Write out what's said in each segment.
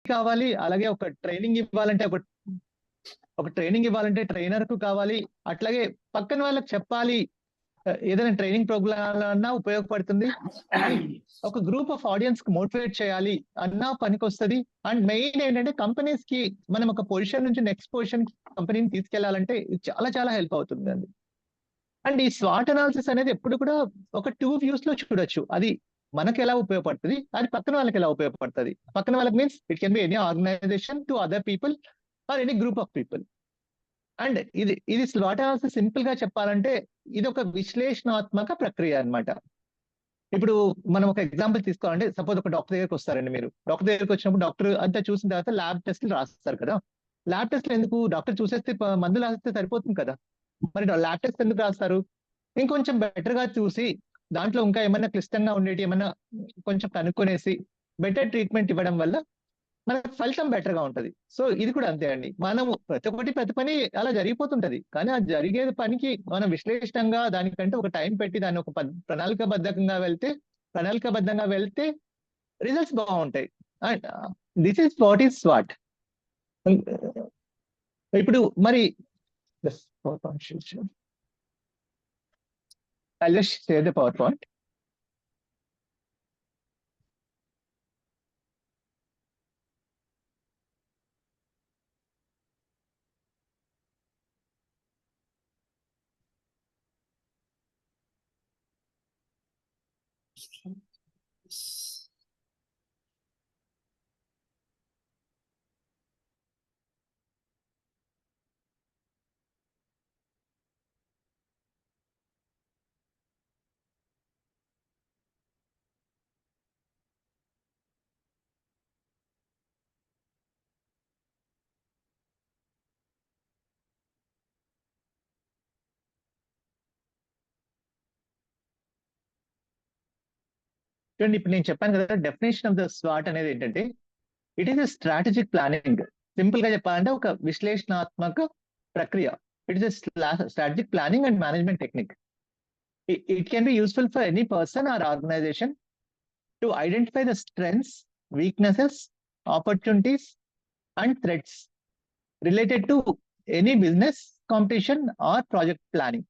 కావాలి, అలాగే ఒక ట్రైనింగ్ ఇవ్వాలంటే ట్రైనింగ్ ఇవ్వాలంటే ట్రైనర్ కు కావాలి, అట్లాగే పక్కన వాళ్ళకి చెప్పాలి, ఏదైనా ట్రైనింగ్ ప్రోగ్రామ్ అన్నా ఉపయోగపడుతుంది, అండ్ ఒక గ్రూప్ ఆఫ్ ఆడియన్స్ కి మోటివేట్ చేయాలి అన్నా పనికొస్తుంది. అండ్ మెయిన్ ఏంటంటే కంపెనీస్ కి మనం ఒక పొజిషన్ నుంచి నెక్స్ట్ పొజిషన్ కంపెనీని తీసుకెళ్లాలంటే ఇది చాలా చాలా హెల్ప్ అవుతుంది అండి. అండ్ ఈ స్వాట్ అనాలిసిస్ అనేది ఎప్పుడు కూడా ఒక 2 వ్యూస్ లో చూడొచ్చు. అది మనకు ఎలా ఉపయోగపడుతుంది, అది పక్కన వాళ్ళకి ఎలా ఉపయోగపడుతుంది. పక్కన వాళ్ళకి means it can be any organization to other people or any group of people. And ఇది స్వాట్ అనాలిసిస్ సింపుల్ గా చెప్పాలంటే ఇది ఒక విశ్లేషణాత్మక ప్రక్రియ అన్నమాట. ఇప్పుడు మనం ఒక ఎగ్జాంపుల్ తీసుకోవాలంటే సపోజ్ ఒక డాక్టర్ దగ్గరికి వస్తారండి. మీరు డాక్టర్ దగ్గరికి వచ్చినప్పుడు డాక్టర్ అంతా చూసిన తర్వాత ల్యాబ్ టెస్ట్లు రాస్తారు కదా. ల్యాబ్ టెస్ట్లు ఎందుకు, డాక్టర్ చూసేస్తే మందులు రాస్తే సరిపోతుంది కదా. మరి ల్యాబ్ టెస్ట్ ఎందుకు రాస్తారు? ఇంకొంచెం బెటర్ గా చూసి దాంట్లో ఇంకా ఏమైనా క్లిష్టంగా ఉండేటి ఏమైనా కొంచెం కనుక్కొనేసి బెటర్ ట్రీట్మెంట్ ఇవ్వడం వల్ల మనకు ఫలితం బెటర్ గా ఉంటది. సో ఇది కూడా అంతే అండి. మనము ప్రతి పని అలా జరిగిపోతుంటది, కానీ ఆ జరిగే పనికి మనం విశ్లేషణంగా దానికంటే ఒక టైం పెట్టి దాన్ని ఒక ప్రణాళికాబద్ధంగా వెళ్తే రిజల్ట్స్ బాగుంటాయి. And this is what is swat. ఇప్పుడు మరి I'll just share the PowerPoint. చూడండి, ఇప్పుడు నేను చెప్పాను కదా, డెఫినేషన్ ఆఫ్ ద స్వాట్ అనేది ఏంటంటే it is a strategic planning. Simple గా చెప్పాలంటే ఒక విశ్లేషణాత్మక ప్రక్రియ. It is a strategic planning and management technique. It can be useful for any person or organization to identify the strengths, weaknesses, opportunities, and threats related to any business, competition, or project planning.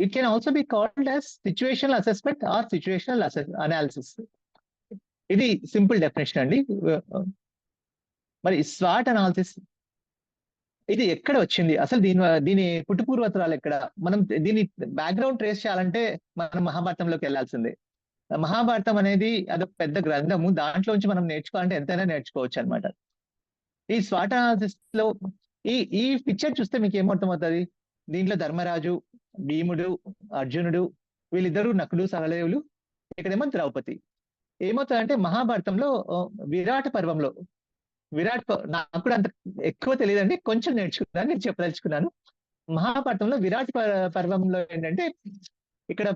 It can also be called as situational assessment or situational analysis. ఇది simple definition అండి. మరి swat analysis ఇది ఎక్కడ వచ్చింది, అసలు దీని పుట్టుపూర్వతరాలు ఎక్కడ? మనం దీని బ్యాక్గ్రౌండ్ ట్రేస్ చేయాలంటే మనం మహాభారతంలోకి వెళ్లాల్సిందే. మహాభారతం అనేది అదొక పెద్ద గ్రంథము, దాంట్లోంచి మనం నేర్చుకోవాలంటే ఎంతైనా నేర్చుకోవచ్చు అనమాట. ఈ స్వాట్ అనాలిసిస్ లో ఈ పిక్చర్ చూస్తే మీకు ఏమర్థమవుతుంది? దీంట్లో ధర్మరాజు, భీముడు, అర్జునుడు, వీళ్ళిద్దరు నకులు సహదేవులు, ఇక్కడేమో ద్రౌపది. ఏమవుతుందంటే మహాభారతంలో విరాట పర్వంలో నాకు కూడా అంత ఎక్కువ తెలియదండి, కొంచెం నేర్చుకున్నాను, నేను చెప్పదలుచుకున్నాను. మహాభారతంలో విరాట్ పర్వంలో ఏంటంటే ఇక్కడ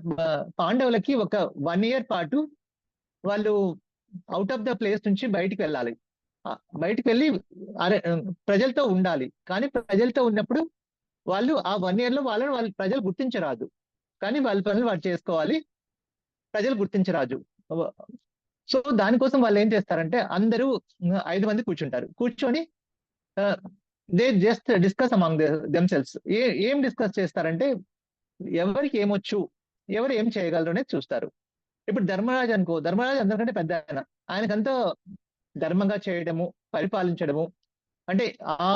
పాండవులకి ఒక 1 year పాటు వాళ్ళు అవుట్ ఆఫ్ ద ప్లేస్ నుంచి బయటికి వెళ్ళాలి. బయటికి వెళ్ళి ప్రజలతో ఉండాలి. కానీ ప్రజలతో ఉన్నప్పుడు వాళ్ళు ఆ 1 year లో వాళ్ళు ప్రజలు గుర్తించరాదు. కానీ వాళ్ళ పనులు వాళ్ళు చేసుకోవాలి, ప్రజలు గుర్తించరాదు. సో దానికోసం వాళ్ళు ఏం చేస్తారంటే అందరూ 5 మంది కూర్చొని they just discuss among themselves. ఏం డిస్కస్ చేస్తారంటే ఎవరికి ఏమొచ్చు, ఎవరు ఏం చేయగలరు అనేది చూస్తారు. ఇప్పుడు ధర్మరాజు అనుకో, ధర్మరాజు అందరికంటే పెద్ద ఆయనకంతా ధర్మంగా చేయడము, పరిపాలించడము, అంటే ఆ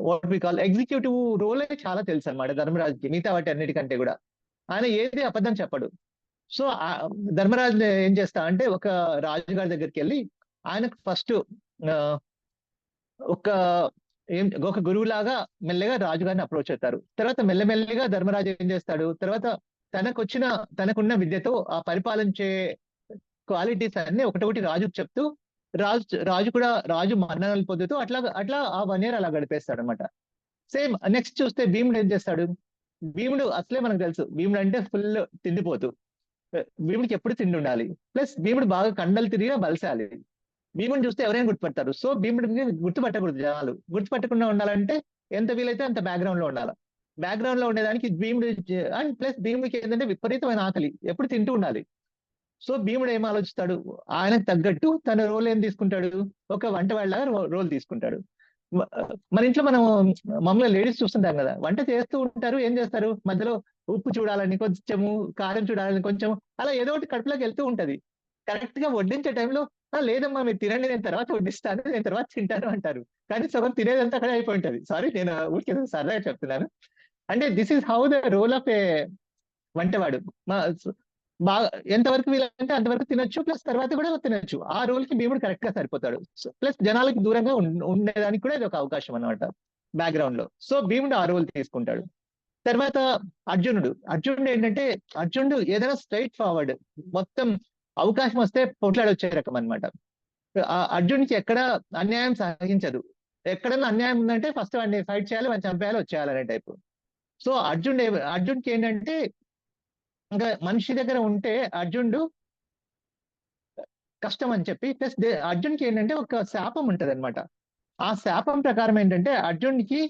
what we call executive role చాలా తెలుసు అనమాట ధర్మరాజుకి, మిగతా వాటి అన్నిటికంటే కూడా. ఆయన ఏది అబద్ధం చెప్పడు. సో ధర్మరాజు ఏం చేస్తా అంటే ఒక రాజుగారి దగ్గరికి వెళ్ళి ఆయనకు ఫస్ట్ ఒక గురువులాగా మెల్లగా రాజుగారిని అప్రోచ్ అవుతారు. తర్వాత మెల్లమెల్లిగా ధర్మరాజు ఏం చేస్తాడు, తర్వాత తనకున్న విద్యతో ఆ పరిపాలించే క్వాలిటీస్ అన్ని ఒకటొకటి రాజుకు చెప్తూ రాజు మన్ననలు పొందుతూ అట్లా ఆ 1 year అలా గడిపేస్తాడు అనమాట. సేమ్ నెక్స్ట్ చూస్తే భీముడు ఏం చేస్తాడు? భీముడు అసలే మనకు తెలుసు, భీముడు అంటే ఫుల్ తిండిపోతూ. భీముడికి ఎప్పుడు తిండి ఉండాలి, ప్లస్ భీముడు బాగా కండలు తిరిగినా బలశాలి. భీముడిని చూస్తే ఎవరైనా గుర్తుపడతారు. సో భీముడిని గుర్తుపట్టకూడదు జనాలు. గుర్తుపట్టకుండా ఉండాలంటే ఎంత వీలైతే అంత బ్యాక్గ్రౌండ్ లో ఉండాలి. బ్యాక్గ్రౌండ్ లో ఉండేదానికి భీముడు అండ్ ప్లస్ భీముడికి ఏంటంటే విపరీతమైన ఆకలి, ఎప్పుడు తింటూ ఉండాలి. సో భీముడు ఏం ఆలోచిస్తాడు, ఆయనకు తగ్గట్టు తన రోల్ ఏం తీసుకుంటాడు, ఒక వంటవాడిలాగా రోల్ తీసుకుంటాడు. మ- మన ఇంట్లో మనం మామూలుగా లేడీస్ చూస్తుంటాం కదా, వంట చేస్తూ ఉంటారు, ఏం చేస్తారు మధ్యలో ఉప్పు చూడాలని కొంచెము, కారం చూడాలని కొంచెం, అలా ఏదో ఒకటి కడుపులోకి వెళ్తూ ఉంటది. కరెక్ట్ గా వడ్డించే టైంలో లేదమ్మా మీరు తినండి, నేను తర్వాత వడ్డిస్తాను, నేను తర్వాత తింటాను అంటారు. కానీ సగం తినేదంతా అక్కడే అయిపోయి ఉంటది. సారీ, నేను ఊరికే సరదాగా చెప్తున్నాను. అంటే this is how the role of a వంటవాడు. మా- బాగా ఎంతవరకు వీలంటే అంతవరకు తినొచ్చు, ప్లస్ తర్వాత కూడా తినొచ్చు. ఆ రోల్ కి భీముడు కరెక్ట్ గా సరిపోతాడు. ప్లస్ జనాలకి దూరంగా ఉండేదానికి కూడా ఇది ఒక అవకాశం అన్నమాట బ్యాక్గ్రౌండ్ లో. సో భీముడు ఆ రోల్ తీసుకుంటాడు. తర్వాత అర్జునుడు ఏంటంటే, అర్జునుడు ఏదైనా స్ట్రైట్ ఫార్వర్డ్, మొత్తం అవకాశం వస్తే పొట్లాడొచ్చే రకం అనమాట. అర్జునుడికి ఎక్కడ అన్యాయం సహించదు. ఎక్కడన్నా అన్యాయం ఉందంటే ఫస్ట్ వాడిని ఫైట్ చేయాలి, వాడిని చంపేయాలి, వచ్చేయాలి అనే టైపు. సో అర్జునుడికి ఏంటంటే, ఇంకా మనిషి దగ్గర ఉంటే అర్జునుడు కష్టం అని చెప్పి, ప్లస్ అర్జున్కి ఏంటంటే ఒక శాపం ఉంటది అనమాట. ఆ శాపం ప్రకారం ఏంటంటే అర్జున్కి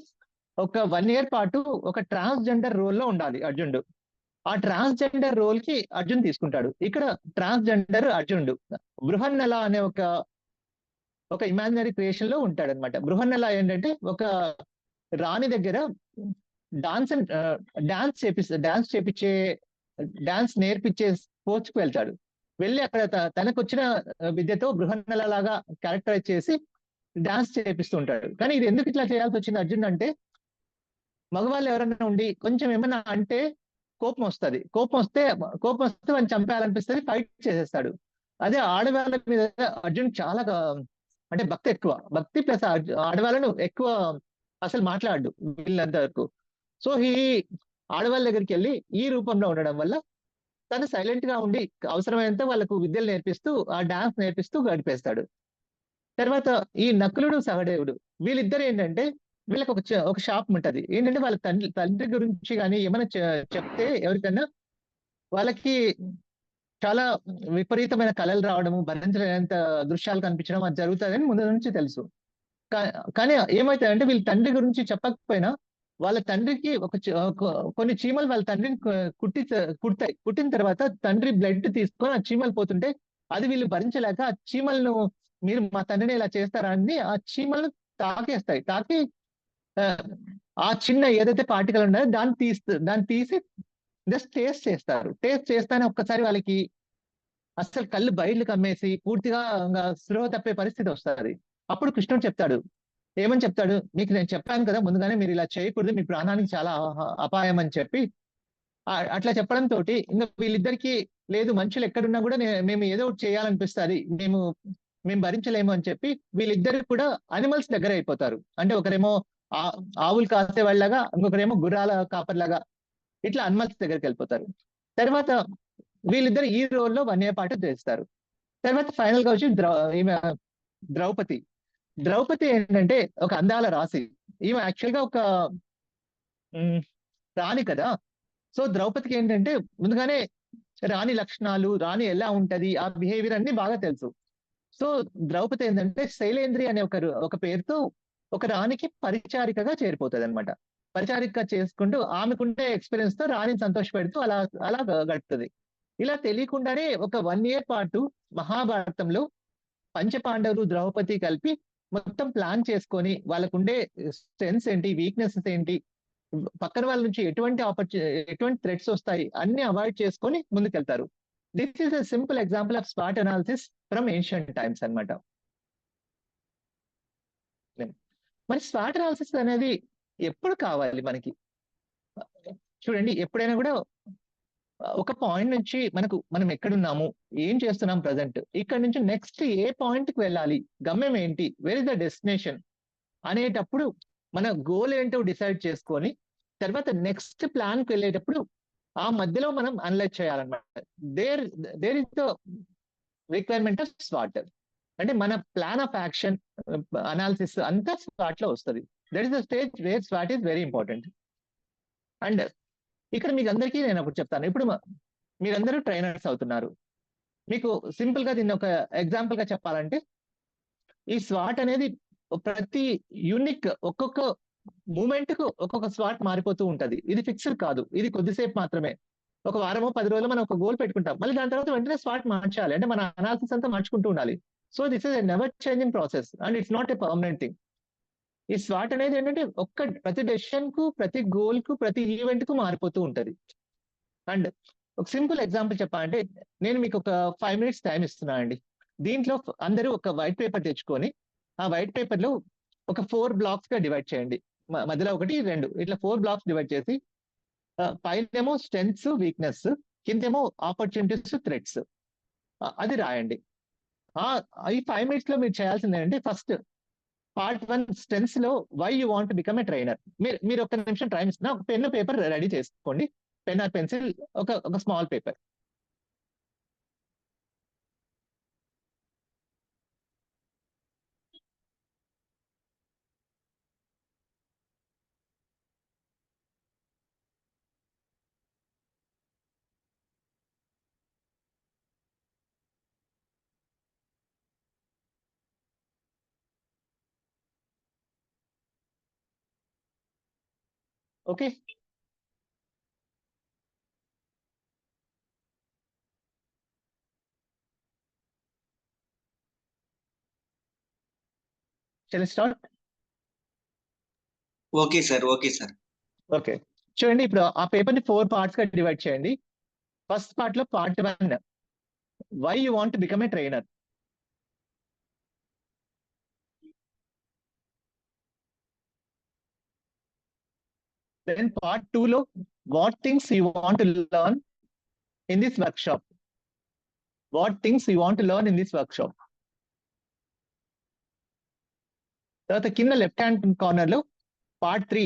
ఒక 1 year పాటు ఒక ట్రాన్స్జెండర్ రోల్ లో ఉండాలి అర్జునుడు. ఆ ట్రాన్స్జెండర్ రోల్ కి అర్జున్ తీసుకుంటాడు. ఇక్కడ ట్రాన్స్జెండర్ అర్జునుడు బృహన్నల అనే ఒక ఇమాజినరీ క్రియేషన్ లో ఉంటాడు అనమాట. బృహన్నల ఏంటంటే ఒక రాణి దగ్గర డాన్స్ డాన్స్ చేపించే, డాన్స్ నేర్పించే స్పోర్ట్స్ కు వెళ్తాడు. వెళ్ళి అక్కడ తనకు వచ్చిన విద్యతో బృహన్నల లాగా క్యారెక్టరైజ్ చేసి డాన్స్ చేపిస్తూ ఉంటాడు. కానీ ఇది ఎందుకు ఇట్లా చేయాల్సి వచ్చింది అర్జున్ అంటే, మగవాళ్ళు ఎవరైనా ఉండి కొంచెం ఏమన్నా అంటే కోపం వస్తే వాడిని చంపేయాలనిపిస్తుంది, ఫైట్ చేసేస్తాడు. అదే ఆడవాళ్ళ మీద అర్జున్ చాలా అంటే భక్తి ఎక్కువ, భక్తి ప్లస్ ఆడవాళ్ళను ఎక్కువ అసలు మాట్లాడు వీళ్ళంత వరకు. సో ఆడవాళ్ళ దగ్గరికి వెళ్ళి ఈ రూపంలో ఉండడం వల్ల తను సైలెంట్ గా ఉండి అవసరమైనంత వాళ్ళకు విద్యలు నేర్పిస్తూ ఆ డాన్స్ నేర్పిస్తూ గడిపేస్తాడు. తర్వాత ఈ నకులుడు సహదేవుడు, వీళ్ళిద్దరు ఏంటంటే, వీళ్ళకి ఒక షాప్ ఉంటది. ఏంటంటే వాళ్ళ తండ్రి గురించి కానీ ఏమైనా చెప్తే ఎవరికన్నా, వాళ్ళకి చాలా విపరీతమైన కళలు రావడము, భరించలేనంత దృశ్యాలు కనిపించడం అది జరుగుతుందని ముందు నుంచి తెలుసు. కానీ ఏమవుతాయంటే, వీళ్ళ తండ్రి గురించి చెప్పకపోయినా వాళ్ళ తండ్రికి కొన్ని చీమలు వాళ్ళ తండ్రిని కుడతాయి. కుట్టిన తర్వాత తండ్రి బ్లడ్ తీసుకొని ఆ చీమలు పోతుంటే అది వీళ్ళు భరించలేక ఆ చీమలను, మీరు మా తండ్రిని ఇలా చేస్తారా అని ఆ చీమలను తాకేస్తాయి. తాకి ఆ, ఆ చిన్న ఏదైతే పార్టికల్ ఉన్నదో దాన్ని తీసి జస్ట్ టేస్ట్ చేస్తారు. టేస్ట్ చేస్తానే ఒక్కసారి వాళ్ళకి అసలు కళ్ళు బయలు కమ్మేసి పూర్తిగా ఇంకా స్పృహ తప్పే పరిస్థితి వస్తుంది. అప్పుడు కృష్ణుడు చెప్తాడు, ఏమని చెప్తాడు, మీకు నేను చెప్పాను కదా ముందుగానే మీరు ఇలా చేయకూడదు, మీ ప్రాణానికి చాలా అపాయం అని చెప్పి అట్లా చెప్పడం తోటి ఇంకా వీళ్ళిద్దరికి లేదు, మనుషులు ఎక్కడున్నా కూడా మేము ఏదో ఒకటి చేయాలనిపిస్తుంది, మేము భరించలేము అని చెప్పి వీళ్ళిద్దరికి కూడా అనిమల్స్ దగ్గర అయిపోతారు. అంటే ఒకరేమో ఆవులు కాసే వాళ్ళగా, ఇంకొకరేమో గుర్రాల కాపర్లాగా, ఇట్లా అనిమల్స్ దగ్గరికి వెళ్ళిపోతారు. తర్వాత వీళ్ళిద్దరు ఈ రోల్లో 1 year పాటు చేస్తారు. తర్వాత ఫైనల్ గా వచ్చి ఈమె ద్రౌపది. ద్రౌపది ఏంటంటే ఒక అందాల రాశి. ఈమె యాక్చువల్ గా ఒక ఉమ్, రాణి కదా. సో ద్రౌపదికి ఏంటంటే ముందుగానే రాణి లక్షణాలు, రాణి ఎలా ఉంటది, ఆ బిహేవియర్ అన్ని బాగా తెలుసు. సో ద్రౌపది ఏంటంటే శైలేంద్రి అనే ఒక పేరుతో ఒక రాణికి పరిచారికగా చేరిపోతుంది అనమాట. పరిచారిక చేసుకుంటూ ఆమెకుండే ఎక్స్పీరియన్స్ తో రాణిని సంతోష పెడుతూ అలా అలా గడుపుతుంది. ఇలా తెలియకుండానే ఒక 1 year పాటు మహాభారతంలో పంచపాండవులు ద్రౌపది కలిపి మొత్తం ప్లాన్ చేసుకొని వాళ్ళకుండే స్ట్రెంగ్స్ ఏంటి, వీక్నెసెస్ ఏంటి, పక్కన వాళ్ళ నుంచి ఎటువంటి థ్రెట్స్ వస్తాయి అన్ని అవాయిడ్ చేసుకొని ముందుకెళ్తారు. This is a simple example of spot analysis from ancient times అన్నమాట. మరి స్పాట్ అనాలిసిస్ అనేది ఎప్పుడు కావాలి మనకి? చూడండి, ఎప్పుడైనా కూడా ఒక పాయింట్ నుంచి మనం ఎక్కడున్నాము, ఏం చేస్తున్నాం ప్రజెంట్, ఇక్కడ నుంచి నెక్స్ట్ ఏ పాయింట్ కి వెళ్ళాలి, గమ్యం ఏంటి, వేర్ ఇస్ ద డెస్టినేషన్ అనేటప్పుడు మన గోల్ ఏంటో డిసైడ్ చేసుకొని తర్వాత నెక్స్ట్ ప్లాన్ కి వెళ్ళేటప్పుడు ఆ మధ్యలో మనం అనలైజ్ చేయాలన్నమాట. There there is the requirement of స్వాట్. అంటే మన ప్లాన్ ఆఫ్ యాక్షన్ అనాలిసిస్ అంతా స్వాట్ లో వస్తుంది. That is the stage where స్వాట్ ఈస్ వెరీ ఇంపార్టెంట్. అండ్ ఇక్కడ మీకు అందరికీ నేను ఒకటి చెప్తాను. ఇప్పుడు మీరందరూ ట్రైనర్స్ అవుతున్నారు. మీకు సింపుల్ గా దీన్ని ఒక ఎగ్జాంపుల్ గా చెప్పాలంటే, ఈ స్వాట్ అనేది ప్రతి యూనిక్ ఒక్కొక్క మూమెంట్ కు ఒక్కొక్క స్వాట్ మారిపోతూ ఉంటది. ఇది ఫిక్స్డ్ కాదు, ఇది కొద్దిసేపు మాత్రమే. ఒక వారమో 10 రోజులు మనం ఒక గోల్ పెట్టుకుంటాం, మళ్ళీ దాని తర్వాత వెంటనే స్పాట్ మార్చాలి, అంటే మన అనాలిసిస్ అంతా మార్చుకుంటూ ఉండాలి. So this is a never changing process and it's not a permanent thing. ఈ స్వాట్ అనేది ఏంటంటే ప్రతి డెసిషన్ కు, ప్రతి గోల్ కు, ప్రతి ఈవెంట్ కు మారిపోతూ ఉంటది. అండ్ ఒక సింపుల్ ఎగ్జాంపుల్ చెప్పాలంటే, నేను మీకు ఒక 5 minutes టైం ఇస్తున్నా అండి. దీంట్లో అందరూ ఒక వైట్ పేపర్ తెచ్చుకొని, ఆ వైట్ పేపర్ లో ఒక 4 blocks గా డివైడ్ చేయండి. మధ్యలో 1, 2 ఇట్లా 4 blocks డివైడ్ చేసి, పైనేమో స్ట్రెంగ్త్స్, వీక్నెస్, కిందేమో ఆపర్చునిటీస్, థ్రెట్స్, అది రాయండి. ఈ 5 minutes లో మీరు చేయాల్సింది ఏంటంటే, ఫస్ట్ పార్ట్ 1 స్ట్రెంగ్త్స్ లో why you want become a trainer. మీరు ఒక నిమిషం టైం ఇస్తున్నా, ఒక పెన్ పేపర్ రెడీ చేసుకోండి. పెన్ ఆర్ పెన్సిల్, ఒక small paper. Okay, shall start. Okay sir, okay sir. Okay, చూడండి, ఇప్పుడు ఆ పేపర్ ని 4 parts గా డివైడ్ చేయండి. ఫస్ట్ పార్ట్ లో part 1, why you want become a trainer. Then part 2 లో what things you want learn in this workshop. What things you want learn in this workshop. తర్వాత కింద left hand corner లో part 3,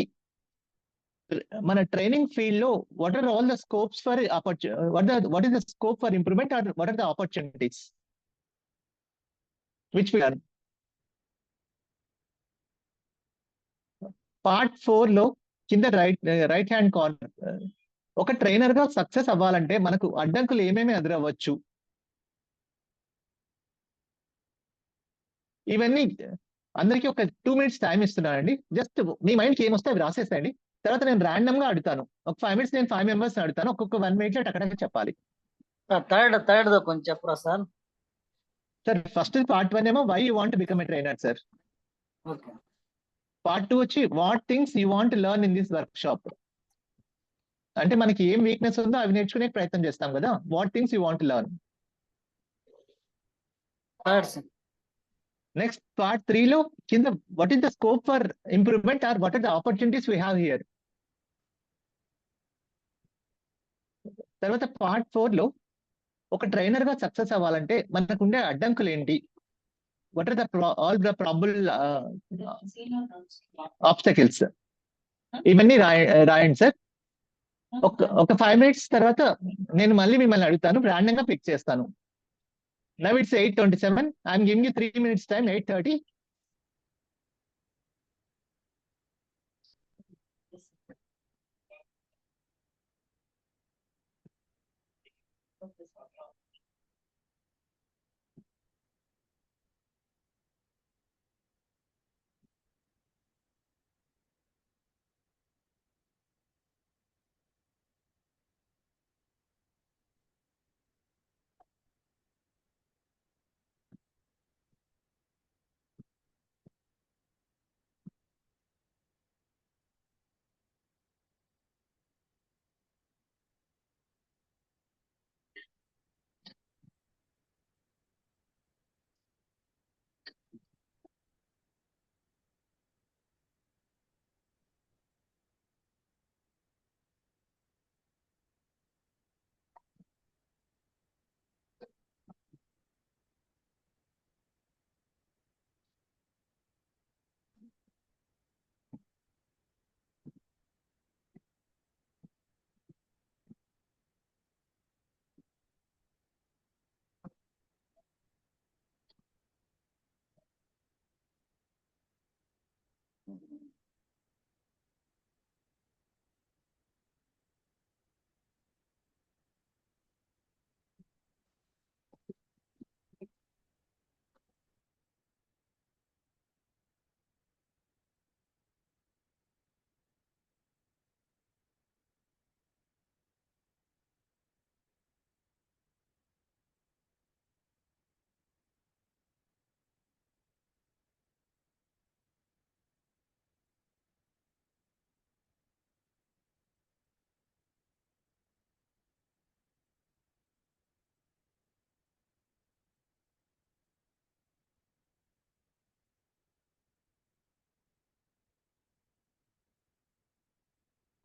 మన training field లో what are all the scopes for what is the scope for improvement or what are the opportunities which we are. Part 4 లో కింద right hand corner, ఒక trainer గా success అవ్వాలంటే మనకు అడ్డంకులు ఏమేమి ఎదురవ్వచ్చు, ఇవన్నీ అందరికీ ఒక 2 minutes టైం ఇస్తున్నానండి. జస్ట్ మీ మైండ్కి ఏమొస్తే అవి రాసేసేయండి. తర్వాత నేను ర్యాండమ్ గా అడుగుతాను, ఒక 5 minutes నేను 5 members అడుగుతాను, ఒక్కొక్క 1 minute లో టక్కడక్క చెప్పాలి. థర్డ్ కొంచెం చెప్పరా సార్? సార్ ఫస్ట్ పార్ట్ 1 ఏమో why you want become a trainer sir. Okay. Part 2 వచ్చి what things you want learn in this workshop. అంటే మనకి ఏం వీక్నెస్ ఉందో అవి నేర్చుకునే ప్రయత్నం చేస్తాం కదా, what things you want learn. Third sir. Next part 3 లో కింద what is the scope for improvement or what are the opportunities we have here. తర్వాత పార్ట్ 4 లో ఒక ట్రైనర్ గా సక్సెస్ అవ్వాలంటే మనకు ఉండే అడ్డంకులు ఏంటి, what are the all the problem obstacles, ఇవన్నీ రాయండి సార్. ఒక 5 minutes తర్వాత నేను మళ్ళీ మిమ్మల్ని అడుగుతాను, ర్యాండమ్ గా పిక్ చేస్తాను. Now it's 8:27, I'm giving you 3 minutes time. 8:30.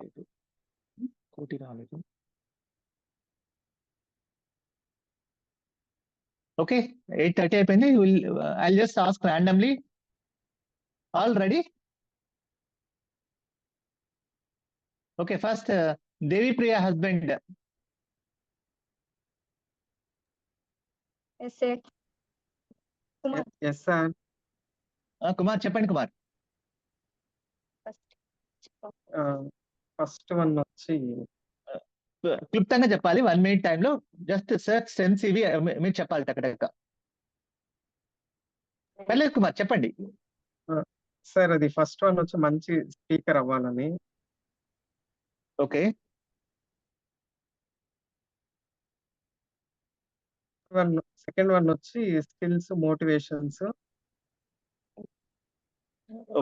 రాలేదు, కోటి రాలేదు. ఓకే, 8:30 అయిపోయింది. I just ask randomly. All ready? Okay, first Devi Priya husband. Yes sir. Kumar yes sir. Kumar చెప్పండి కుమార్. ఫస్ట్ ఫస్ట్ వన్ వచ్చి క్లుప్తంగా చెప్పాలి, 1 minute టైంలో. జస్ట్ సెర్చ్ సెన్స్ ఇవి మీరు చెప్పాలి టక. పర్లేదు కుమార్ చెప్పండి. సార్ అది ఫస్ట్ వన్ వచ్చి మంచి స్పీకర్ అవ్వాలని. ఓకే, సెకండ్ వన్ వచ్చి skills, motivations.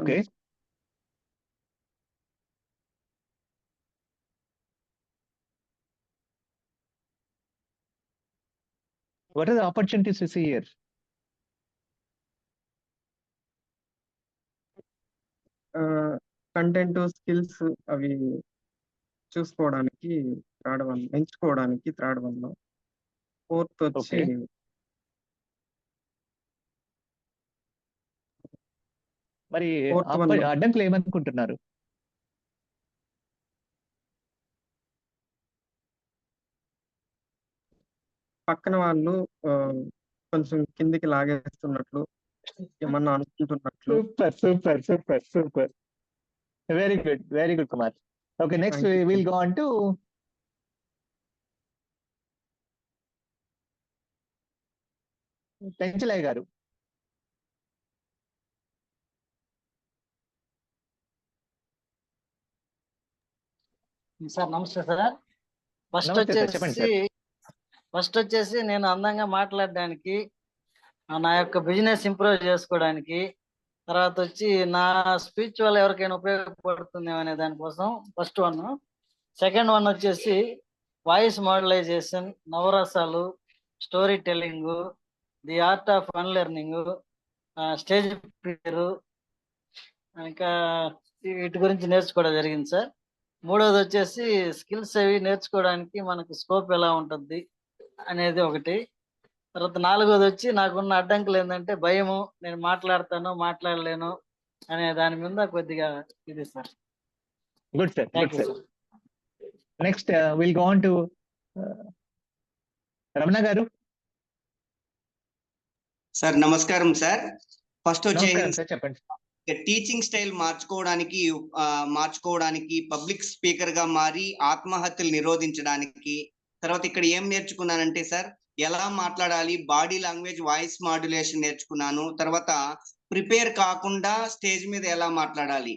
Okay. What are the opportunities you see here? Content, skills అవి చూసుకోవడానికి థర్డ్ వన్, ఎంచుకోవడానికి థర్డ్ వన్. ఫోర్త్ వచ్చి Okay. మరి Fourth one. అడ్డంకులు ఏమనుకుంటున్నారు? పక్కన వాళ్ళు కొంచెం కిందికి లాగేస్తున్నట్లు, ఏమన్నా అనుకుంటున్నట్లు. Super. Very good Kumar. Okay, next Thank you. Will go on to Penchalaiah గారు. సార్ నమస్తే సార్. ఫస్ట్ నమస్తే సార్, చెప్పండి వచ్చేసి నేను అందంగా మాట్లాడడానికి, నా యొక్క బిజినెస్ ఇంప్రూవ్ చేసుకోవడానికి, తర్వాత వచ్చి నా స్పీచ్ వల్ల ఎవరికైనా ఉపయోగపడుతుందేమో అనే దానికోసం ఫస్ట్ వన్. సెకండ్ వన్ వచ్చేసి వాయిస్ మోడలైజేషన్, నవరసాలు, story telling, the art of unlearning, stage fear, ఇంకా వీటి గురించి నేర్చుకోవడం జరిగింది సార్. మూడోది వచ్చేసి స్కిల్స్ అవి నేర్చుకోవడానికి మనకు స్కోప్ ఎలా ఉంటుంది అనేది ఒకటి. తర్వాత నాలుగోది వచ్చి నాకున్న అడ్డంకులు ఏంటంటే భయము, నేను మాట్లాడలేను అనే దాని మీద కొద్దిగా ఇది sir. Good sir. Thank you sir. Next will go on to Ramana గారు. సార్ నమస్కారం సార్. ఫస్ట్ నమస్కారం సార్, చెప్పండి. టీచింగ్ స్టైల్ మార్చుకోవడానికి పబ్లిక్ స్పీకర్ గా మారి ఆత్మహత్యలు నిరోధించడానికి, తర్వాత ఇక్కడ ఏం నేర్చుకున్నానంటే సార్, ఎలా మాట్లాడాలి, బాడీ లాంగ్వేజ్, వాయిస్ మాడ్యులేషన్ నేర్చుకున్నాను. తర్వాత ప్రిపేర్ కాకుండా స్టేజ్ మీద ఎలా మాట్లాడాలి,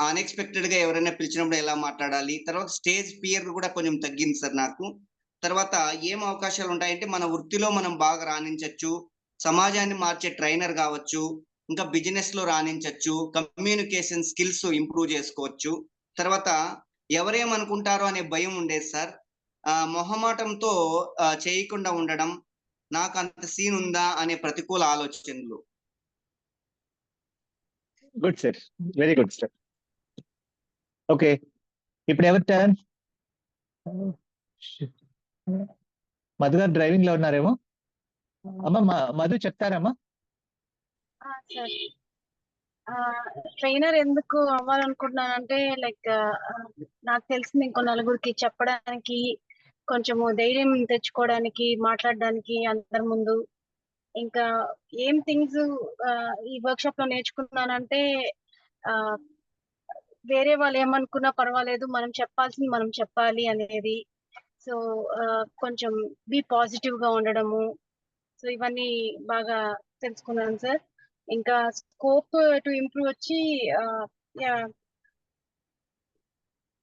అన్ఎక్స్పెక్టెడ్ గా ఎవరైనా పిలిచినప్పుడు ఎలా మాట్లాడాలి, తర్వాత స్టేజ్ ఫియర్ కూడా కొంచెం తగ్గింది సార్ నాకు. తర్వాత ఏం అవకాశాలు ఉంటాయంటే మన వృత్తిలో మనం బాగా రాణించవచ్చు, సమాజాన్ని మార్చే ట్రైనర్ కావచ్చు, ఇంకా బిజినెస్ లో రాణించవచ్చు, కమ్యూనికేషన్ స్కిల్స్ ఇంప్రూవ్ చేసుకోవచ్చు. తర్వాత ఎవరేమనుకుంటారో అనే భయం ఉండేది సార్. మొహమాటంతో చేయకుండా ఉండడం, నాకు అంత సీన్ ఉందా అనే ప్రతికూల ఆలోచనలు. Good sir, very good sir. Okay, ఇప్పుడు ఎవరి టర్న్? మధు గారు డ్రైవింగ్ లో ఉన్నారేమో. అమ్మ మధు చెప్తారమ్మా. సార్, ట్రైనర్ ఎందుకు అవ్వాలనుకుంటున్నానంటే లైక్ నాకు తెలిసింది ఇంకో నలుగురికి చెప్పడానికి, కొంచెము ధైర్యం తెచ్చుకోవడానికి, మాట్లాడడానికి అందరి ముందు. ఇంకా ఏం థింగ్స్ ఈ వర్క్ షాప్ లో నేర్చుకున్నానంటే వేరే వాళ్ళు ఏమనుకున్నా పర్వాలేదు, మనం చెప్పాల్సింది మనం చెప్పాలి అనేది. సో కొంచెం బీ పాజిటివ్ గా ఉండడము. సో ఇవన్నీ బాగా తెలుసుకున్నాను సార్. ఇంకా స్కోప్ టు ఇంప్రూవ్ వచ్చి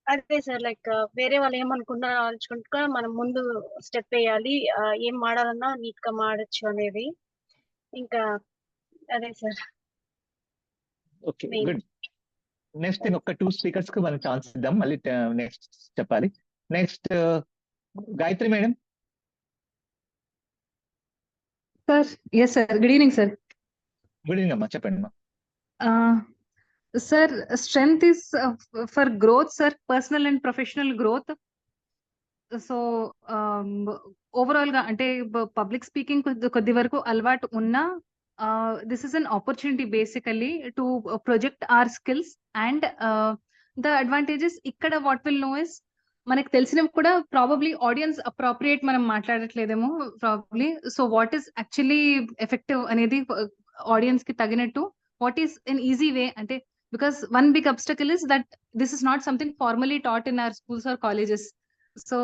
అదే సార్, లైక్ వేరే వాళ్ళు ఏమనుకుంటున్నారో ఆలోచుకుంటా మనం ముందు స్టెప్ వేయాలి, ఏం మాడాలన్నా నీట్ గా మాడచ్చు అనేది. ఇంకా అదే సార్. Okay, good. నెక్స్ట్ ఒక 2 స్పీకర్స్ కు మనం ఛాన్స్ ఇద్దాం, మళ్ళీ నెక్స్ట్ చెప్పాలి. Next Gayatri madam. Sir, yes sir, good evening sir. Good evening అమ్మా, చెప్పండి అమ్మా. Sir, strength is for growth, sir, personal and professional growth. So overall గా అంటే పబ్లిక్ స్పీకింగ్ కొద్ది వరకు అలవాటు ఉన్నా this is an opportunity basically to project our skills and the advantages ఇక్కడ వాట్ విల్ నో ఇస్ మనకు తెలిసినవి కూడా ప్రాబబ్లీ ఆడియన్స్ అప్రాప్రియేట్ మనం మాట్లాడట్లేదేమో probably. So what is actually effective అనేది ఆడియన్స్ కి తగినట్టు what is an easy way అంటే because one big obstacle is that this is not something formally taught in our schools are colleges. So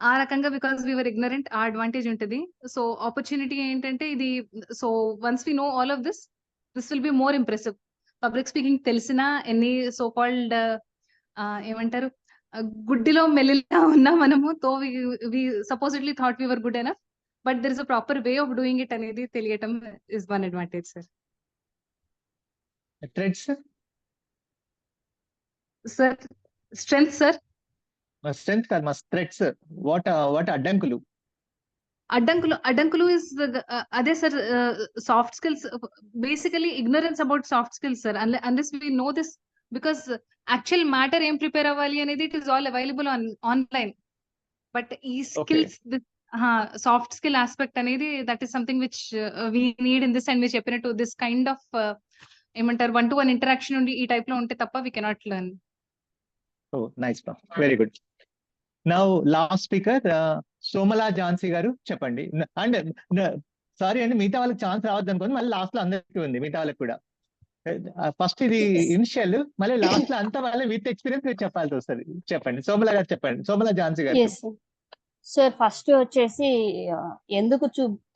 ఆ రకంగా because we're ignorant ఆ advantage ఉంటుంది. So opportunity ఏంటంటే ఇది so once we know all of this will be more impressive. Public speaking తెలిసిన ఎన్ని so called ఏమంటారు గుడ్డిలో మెల్లిలా ఉన్నా మనము తో we supposedly thought we were good enough but there is a proper way of doing it అనేది తెలియటం is one advantage sir. Threats sir strength sir strength కాదు మా థ్రెడ్స్ వాట్ అడ్డంకులు అడ్డంకులు ఇస్ అదే sir soft skills basically ignorance about soft skills sir unless we know this because actual matter ఏం prepare అవ్వాలి అనేది it is all available online. But ఈ skills soft skill aspect అనేది that is something which we need in this and మీరు చెప్పినట్టు this kind of ఏమంటారు 1-to-1 interaction ఉండి ఈ టైప్ లో ఉంటే తప్ప we cannot learn. Oh, nice, ma'am. Very good. Now, last speaker, Somla Jhansi గారు చెప్పండి. అండ్ సారీ అండి, మిగతా వాళ్ళకి ఛాన్స్ రావద్దు అనుకోండి, మళ్ళీ లాస్ట్ లో అందరికీ ఉంది, మిగతా వాళ్ళకి కూడా. ఫస్ట్ ఇది ఇనిషియల్, మళ్ళీ లాస్ట్ లో అంతా వాళ్ళే విత్ ఎక్స్పీరియన్స్ మీరు చెప్పాల్సి వస్తుంది. చెప్పండి సోమలా గారు, చెప్పండి సోమలా ఝాన్సీ గారు. సార్ ఫస్ట్ వచ్చేసి ఎందుకు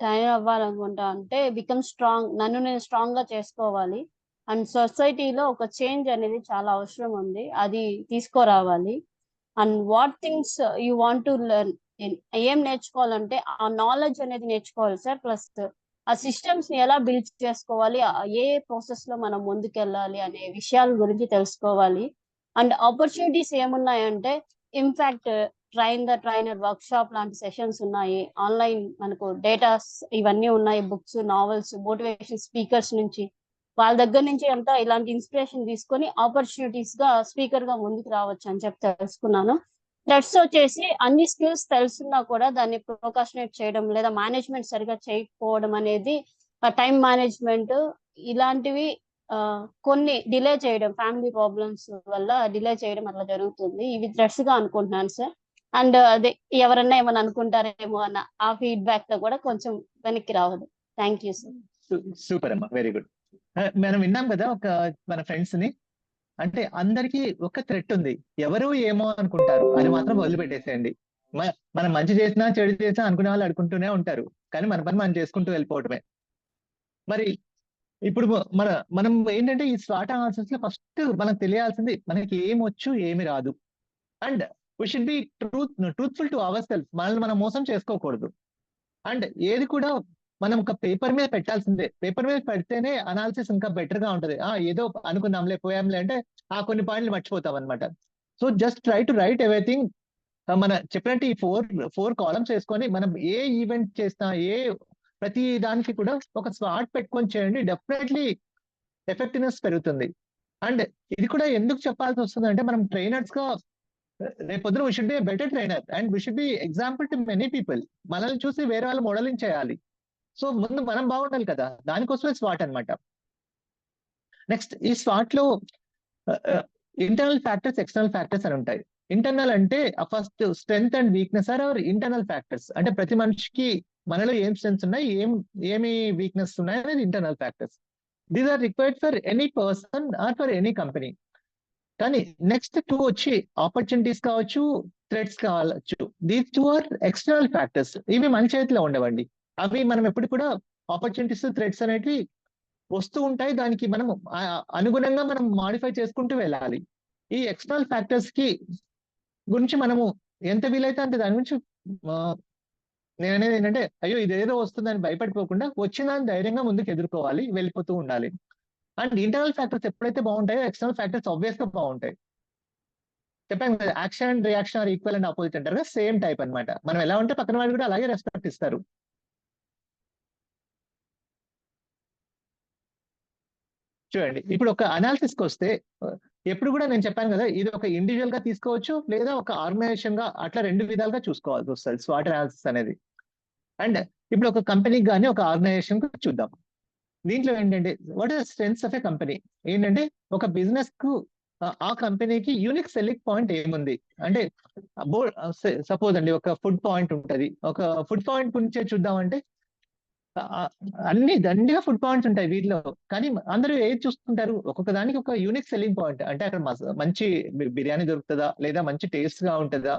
ట్రైన్ అవ్వాలనుకుంటా అంటే బికమ్ స్ట్రాంగ్, నన్ను నేను స్ట్రాంగ్ గా చేసుకోవాలి. అండ్ సొసైటీలో ఒక చేంజ్ అనేది చాలా అవసరం ఉంది, అది తీసుకురావాలి. And what things you want to learn, ఏం నేర్చుకోవాలంటే ఆ నాలెడ్జ్ అనేది నేర్చుకోవాలి సార్. ప్లస్ ఆ సిస్టమ్స్ ని ఎలా బిల్డ్ చేసుకోవాలి, ఏ ప్రాసెస్ లో మనం ముందుకెళ్ళాలి అనే విషయాల గురించి తెలుసుకోవాలి. అండ్ ఆపర్చునిటీస్ ఏమున్నాయంటే ఇన్ఫాక్ట్ ట్రైనర్ వర్క్ షాప్ లాంటి సెషన్స్ ఉన్నాయి, ఆన్లైన్ మనకు డేటాస్ ఇవన్నీ ఉన్నాయి, బుక్స్, నావెల్స్, మోటివేషన్ స్పీకర్స్ నుంచి వాళ్ళ దగ్గర నుంచి అంతా ఇలాంటి ఇన్స్పిరేషన్ తీసుకొని ఆపర్చునిటీస్ గా స్పీకర్ గా ముందుకు రావచ్చు అని చెప్పి తెలుసుకున్నాను. థ్రెడ్స్ వచ్చేసి అన్ని స్కిల్స్ తెలుసున్నా కూడా దాన్ని ప్రోకాషనేట్ చేయడం లేదా మేనేజ్మెంట్ సరిగా చేయకపోవడం అనేది, టైం మేనేజ్మెంట్ ఇలాంటివి కొన్ని డిలే చేయడం, ఫ్యామిలీ ప్రాబ్లమ్స్ వల్ల డిలే చేయడం అట్లా జరుగుతుంది. ఇవి థ్రెడ్స్ గా అనుకుంటున్నాను సార్. అండ్ అదే ఎవరన్నా ఏమన్నా అనుకుంటారేమో అన్న ఆ ఫీడ్బ్యాక్ తో కూడా కొంచెం వెనక్కి రావదు. Thank you sir. సూపర్ అమ్మా, వెరీ గుడ్. మనం విన్నాం కదా ఒక మన ఫ్రెండ్స్ ని, అంటే అందరికి ఒక థ్రెట్ ఉంది, ఎవరు ఏమో అనుకుంటారు, అది మాత్రం వదిలిపెట్టేసేయండి. మనం మంచి చేసినా చెడు చేసినా అనుకునే వాళ్ళు అనుకుంటూనే ఉంటారు, కానీ మన పని మనం చేసుకుంటూ వెళ్ళిపోవటమే. మరి ఇప్పుడు మనం ఏంటంటే ఈ స్వాట్ అనాలిసిస్ లో ఫస్ట్ మనకు తెలియాల్సింది మనకి ఏం వచ్చు ఏమి రాదు. And we should be truthful to our self, మనల్ని మనం మోసం చేసుకోకూడదు. అండ్ ఏది కూడా మనం ఒక పేపర్ మీద పెట్టాల్సిందే, పేపర్ మీద పెడితేనే అనాలిసిస్ ఇంకా బెటర్ గా ఉంటది. ఏదో అనుకున్నాంలే పోయాంలే అంటే ఆ కొన్ని పాయింట్లు మర్చిపోతాం అనమాట. So just try to right everything. మన చెప్పినట్టు ఈ ఫోర్ కాలమ్స్ వేసుకొని మనం ఏ ఈవెంట్ చేసినా ప్రతి దానికి కూడా ఒక స్వాట్ పెట్టుకొని చేయండి, డెఫినెట్లీ ఎఫెక్టివ్నెస్ పెరుగుతుంది. అండ్ ఇది కూడా ఎందుకు చెప్పాల్సి వస్తుంది అంటే మనం ట్రైనర్స్ గా రేపొద్దున we should be better trainer and we should be example to many people. మనల్ని చూసి వేరే వాళ్ళు మోడలింగ్ చేయాలి. సో ముందు మనం బాగుండాలి కదా, దానికోసమే స్వాట్ అనమాట. నెక్స్ట్ ఈ స్వాట్ లో ఇంటర్నల్ ఫ్యాక్టర్స్, ఎక్స్టర్నల్ ఫ్యాక్టర్స్ అని ఉంటాయి. ఇంటర్నల్ అంటే first strength and weakness are our internal factors. అంటే ప్రతి మనిషికి మనలో ఏం స్ట్రెంగ్స్ ఉన్నాయి, ఏమి వీక్నెస్ ఉన్నాయి అనేది internal factors. These are required for any person or for any company. కానీ నెక్స్ట్ 2 వచ్చి ఆపర్చునిటీస్ కావచ్చు, థ్రెట్స్ కావచ్చు. These 2 are external factors. ఇవి మన చేతిలో ఉండవండి. అవి మనం ఎప్పుడు కూడా ఆపర్చునిటీస్, థ్రెట్స్ అనేటివి వస్తూ ఉంటాయి, దానికి మనం అనుగుణంగా మనం మాడిఫై చేసుకుంటూ వెళ్ళాలి. ఈ ఎక్స్టర్నల్ ఫ్యాక్టర్స్ కి గురించి మనము ఎంత వీలైతే అంత దాని గురించి నేను అనేది ఏంటంటే అయ్యో ఇదేదో వస్తుందని భయపడిపోకుండా వచ్చిన ధైర్యంగా ముందుకు ఎదుర్కోవాలి, వెళ్ళిపోతూ ఉండాలి. అండ్ ఇంటర్నల్ ఫ్యాక్టర్స్ ఎప్పుడైతే బాగుంటాయో ఎక్స్టర్నల్ ఫ్యాక్టర్స్ ఆబ్వియస్ గా బాగుంటాయి. చెప్పాను కదా, action and reaction are equal and opposite అంటారు కదా, సేమ్ టైప్ అనమాట. మనం ఎలా ఉంటే పక్కన వాళ్ళు కూడా అలాగే రెస్పెక్ట్ ఇస్తారు. చూడండి ఇప్పుడు ఒక అనాలిసిస్ కి వస్తే ఎప్పుడు కూడా నేను చెప్పాను కదా, ఇది ఒక ఇండివిజువల్ గా తీసుకోవచ్చు లేదా ఒక ఆర్గనైజేషన్ గా, అట్లా 2 విధాలుగా చూసుకోవాల్సి వస్తుంది స్వాట్ అనాలిసిస్ అనేది. అండ్ ఇప్పుడు ఒక కంపెనీకి కానీ ఒక ఆర్గనైజేషన్ కు చూద్దాం. దీంట్లో ఏంటంటే what is strengths of a company ఏంటంటే, ఒక బిజినెస్ కు ఆ కంపెనీకి యూనిక్ సెల్లింగ్ పాయింట్ ఏముంది అంటే, సపోజ్ అండి ఒక ఫుడ్ పాయింట్ ఉంటది. ఒక ఫుడ్ పాయింట్ గురించే చూద్దామంటే అన్ని దండిగా ఫుడ్ పాయింట్స్ ఉంటాయి వీటిలో. కానీ అందరూ ఏది చూస్తుంటారు, ఒక్కొక్క దానికి ఒక యూనిక్ సెల్లింగ్ పాయింట్. అంటే అక్కడ మంచి బిర్యానీ దొరుకుతుందా, లేదా మంచి టేస్ట్ గా ఉంటుందా,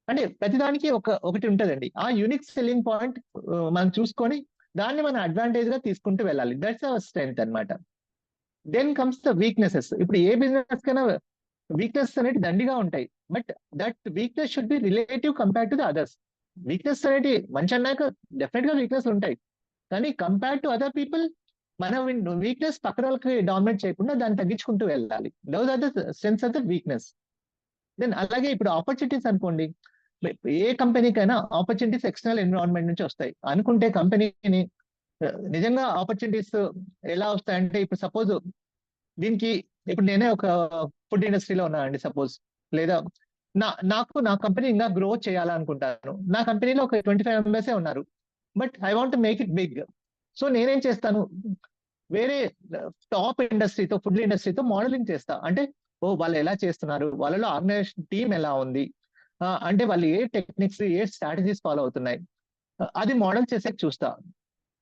అంటే ప్రతిదానికి ఒకటి ఉంటదండి. ఆ యూనిక్ సెల్లింగ్ పాయింట్ మనం చూసుకొని దాన్ని మనం అడ్వాంటేజ్ గా తీసుకుంటూ వెళ్ళాలి. దట్స్ అవర్ స్ట్రెంగ్త్ అన్నమాట. Then comes the weaknesses. ఇప్పుడు ఏ బిజినెస్ కైనా వీక్నెస్ అనేవి దండిగా ఉంటాయి. But that weakness should be relative compare to the others. Weakness అనేది మంచి అన్నాక డెఫినెట్ గా వీక్నెస్ ఉంటాయి, కానీ కంపేర్ టు అదర్ పీపుల్ మన వీక్నెస్ పక్కన వాళ్ళకి డామినేట్ చేయకుండా దాన్ని తగ్గించుకుంటూ వెళ్ళాలి. Those are the strengths of the weakness. Then అలాగే ఇప్పుడు ఆపర్చునిటీస్ అనుకోండి, ఏ కంపెనీకైనా ఆపర్చునిటీస్ ఎక్స్టర్నల్ ఎన్విరాన్మెంట్ నుంచి వస్తాయి. అనుకుంటే కంపెనీని నిజంగా ఆపర్చునిటీస్ ఎలా వస్తాయంటే, ఇప్పుడు సపోజ్ దీనికి ఇప్పుడు నేనే ఒక ఫుడ్ ఇండస్ట్రీలో ఉన్నానండి సపోజ్, లేదా నా కంపెనీ ఇంకా గ్రో చేయాలనుకుంటాను. నా కంపెనీలో ఒక 25 మెంబర్సే ఉన్నారు, but I want make it big. So నేనేం చేస్తాను, వేరే టాప్ ఇండస్ట్రీతో, ఫుడ్ ఇండస్ట్రీతో మోడలింగ్ చేస్తా. అంటే వాళ్ళు ఎలా చేస్తున్నారు, వాళ్ళలో ఆర్గనైజేషన్ టీమ్ ఎలా ఉంది, అంటే వాళ్ళు ఏ టెక్నిక్స్, ఏ స్ట్రాటజీస్ ఫాలో అవుతున్నాయి, అది మోడల్ చేసే చూస్తా.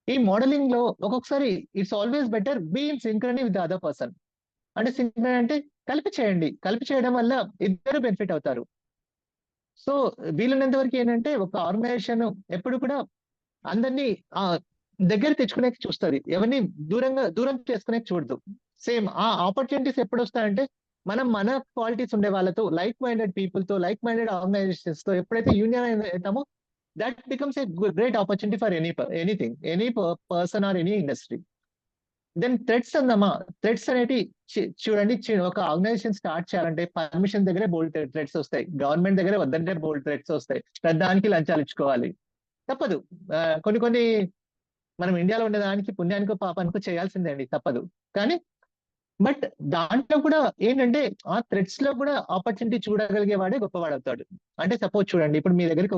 ఈ మోడలింగ్ లో ఒక్కొక్కసారి it's always better be in synchrony with the other person. అంటే సింక్రనీ అంటే కలిపి చేయండి, కలిపి చేయడం వల్ల ఇద్దరు బెనిఫిట్ అవుతారు. సో వీలున్నంత వరకు ఏంటంటే ఒక ఆర్గనైజేషన్ ఎప్పుడు కూడా అందరినీ దగ్గర తెచ్చుకునే చూస్తుంది, ఎవరిని దూరం చేసుకునే చూడదు. సేమ్ ఆ ఆపర్చునిటీస్ ఎప్పుడు వస్తాయంటే, మన క్వాలిటీస్ ఉండే వాళ్ళతో, లైక్ మైండెడ్ పీపుల్ తో, లైక్ మైండెడ్ ఆర్గనైజేషన్స్ తో ఎప్పుడైతే యూనియన్ అవుతామో, that becomes a great opportunity for anything, any person or any industry. Then threats అందమ్మా, థ్రెడ్స్ అనేటి చూడండి, ఒక ఆర్గనైజేషన్ స్టార్ట్ చేయాలంటే పర్మిషన్ దగ్గరే బోల్డ్ థ్రెడ్స్ వస్తాయి, గవర్నమెంట్ దగ్గరే వద్దంటే బోల్డ్ థ్రెడ్స్ వస్తాయి, దానికి లంచాలు ఇచ్చుకోవాలి, తప్పదు. కొన్ని మనం ఇండియాలో ఉండేదానికి పుణ్యానికో పాపానికో చేయాల్సిందే అండి, తప్పదు. కానీ బట్ దాంట్లో కూడా ఏంటంటే ఆ థ్రెడ్స్ లో కూడా ఆపర్చునిటీ చూడగలిగే వాడే గొప్పవాడు అవుతాడు. అంటే సపోజ్ చూడండి, ఇప్పుడు మీ దగ్గరికి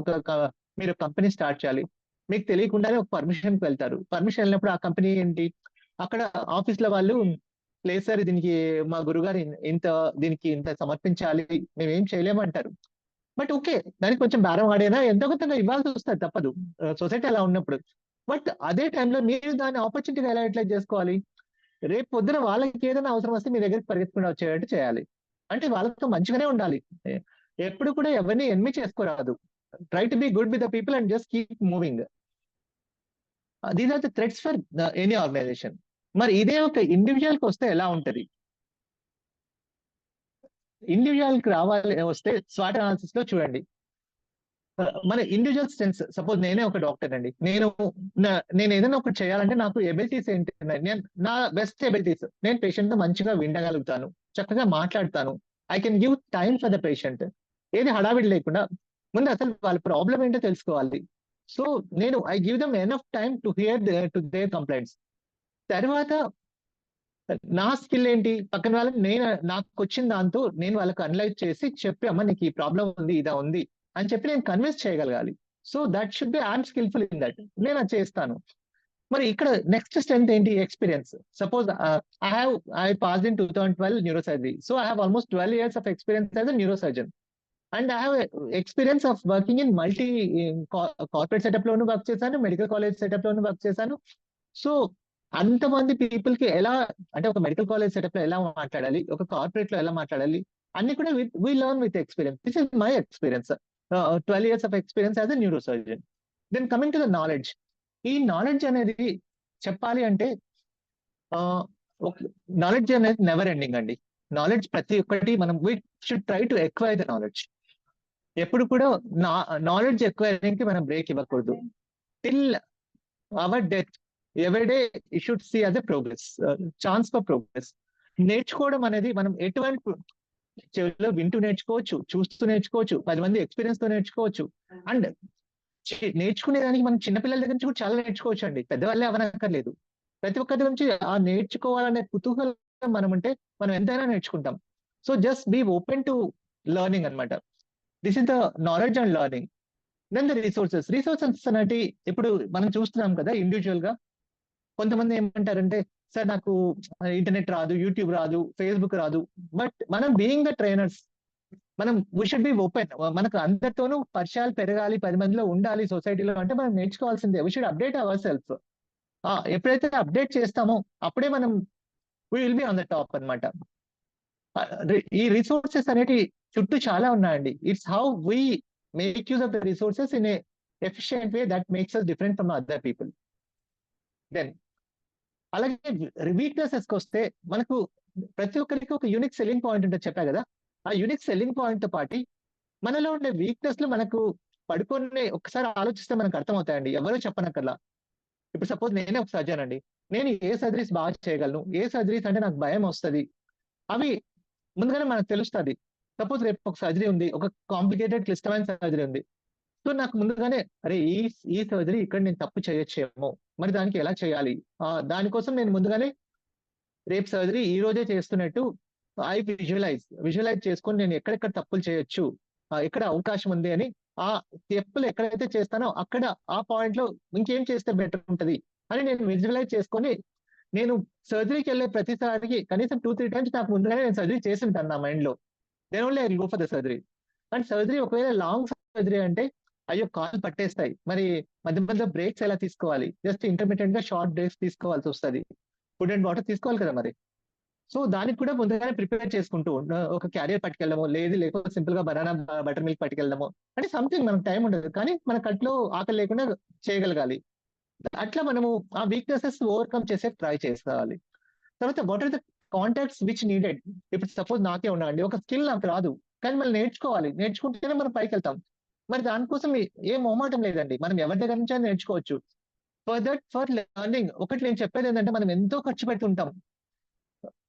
మీరు కంపెనీ స్టార్ట్ చేయాలి, మీకు తెలియకుండానే ఒక పర్మిషన్కి వెళ్తారు. పర్మిషన్ వెళ్ళినప్పుడు ఆ కంపెనీ ఏంటి, అక్కడ ఆఫీస్ లో వాళ్ళు లేదు సార్, దీనికి మా గురుగారు దీనికి ఇంత సమర్పించాలి, మేమేం చేయలేమంటారు. బట్ ఓకే, దానికి కొంచెం బేరం ఆడైనా ఎంతో కొంత ఇవ్వాల్సి వస్తుంది, తప్పదు, సొసైటీ అలా ఉన్నప్పుడు. బట్ అదే టైంలో మీరు దాన్ని ఆపర్చునిటీగా ఎలా యూటిలైజ్ చేసుకోవాలి, రేపు పొద్దున వాళ్ళకి ఏదైనా అవసరం వస్తే మీ దగ్గరికి పరిగెత్తకుండా వచ్చేటట్టు చేయాలి. అంటే వాళ్ళతో మంచిగానే ఉండాలి, ఎప్పుడు కూడా ఎవరిని ఎన్మి చేసుకోరాదు. Try to be good with the people and just keep moving. These are the threats for any organisation. మరి ఇదే ఒక ఇండివిజువల్ కి వస్తే ఎలా ఉంటది, ఇండివిజువల్ కి వస్తే స్వాట్ అనాలిసిస్ లో చూడండి, మన ఇండివిజువల్ స్ట్రెంగ్స్. సపోజ్ నేనే ఒక డాక్టర్ అండి, నేను ఏదైనా ఒకటి చేయాలంటే నాకు ఎబిలిటీస్ ఏంటి, నా బెస్ట్ ఎబిలిటీస్, నేను పేషెంట్ తో మంచిగా వినగలుగుతాను, చక్కగా మాట్లాడతాను, I can give time for the patient, ఏది హడావిడి లేకుండా ముందు అసలు వాళ్ళ ప్రాబ్లం ఏంటో తెలుసుకోవాలి. సో నేను I give them enough time to hear to their complaints. తర్వాత నా స్కిల్ ఏంటి, పక్కన వాళ్ళకి నాకు వచ్చిన దాంతో నేను వాళ్ళకి అనలైజ్ చేసి చెప్పి, అమ్మ నీకు ఈ ప్రాబ్లం ఉంది, ఇదా ఉంది అని చెప్పి నేను కన్విన్స్ చేయగలగాలి. So that should be I'm skilful in that, నేను అది చేస్తాను. మరి ఇక్కడ నెక్స్ట్ స్ట్రెంత్ ఏంటి, experience. Suppose I passed in 2012 neurosurgery, so I have almost 12 years of experience as a neurosurgeon. And I have experience of working in multi corporate setup loan work చేశాను, medical college setup లోను work చేశాను. So అంతమంది people కి ఎలా, అంటే ఒక medical college setup లో ఎలా మాట్లాడాలి, ఒక కార్పొరేట్ లో ఎలా మాట్లాడాలి, అన్ని కూడా we learn with experience. This is my experience, 12 years of experience as a neurosurgeon. Then coming to the knowledge, ఈ నాలెడ్జ్ అనేది చెప్పాలి అంటే నాలెడ్జ్ అనేది నెవర్ ఎండింగ్ అండి. నాలెడ్జ్ ప్రతి ఒక్కటి మనం we should try to acquire the knowledge. ఎప్పుడు కూడా నాలెడ్జ్ ఎక్వైరింగ్ కి మనం బ్రేక్ ఇవ్వకూడదు. Till our death every day you should see as a progress, chance for progress. నేర్చుకోవడం అనేది మనం ఎటువంటి చెవిలో వింటూ నేర్చుకోవచ్చు, చూస్తూ నేర్చుకోవచ్చు, 10 మంది ఎక్స్పీరియన్స్ తో నేర్చుకోవచ్చు. అండ్ నేర్చుకునేదానికి మనం చిన్నపిల్లల దగ్గర నుంచి కూడా చాలా నేర్చుకోవచ్చు అండి, పెద్దవాళ్ళే అవనక్కర్లేదు. ప్రతి ఒక్కరి నుంచి ఆ నేర్చుకోవాలనే కుతూహలం మనం ఉంటే మనం ఎంతైనా నేర్చుకుంటాం. So just be open to learning అనమాట. This is the knowledge and learning. Then the resources అనేవి ఇప్పుడు మనం చూస్తున్నాం కదా ఇండివిజువల్ గా. కొంతమంది ఏమంటారంటే సార్ నాకు ఇంటర్నెట్ రాదు, యూట్యూబ్ రాదు, ఫేస్బుక్ రాదు. బట్ మనం బీయింగ్ ద ట్రైనర్స్, మనం వీ షుడ్ బి ఓపెన్. మనకు అందరితోనూ పరిచయాలు పెరగాలి, 10 మందిలో ఉండాలి సొసైటీలో అంటే మనం నేర్చుకోవాల్సిందే. We should update our self. ఎప్పుడైతే అప్డేట్ చేస్తామో అప్పుడే మనం we will be on the top అనమాట. ఈ రిసోర్సెస్ అనేటి చుట్టూ చాలా ఉన్నాయండి. It's how we make use of the resources in a efficient way that makes us different from other people. Then అలాగే వీక్నెసెస్ కి వస్తే మనకు ప్రతి ఒక్కరికి ఒక యూనిక్ సెల్లింగ్ పాయింట్ ఉంటుంది చెప్పా కదా. ఆ యూనిక్ సెల్లింగ్ పాయింట్ తో పాటు మనలో ఉండే వీక్నెస్ లు మనకు పడుకొని ఒకసారి ఆలోచిస్తే మనకు అర్థమవుతాయండి, ఎవరో చెప్పనక్కర్లా. ఇప్పుడు సపోజ్ నేనే ఒక సర్జన్ అండి, నేను ఏ సర్జరీస్ బాగా చేయగలను, ఏ సర్జరీస్ అంటే నాకు భయం వస్తుంది, అవి ముందుగానే మనకు తెలుస్తుంది. సపోజ్ రేపు ఒక సర్జరీ ఉంది, ఒక కాంప్లికేటెడ్ క్లిష్టమైన సర్జరీ ఉంది. సో నాకు ముందుగానే అరే ఈ సర్జరీ ఇక్కడ నేను తప్పు చేయొచ్చేమో, మరి దానికి ఎలా చేయాలి, దానికోసం నేను ముందుగానే రేపు సర్జరీ ఈ రోజే చేస్తున్నట్టు ఐ విజువలైజ్ చేసుకొని నేను ఎక్కడెక్కడ తప్పులు చేయొచ్చు, ఎక్కడ అవకాశం ఉంది అని, ఆ తప్పులు ఎక్కడైతే చేస్తానో అక్కడ ఆ పాయింట్ లో ఇంకేం చేస్తే బెటర్ ఉంటది అని నేను విజువలైజ్ చేసుకొని నేను సర్జరీకి వెళ్ళే ప్రతిసారికి కనీసం 2-3 టైమ్స్ నాకు ముందుగానే నేను సర్జరీ చేసి ఉంటాను నా మైండ్ లో. Then only I will go for the surgery. And surgery ఒకవేళ లాంగ్ సర్జరీ అంటే అయ్యో కాలు పట్టేస్తాయి, మరి మధ్య మధ్య బ్రేక్స్ ఎలా తీసుకోవాలి, జస్ట్ ఇంటర్మీడియట్ గా షార్ట్ బ్రేక్స్ తీసుకోవాల్సి వస్తుంది, ఫుడ్ అండ్ వాటర్ తీసుకోవాలి కదా మరి. సో దానికి కూడా ముందుగానే ప్రిపేర్ చేసుకుంటూ ఒక క్యారియర్ పట్టుకెళ్ళడము, లేకపోతే సింపుల్ గా బనానా బటర్ మిల్క్ పట్టుకెళ్ళడము, అంటే సంథింగ్ మనకు టైం ఉండదు కానీ మన కట్లో ఆకలి లేకుండా చేయగలగాలి. అట్లా మనము ఆ వీక్నెసెస్ ఓవర్కమ్ చేసే ట్రై చేసుకోవాలి. తర్వాత what are the contacts which needed. ఇప్పుడు సపోజ్ నాకే ఉన్నాయండి, ఒక స్కిల్ నాకు రాదు కానీ మనం నేర్చుకోవాలి, నేర్చుకుంటేనే మనం పైకి వెళ్తాం. మరి దానికోసం ఏ మొహమాటం లేదండి, మనం ఎవరి దగ్గర నుంచి నేర్చుకోవచ్చు. ఫర్ లెర్నింగ్ ఒకటి నేను చెప్పేది ఏంటంటే మనం ఎంతో ఖర్చు పెడుతుంటాం.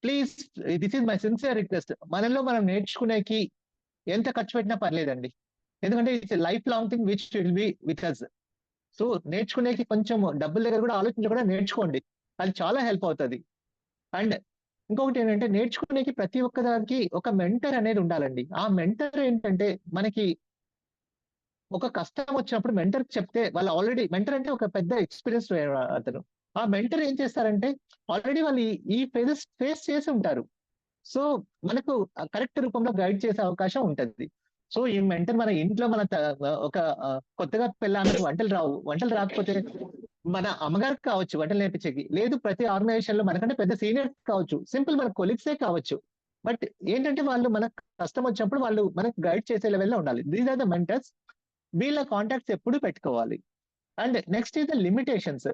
Please, this is my sincere request, మనలో మనం నేర్చుకునేకి ఎంత ఖర్చు పెట్టినా పర్లేదండి, ఎందుకంటే it's life long thing which will be with us. So నేర్చుకునేకి కొంచెం డబ్బుల దగ్గర కూడా ఆలోచించి నేర్చుకోండి, అది చాలా హెల్ప్ అవుతుంది. అండ్ ఇంకొకటి ఏంటంటే నేర్చుకునేకి ప్రతి ఒక్కదానికి ఒక మెంటర్ అనేది ఉండాలండి. ఆ మెంటర్ ఏంటంటే మనకి ఒక కష్టం వచ్చినప్పుడు మెంటర్ చెప్తే వాళ్ళు ఆల్రెడీ, మెంటర్ అంటే ఒక పెద్ద ఎక్స్పీరియన్స్ అతను, ఆ మెంటర్ ఏం చేస్తారంటే ఆల్రెడీ వాళ్ళు ఈ ఫేజెస్ ఫేస్ చేసి ఉంటారు. సో మనకు కరెక్ట్ రూపంలో గైడ్ చేసే అవకాశం ఉంటుంది. సో ఈ మెంటర్ మన ఇంట్లో మన ఒక కొత్తగా పెళ్ళానికి వంటలు రాకపోతే మన అమ్మగారికి కావచ్చు వంటలు నేర్పించేకి, లేదు ప్రతి ఆర్గనైజేషన్ లో మనకంటే పెద్ద సీనియర్స్ కావచ్చు, సింపుల్ మన కొలీగ్సే కావచ్చు. బట్ ఏంటంటే వాళ్ళు మనకు కష్టం వచ్చినప్పుడు వాళ్ళు మనకు గైడ్ చేసే లెవెల్లో ఉండాలి. These are the mentors. వీళ్ళ కాంటాక్ట్స్ ఎప్పుడు పెట్టుకోవాలి. And next is the limitations.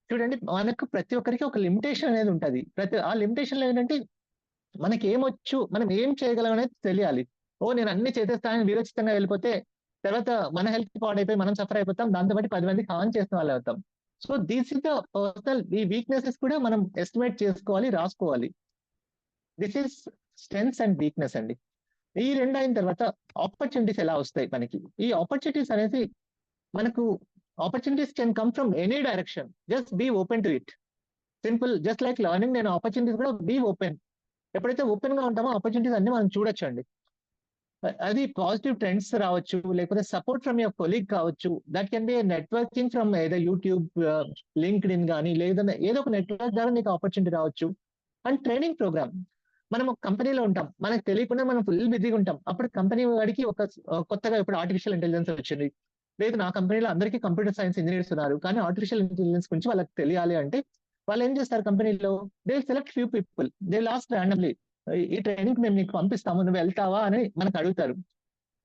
చూడండి మనకు ప్రతి ఒక్కరికి ఒక లిమిటేషన్ అనేది ఉంటుంది. ఆ లిమిటేషన్ ఏంటంటే మనకి ఏమొచ్చు, మనం ఏం చేయగలం అనేది తెలియాలి. నేను అన్ని చేసేస్తానని విరోచితంగా వెళ్ళిపోతే తర్వాత మన హెల్త్ పాడైపోయి మనం సఫర్ అయిపోతాం, దాంతో పాటు 10 మందికి హాని చేసిన వాళ్ళు అవుతాం. So this is the personal, ఈ వీక్నెసెస్ కూడా మనం ఎస్టిమేట్ చేసుకోవాలి, రాసుకోవాలి. This is strengths and weakness అండి. ఈ రెండు అయిన తర్వాత ఆపర్చునిటీస్ ఎలా వస్తాయి మనకి. ఈ ఆపర్చునిటీస్ అనేది మనకు opportunities can come from any direction, just be open to it. Simple, just like learning, నేను ఆపర్చునిటీస్ కూడా బీ ఓపెన్. ఎప్పుడైతే ఓపెన్ గా ఉంటామో ఆపర్చునిటీస్ అన్ని మనం చూడొచ్చు అండి. అది పాజిటివ్ ట్రెండ్స్ రావచ్చు, లేకపోతే సపోర్ట్ ఫ్రమ్ యువర్ కొలీగ్ కావచ్చు, that can be networking from ఏదో యూట్యూబ్, లింక్డ్ ఇన్ కానీ లేదంటే ఏదో ఒక నెట్వర్క్ ద్వారా నీకు ఆపర్చునిటీ రావచ్చు. అండ్ ట్రైనింగ్ ప్రోగ్రామ్, మనం ఒక కంపెనీలో ఉంటాం, మనకు తెలియకుండా మనం ఫుల్ బిజీగా ఉంటాం. అప్పుడు కంపెనీ వాడికి ఒక కొత్తగా ఇప్పుడు ఆర్టిఫిషియల్ ఇంటెలిజెన్స్ వచ్చింది, లేదు నా కంపెనీలో అందరికీ కంప్యూటర్ సైన్స్ ఇంజనీర్స్ ఉన్నారు కానీ ఆర్టిఫిషియల్ ఇంటెలిజెన్స్ గురించి వాళ్ళకి తెలియాలి అంటే వాళ్ళు ఏం చేస్తారు, కంపెనీలో they select few people, they last randomly, ఈ ట్రైనింగ్ మేము నీకు పంపిస్తాము, నువ్వు వెళ్తావా అని మనకు అడుగుతారు.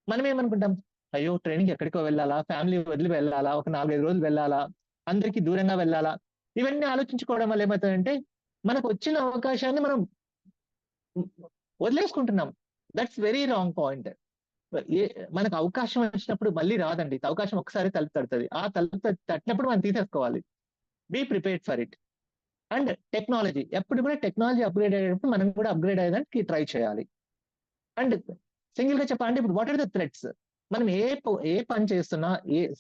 మనం ఏమనుకుంటాం, అయ్యో ట్రైనింగ్ ఎక్కడికో వెళ్ళాలా, ఫ్యామిలీ వదిలి వెళ్ళాలా, ఒక 4-5 రోజులు వెళ్ళాలా, అందరికీ దూరంగా వెళ్ళాలా, ఇవన్నీ ఆలోచించుకోవడం వల్ల ఏమవుతుందంటే మనకు వచ్చిన అవకాశాన్ని మనం వదిలేసుకుంటున్నాం. That's very wrong point. మనకు అవకాశం వచ్చినప్పుడు మళ్ళీ రాదండి, అవకాశం ఒకసారి తలుపు తడుతుంది, ఆ తలుపు తట్టినప్పుడు మనం తీసేసుకోవాలి. Be prepared for it. And technology, ఎప్పుడు కూడా టెక్నాలజీ అప్గ్రేడ్ అయ్యేటప్పుడు మనం కూడా అప్గ్రేడ్ అయ్యేదానికి ట్రై చేయాలి. అండ్ సింగిల్ గా చెప్పాలంటే ఇప్పుడు వాట్ ఆర్ ద థ్రెట్స్, మనం ఏ పని చేస్తున్నా,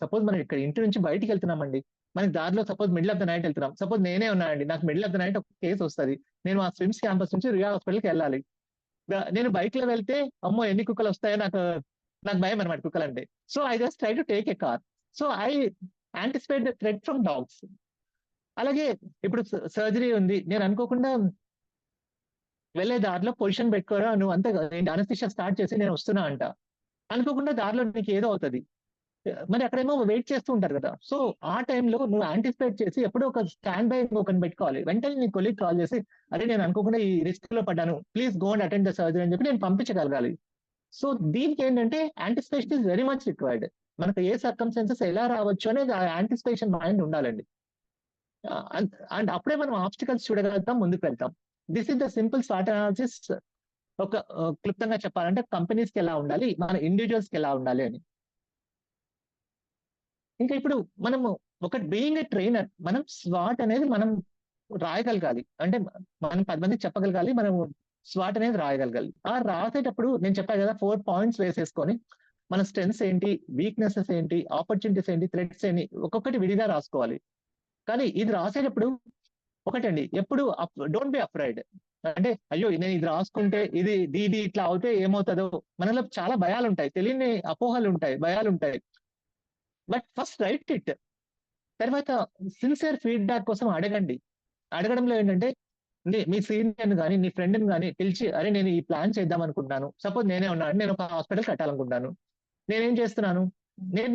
సపోజ్ మనం ఇక్కడ ఇంటి నుంచి బయటికి వెళ్తున్నామండి, మనకి దారిలో suppose middle of the night వెళ్తున్నాం, సపోజ్ నేనే ఉన్నానండి, నాకు మిడిల్ ఆఫ్ ద నైట్ ఒక కేసు వస్తుంది, నేను ఆ స్విమ్స్ క్యాంపస్ నుంచి రియా హాస్పిటల్కి వెళ్ళాలి. నేను బైక్ లో వెళ్తే అమ్మో ఎన్ని కుక్కలు వస్తాయో నాకు భయం అనమాట కుక్కలు అంటే. So I just try to take a car. So I anticipate the threat from dogs. అలాగే ఇప్పుడు సర్జరీ ఉంది, నేను అనుకోకుండా వెళ్ళే దారిలో పొజిషన్ పెట్టుకోరా, నువ్వు అంతే అనస్థిషియా స్టార్ట్ చేసి నేను వస్తున్నా అంట, అనుకోకుండా దారిలో నీకు ఏదో అవుతుంది, మరి అక్కడేమో వెయిట్ చేస్తూ ఉంటారు కదా. సో ఆ టైంలో నువ్వు యాంటిసిపేట్ చేసి ఎప్పుడో ఒక స్టాండ్ బై ఒకరిని పెట్టుకోవాలి. వెంటనే నీ కొలీగ్ కాల్ చేసి, అరే నేను అనుకోకుండా ఈ రిస్క్ లో పడ్డాను, please go and attend the surgery అని చెప్పి నేను పంపించగలగాలి. సో దీనికి ఏంటంటే anticipation is very much required. మనకు ఏ సర్కమ్స్టాన్సెస్ ఎలా రావచ్చు అనేది ఆ యాంటిసిపేషన్ మైండ్ ఉండాలండి. అండ్ అప్పుడే మనం ఆబ్స్టికల్స్ చూడగలుగుతాం, ముందుకు వెళ్తాం. This is the simple swat analysis. ఒక క్లుప్తంగా చెప్పాలంటే కంపెనీస్ కి ఎలా ఉండాలి, మన ఇండివిజువల్స్ కి ఎలా ఉండాలి అని. ఇంకా ఇప్పుడు మనము ఒక బీయింగ్ ఏ ట్రైనర్, మనం స్వాట్ అనేది మనం రాయగలగాలి, అంటే మనం 10 మందికి చెప్పగలగాలి, మనం స్వాట్ అనేది రాయగలగాలి. ఆ రాసేటప్పుడు నేను చెప్పాను కదా 4 పాయింట్స్ వేసేసుకొని మన స్ట్రెంగ్స్ ఏంటి, వీక్నెసెస్ ఏంటి, ఆపర్చునిటీస్ ఏంటి, థ్రెట్స్ ఏంటి, ఒక్కొక్కటి విడిగా రాసుకోవాలి. కానీ ఇది రాసేటప్పుడు ఒకటండి, ఎప్పుడు డోంట్ బి అఫ్రైడ్. అంటే అయ్యో నేను ఇది రాసుకుంటే ఇది ఇట్లా అవుతే ఏమవుతుందో, మనలో చాలా భయాలు ఉంటాయి, తెలియని అపోహలు ఉంటాయి, భయాలు ఉంటాయి. But first right it. తర్వాత సిన్సియర్ ఫీడ్బ్యాక్ కోసం అడగండి. అడగడంలో ఏంటంటే మీ సీనియర్ని కానీ నీ ఫ్రెండ్ని కానీ పిలిచి, అరే నేను ఈ ప్లాన్ చేద్దాం అనుకుంటున్నాను, సపోజ్ నేనే ఉన్నాను, నేను ఒక హాస్పిటల్ కట్టాలనుకుంటున్నాను, నేనేం చేస్తున్నాను, నేను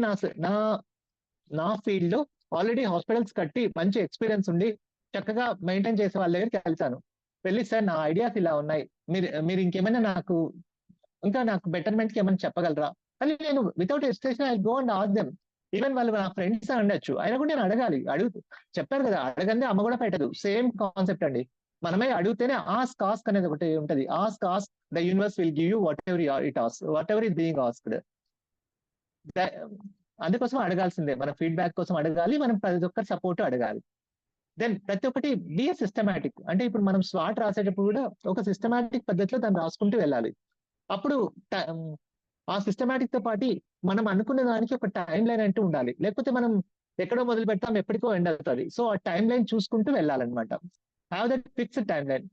నా ఫీల్డ్ లో ఆల్రెడీ హాస్పిటల్స్ కట్టి మంచి ఎక్స్పీరియన్స్ ఉండి చక్కగా మెయింటైన్ చేసే వాళ్ళ దగ్గరికి వెళ్తాను. వెళ్ళి సార్ నా ఐడియాస్ ఇలా ఉన్నాయి, మీరు ఇంకేమైనా నాకు బెటర్మెంట్ కి ఏమైనా చెప్పగలరా అని నేను without ఎస్టేషన్ I go and ask them. Even వాళ్ళు నా ఫ్రెండ్స్ ఉండొచ్చు, అయినా కూడా నేను అడగాలి. చెప్పారు కదా, అడగందే అమ్మ కూడా పెట్టదు, సేమ్ కాన్సెప్ట్ అండి. మనమే అడిగితేనే ఆస్క్ అనేది ఒకటి ఉంటది. Ask the universe will give you what ever is being asked. అందుకోసం అడగాల్సిందే, మన ఫీడ్బ్యాక్ కోసం అడగాలి, మనం ప్రతి ఒక్కరి సపోర్ట్ అడగాలి. దెన్ ప్రతి ఒక్కటి బి సిస్టమాటిక్. అంటే ఇప్పుడు మనం స్వాట్ రాసేటప్పుడు కూడా ఒక సిస్టమాటిక్ పద్ధతిలో దాన్ని రాసుకుంటూ వెళ్ళాలి. అప్పుడు ఆ సిస్టమాటిక్ తో పాటు మనం అనుకున్న దానికి ఒక టైం లైన్ అంటూ ఉండాలి, లేకపోతే మనం ఎక్కడో మొదలు పెడతాం, ఎప్పటికో ఎండ్ అవుతుంది. సో ఆ టైం లైన్ చూసుకుంటూ వెళ్ళాలన్నమాట. Have that fixed time line.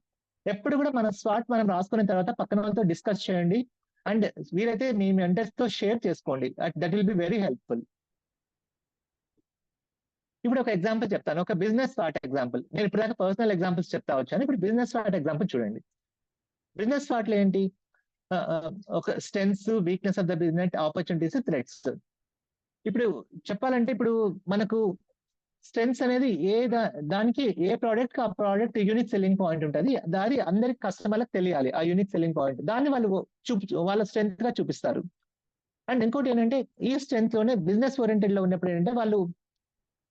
ఎప్పుడు కూడా మన స్వాట్ మనం రాసుకున్న తర్వాత పక్కన వాళ్ళతో డిస్కస్ చేయండి, అండ్ వీలైతే మీ మెంటర్స్ తో షేర్ చేసుకోండి. That will be very helpful. ఇప్పుడు ఒక ఎగ్జాంపుల్ చెప్తాను, ఒక బిజినెస్ స్వాట్ ఎగ్జాంపుల్. నేను ఇప్పుడు దాకా పర్సనల్ ఎగ్జాంపుల్స్ చెప్తా వచ్చాను, ఇప్పుడు బిజినెస్ స్వాట్ ఎగ్జాంపుల్ చూడండి. బిజినెస్ స్వాట్ లో ఏంటి, ఒక strengths, weakness of the business, opportunities, threats. ఇప్పుడు చెప్పాలంటే ఇప్పుడు మనకు స్ట్రెంగ్త్స్ అనేది దానికి ఏ ప్రోడక్ట్ ఆ ప్రోడక్ట్ యూనిక్ సెల్లింగ్ పాయింట్ ఉంటుంది, దాని అందరికి కస్టమర్లకు తెలియాలి ఆ యూనిక్ సెల్లింగ్ పాయింట్, దాన్ని వాళ్ళు వాళ్ళ స్ట్రెంగ్త్ గా చూపిస్తారు. అండ్ ఇంకోటి ఏంటంటే ఈ స్ట్రెంగ్త్ లోనే బిజినెస్ ఓరియంటెడ్ లో ఉన్నప్పుడు ఏంటంటే వాళ్ళు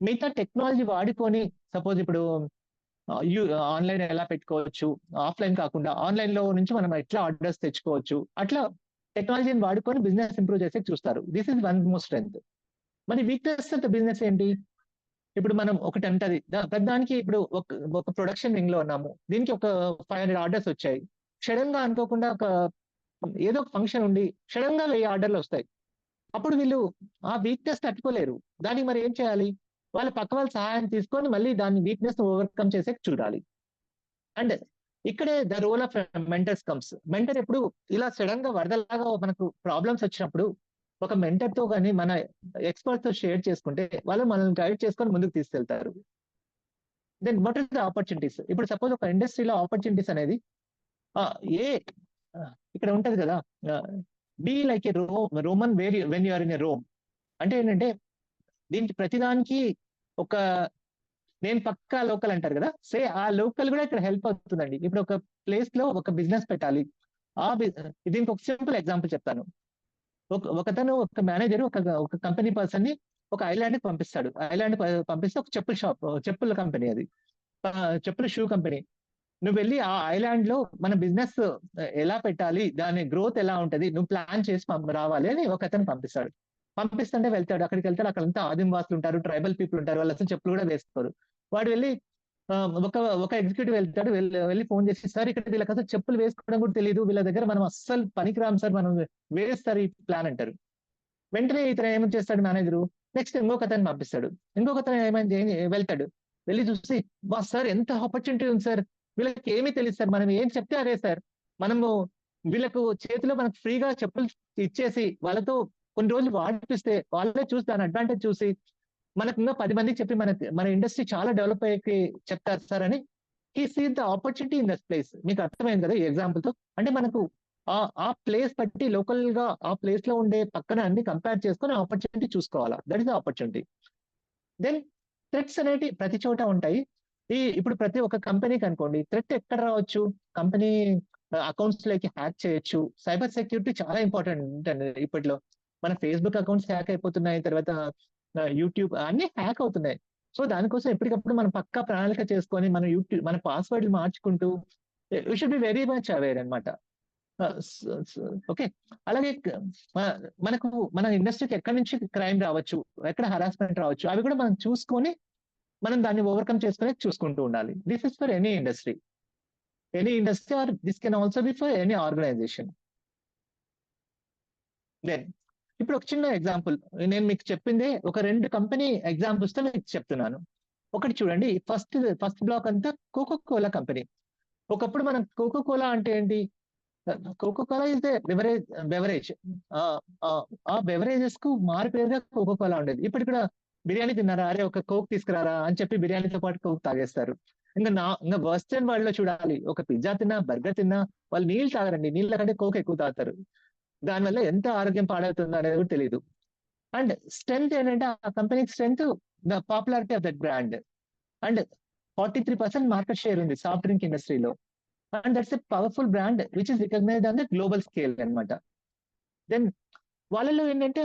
మిగతా టెక్నాలజీ వాడుకొని, సపోజ్ ఇప్పుడు ఆన్లైన్ ఎలా పెట్టుకోవచ్చు, ఆఫ్లైన్ కాకుండా ఆన్లైన్ లో నుంచి మనం ఎట్లా ఆర్డర్స్ తెచ్చుకోవచ్చు, అట్లా టెక్నాలజీని వాడుకొని బిజినెస్ ఇంప్రూవ్ చేసే చూస్తారు. This is one more strength. మరి వీక్నెస్ ఆఫ్ ద బిజినెస్ ఏంటి, ఇప్పుడు మనం ఒకటి అంటది పెద్దానికి, ఇప్పుడు ఒక ప్రొడక్షన్ వింగ్ లో ఉన్నాము, దీనికి ఒక 500 ఆర్డర్స్ వచ్చాయి. సడన్ గా అనుకోకుండా ఏదో ఒక ఫంక్షన్ ఉండి సడన్ గా 1000 ఆర్డర్లు వస్తాయి. అప్పుడు వీళ్ళు ఆ వీక్నెస్ తట్టుకోలేరు. దానికి మరి ఏం చేయాలి, వాళ్ళ పక్క వాళ్ళ సహాయం తీసుకొని మళ్ళీ దాని వీక్నెస్ ఓవర్కమ్ చేసే చూడాలి. అండ్ ఇక్కడే the role of mentors comes. Mentor ఎప్పుడు ఇలా సడన్ గా వరదలాగా మనకు ప్రాబ్లమ్స్ వచ్చినప్పుడు ఒక మెంటర్ తో కానీ మన ఎక్స్పర్ట్ తో షేర్ చేసుకుంటే వాళ్ళు మనల్ని గైడ్ చేసుకొని ముందుకు తీసుకెళ్తారు. Then what is the opportunities. ఇప్పుడు సపోజ్ ఒక ఇండస్ట్రీలో ఆపర్చునిటీస్ అనేది ఇక్కడ ఉంటది కదా, be like a Roman when you are in a Rome. అంటే ఏంటంటే దీనికి ప్రతిదానికి ఒక నేను పక్కా లోకల్ అంటారు కదా, ఆ లోకల్ కూడా ఇక్కడ హెల్ప్ అవుతుందండి. ఇప్పుడు ఒక ప్లేస్ లో ఒక బిజినెస్ పెట్టాలి, దీనికి ఒక సింపుల్ ఎగ్జాంపుల్ చెప్తాను. ఒకతను ఒక మేనేజర్ ఒక కంపెనీ పర్సన్ ని ఒక ఐలాండ్ కి పంపిస్తాడు. ఐలాండ్ పంపిస్తే ఒక చెప్పుల కంపెనీ, అది చెప్పుల షూ కంపెనీ. నువ్వు వెళ్ళి ఆ ఐలాండ్ లో మన బిజినెస్ ఎలా పెట్టాలి, దాని గ్రోత్ ఎలా ఉంటది, నువ్వు ప్లాన్ చేసి రావాలి అని ఒక అతను పంపిస్తాడు. పంపిస్తుంటే వెళ్తాడు, అక్కడికి వెళ్తాడు, అక్కడంతా ఆదివాసులు ఉంటారు, ట్రైబల్ పీపుల్ ఉంటారు, వాళ్ళు అసలు చెప్పులు కూడా వేసుకోరు. వాడు వెళ్ళి ఒక ఎగ్జిక్యూటివ్ వెళ్తాడు, వెళ్ళి ఫోన్ చేసి, సార్ ఇక్కడ వీళ్ళకి అసలు చెప్పులు వేసుకోవడం కూడా తెలియదు, వీళ్ళ దగ్గర మనం అస్సలు పనికిరాం సార్, మనం వేస్తారు ఈ ప్లాన్ అంటారు. వెంటనే ఇతను ఏం చేస్తాడు మేనేజరు, నెక్స్ట్ ఇంకొక అతను పంపిస్తాడు, ఇంకొక అతను వెళ్తాడు, వెళ్ళి చూసి బా సార్ ఎంత ఆపర్చునిటీ ఉంది సార్, వీళ్ళకి ఏమీ తెలియదు సార్, మనం ఏం చెప్తే అదే సార్, మనము వీళ్ళకు చేతిలో మనకు ఫ్రీగా చెప్పులు ఇచ్చేసి వాళ్ళతో కొన్ని రోజులు వాడిపిస్తే వాళ్ళే చూసి దాని అడ్వాంటేజ్ చూసి మనకు ఇంకా 10 మందికి చెప్పి మన ఇండస్ట్రీ చాలా డెవలప్ అయ్యి చెప్తారు సార్ అని he see the opportunity in that place. మీకు అర్థమైంది కదా ఈ ఎగ్జాంపుల్ తో? అంటే మనకు ఆ ప్లేస్ బట్టి లోకల్ గా ఆ ప్లేస్ లో ఉండే పక్కన అన్ని కంపేర్ చేసుకొని ఆపర్చునిటీ చూసుకోవాలా, that is the opportunity. Then threats అనేవి ప్రతి చోట ఉంటాయి. ఇప్పుడు ప్రతి ఒక్క కంపెనీకి అనుకోండి థ్రెట్ ఎక్కడ రావచ్చు, కంపెనీ అకౌంట్స్ లోకి హ్యాక్ చేయొచ్చు. సైబర్ సెక్యూరిటీ చాలా ఇంపార్టెంట్ అండి ఇప్పట్లో. మన ఫేస్బుక్ అకౌంట్స్ హ్యాక్ అయిపోతున్నాయి, తర్వాత యూట్యూబ్ అన్ని హ్యాక్ అవుతున్నాయి. సో దానికోసం ఎప్పటికప్పుడు మనం పక్కా ప్రణాళిక చేసుకొని మన యూట్యూబ్ మన పాస్వర్డ్లు మార్చుకుంటూ you should be very much aware అనమాట. ఓకే, అలాగే మనకు మన ఇండస్ట్రీకి ఎక్కడి నుంచి క్రైమ్ రావచ్చు, ఎక్కడ హరాస్మెంట్ రావచ్చు, అవి కూడా మనం చూసుకొని మనం దాన్ని ఓవర్కమ్ చేసుకుని చూసుకుంటూ ఉండాలి. This is for any industry or this can also be for any organisation. Then ఇప్పుడు ఒక చిన్న ఎగ్జాంపుల్ నేను మీకు చెప్పిందే ఒక 2 కంపెనీ ఎగ్జాంపుల్స్ తో మీకు చెప్తున్నాను. ఒకటి చూడండి, ఫస్ట్ బ్లాక్ అంతా కోకో కోలా కంపెనీ. ఒకప్పుడు మనం కోకో కోలా అంటే ఏంటి, కోకో కోలా ఇస్ బెవరేజ్. ఆ బెవరేజెస్ కు మారు పేరుగా కోకో కోలా ఉండేది. ఇప్పుడు కూడా బిర్యానీ తిన్నారా, అరే ఒక కోక్ తీసుకురారా అని చెప్పి బిర్యానీతో పాటు కోక్ తాగేస్తారు. ఇంకా వెస్టర్న్ వరల్డ్ లో చూడాలి, ఒక పిజ్జా తిన్నా బర్గర్ తిన్నా వాళ్ళు నీళ్ళు తాగరండి, నీళ్ళ కంటే కోక్ ఎక్కువ తాగుతారు. దానివల్ల ఎంత ఆరోగ్యం పాడవుతుందో అనేది కూడా తెలియదు. అండ్ స్ట్రెంత్ ఏంటంటే ఆ కంపెనీకి strength the popularity of that brand. And 43% market share ఉంది సాఫ్ట్ డ్రింక్ ఇండస్ట్రీలో. And that's a powerful brand which is recognised on the global scale అనమాట. దెన్ వాళ్ళలో ఏంటంటే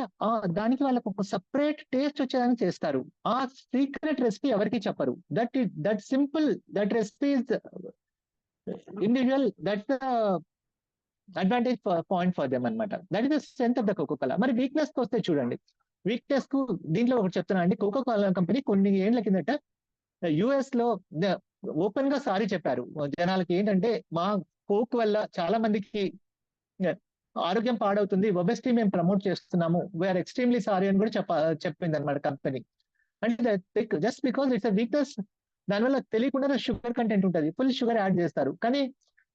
దానికి వాళ్ళకు ఒక సపరేట్ టేస్ట్ వచ్చేదానికి చేస్తారు. ఆ సీక్రెట్ రెసిపీ ఎవరికి చెప్పరు. That simple that recipe is individual, that's the advantage point for them అనమాట. That is the strength of the Coca Cola. మరి వీక్నెస్ కి వస్తే చూడండి, వీక్నెస్ కు దీంట్లో ఒకటి చెప్తున్నా అండి. కోకో కోలా కంపెనీ కొన్ని ఏళ్ల కిందట యుఎస్ లో ఓపెన్ గా సారీ చెప్పారు జనాలకి. ఏంటంటే మా కోక్ వల్ల చాలా మందికి ఆరోగ్యం పాడవుతుంది, ఒబెసిటీ మేము ప్రమోట్ చేస్తున్నాము, వీఆర్ ఎక్స్ట్రీమ్లీ సారీ అని కూడా చెప్పింది అనమాట కంపెనీ. అంటే just because it's a weakness, దానివల్ల తెలియకుండా షుగర్ కంటెంట్ ఉంటుంది, ఫుల్ షుగర్ యాడ్ చేస్తారు. కానీ